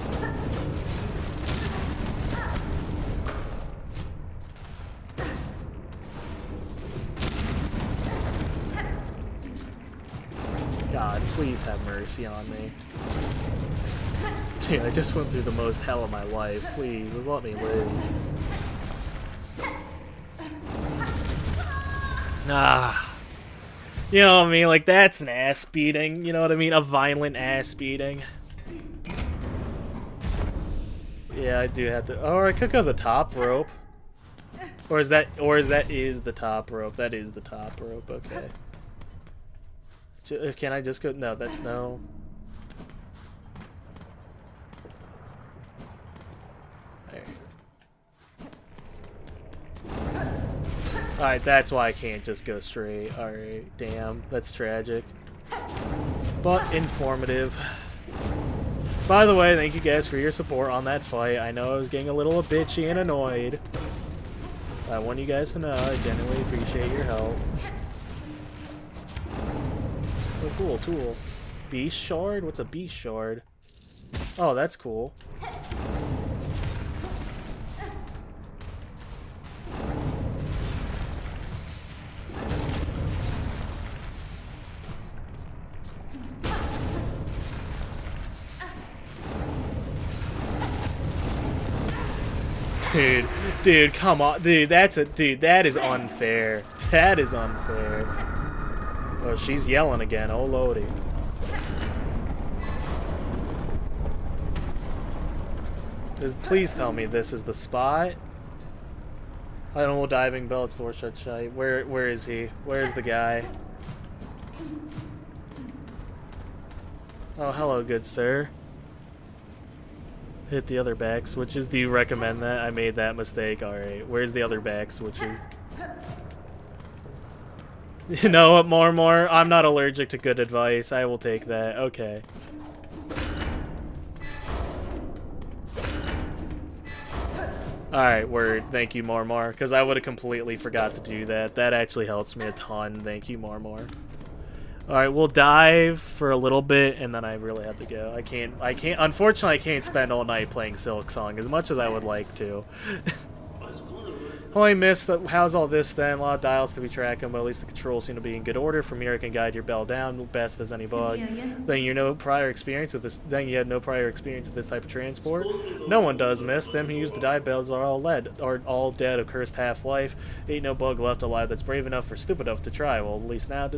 God, please have mercy on me. Dude, I just went through the most hell of my life. Please, just let me live. Ah. You know what I mean? Like, that's an ass beating. You know what I mean? A violent ass beating. Yeah, I do have to... Oh, I could go the top rope. Or is that the top rope? That is the top rope, okay. Can I just go... No, that... No. Alright, that's why I can't just go straight. Alright, damn. That's tragic. But informative. By the way, thank you guys for your support on that fight. I know I was getting a little bitchy and annoyed. I want you guys to know I genuinely appreciate your help. Oh, cool, tool. Beast shard? What's a beast shard? Oh, that's cool. Dude, come on. Dude, that is unfair. That is unfair. Oh, she's yelling again. Oh, lordy. Please tell me this is the spot. I don't know, diving bell, it's Lord Shut. Where is he? Where's the guy? Oh, hello, good sir. Hit the other back switches. Do you recommend that? I made that mistake. Alright, where's the other back switches? You know what, more? I'm not allergic to good advice. I will take that. Okay. Alright, word. Thank you, more. Because I would have completely forgot to do that. That actually helps me a ton. Thank you, more. Alright, we'll dive for a little bit, and then I really have to go. Unfortunately, I can't spend all night playing Silksong, as much as I would like to. Only missed how's all this then? A lot of dials to be tracking, but at least the controls seem to be in good order. From here, I can guide your bell down best as any bug. Then you had no prior experience with this type of transport. No one does miss. Them who use the dive bells are all dead, a cursed half-life. Ain't no bug left alive that's brave enough or stupid enough to try. Well, at least now,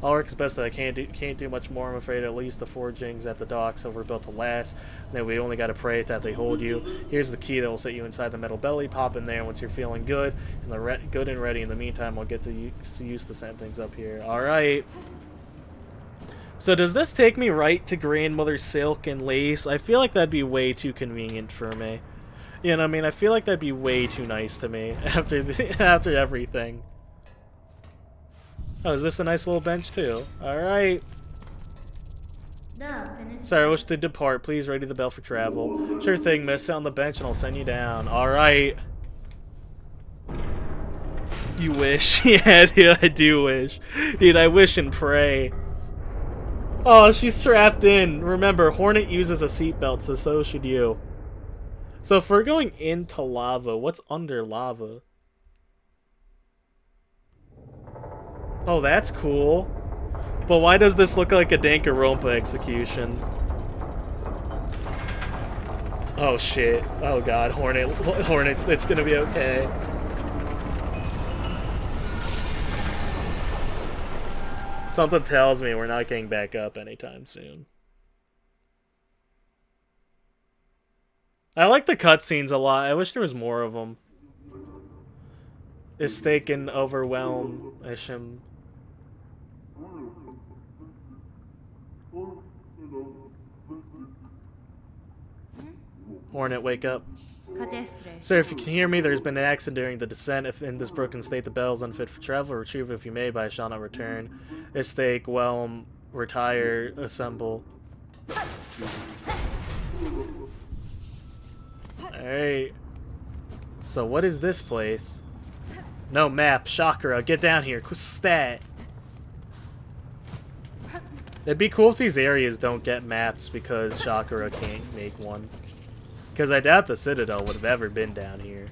I'll work as best that I can't do much more. I'm afraid at least the forgings at the docks are built to last. Then we only gotta pray that they hold you. Here's the key that will set you inside the metal belly. Pop in there once you're feeling good and ready. In the meantime, I'll get to use to send things up here. Alright. So does this take me right to Grandmother Silk and Lace? I feel like that'd be way too convenient for me. You know, I mean, I feel like that'd be way too nice to me after everything. Oh, is this a nice little bench too? All right. Sorry, I wish to depart. Please ready the bell for travel. Sure thing, miss. Sit on the bench and I'll send you down. All right. You wish. Yeah, dude, I do wish. Dude, I wish and pray. Oh, she's strapped in. Remember, Hornet uses a seatbelt, so should you. So if we're going into lava, what's under lava? Oh, that's cool. But why does this look like a Danganronpa execution? Oh shit. Oh god, Hornets, it's gonna be okay. Something tells me we're not getting back up anytime soon. I like the cutscenes a lot. I wish there was more of them. Is taken overwhelm Isham. Hornet, wake up. Sir, if you can hear me, there's been an accident during the descent. If in this broken state the bell is unfit for travel, retrieve if you may, but I shall not return. Istake, whelm, retire, assemble. Alright. So what is this place? No map. Chakra, get down here. Stat. It'd be cool if these areas don't get maps because Chakra can't make one. Because I doubt the Citadel would have ever been down here.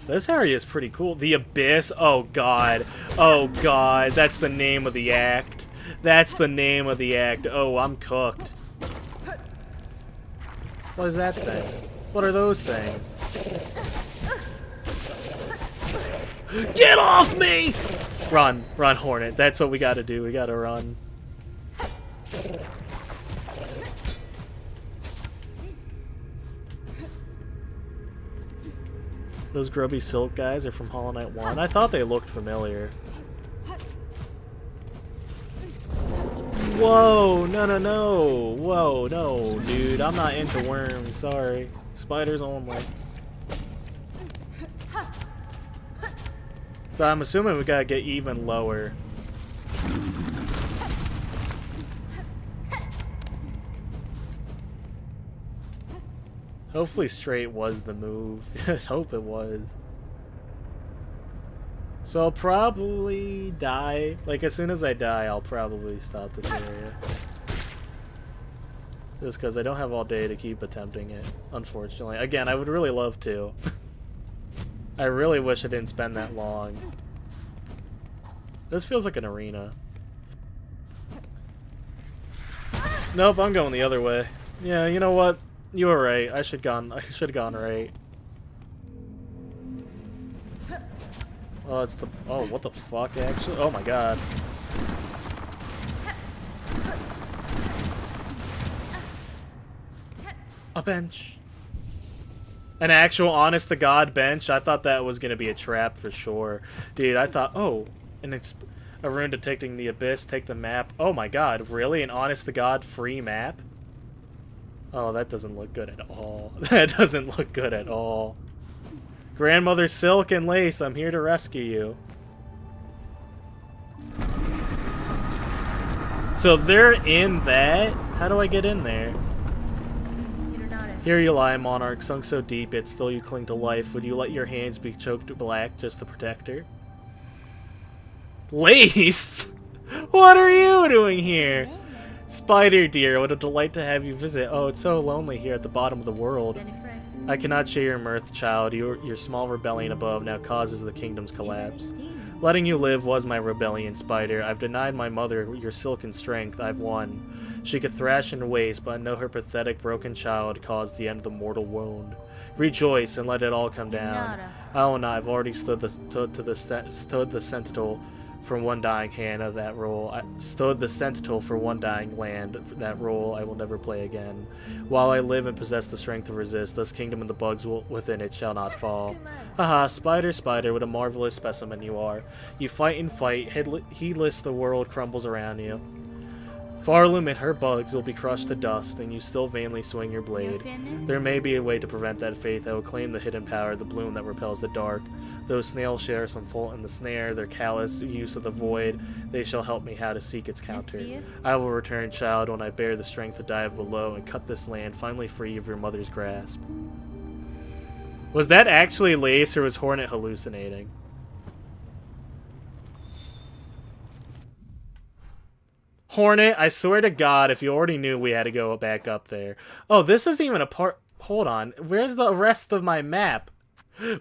This area is pretty cool. The Abyss. Oh god. Oh god. That's the name of the act. That's the name of the act. Oh, I'm cooked. What is that thing? What are those things? Get off me! Run. Run, Hornet. That's what we gotta do. We gotta run. Those grubby silk guys are from Hollow Knight 1. I thought they looked familiar. Whoa, no, no, no. Whoa, no, dude. I'm not into worms. Sorry. Spiders only. So I'm assuming we gotta get even lower. Hopefully straight was the move. I hope it was. So I'll probably die. Like, as soon as I die, I'll probably stop this area. Just because I don't have all day to keep attempting it, unfortunately. Again, I would really love to. I really wish I didn't spend that long. This feels like an arena. Nope, I'm going the other way. Yeah, you know what? You were right. I should have gone right. Oh, it's the... Oh, what the fuck, actually? Oh my god. A bench. An actual honest-to-God bench? I thought that was gonna be a trap for sure. Dude, I thought... Oh, and it's a rune detecting the abyss. Take the map. Oh my god, really? An honest-to-God free map? Oh, that doesn't look good at all. That doesn't look good at all. Grandmother Silk and Lace, I'm here to rescue you. So they're in that? How do I get in there? Here you lie, monarch, sunk so deep, yet still you cling to life. Would you let your hands be choked black just to protect her? Lace? What are you doing here? Spider dear, what a delight to have you visit. Oh, it's so lonely here at the bottom of the world. I cannot share your mirth, child. Your small rebellion above now causes the kingdom's collapse. Letting you live was my rebellion, Spider. I've denied my mother your silken strength. I've won. She could thrash and waste, but I know her pathetic broken child caused the end of the mortal wound. Rejoice and let it all come down. Oh, no, I've already stood the sentinel for one dying hand of that role. I stood the sentinel for one dying land. That role I will never play again. While I live and possess the strength to resist, this kingdom and the bugs within it shall not fall. Haha, Spider, Spider, what a marvelous specimen you are. You fight and fight, heedless the world crumbles around you. Far limit her bugs will be crushed to dust, and you still vainly swing your blade. There may be a way to prevent that faith. I will claim the hidden power, the bloom that repels the dark. Though snails share some fault in the snare, their callous use of the void, they shall help me how to seek its counter. I will return, child, when I bear the strength to dive below and cut this land, finally free of your mother's grasp. Was that actually Lace, or was Hornet hallucinating? Hornet, I swear to God, if you already knew we had to go back up there. Oh, this isn't even a part... Hold on. Where's the rest of my map?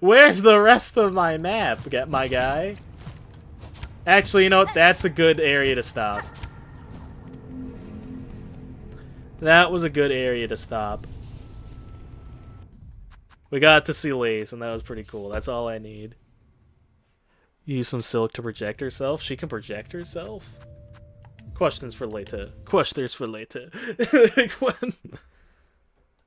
Where's the rest of my map, my guy? Actually, you know what? That's a good area to stop. That was a good area to stop. We got to see Lace, and that was pretty cool. That's all I need. Use some silk to project herself. She can project herself? Questions for later. Questions for later.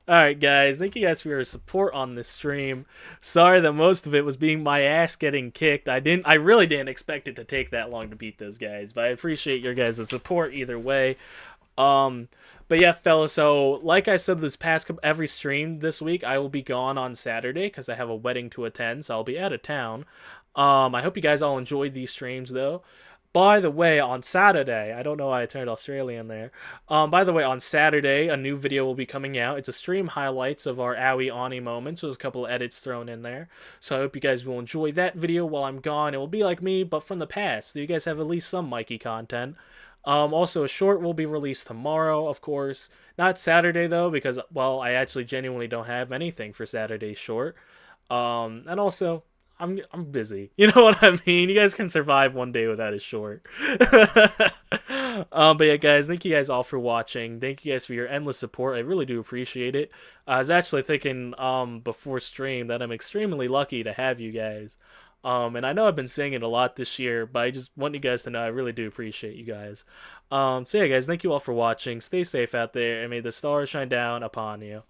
Alright, guys. Thank you guys for your support on this stream. Sorry that most of it was being my ass getting kicked. I really didn't expect it to take that long to beat those guys, but I appreciate your guys' support either way. But yeah, fellas, so like I said, every stream this week, I will be gone on Saturday because I have a wedding to attend, so I'll be out of town. I hope you guys all enjoyed these streams, though. By the way, on Saturday, I don't know why I turned Australian there. By the way, on Saturday, a new video will be coming out. It's a stream highlights of our Owie Ani moments. There's a couple of edits thrown in there. So I hope you guys will enjoy that video while I'm gone. It will be like me, but from the past. So you guys have at least some Mikey content. Also, a short will be released tomorrow, of course. Not Saturday, though, because, well, I actually genuinely don't have anything for Saturday's short. And also... I'm busy. You know what I mean? You guys can survive one day without a short. But yeah, guys, thank you guys all for watching. Thank you guys for your endless support. I really do appreciate it. I was actually thinking before stream that I'm extremely lucky to have you guys. And I know I've been saying it a lot this year, but I just want you guys to know I really do appreciate you guys. So yeah, guys, thank you all for watching. Stay safe out there, and may the stars shine down upon you.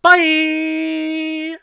Bye!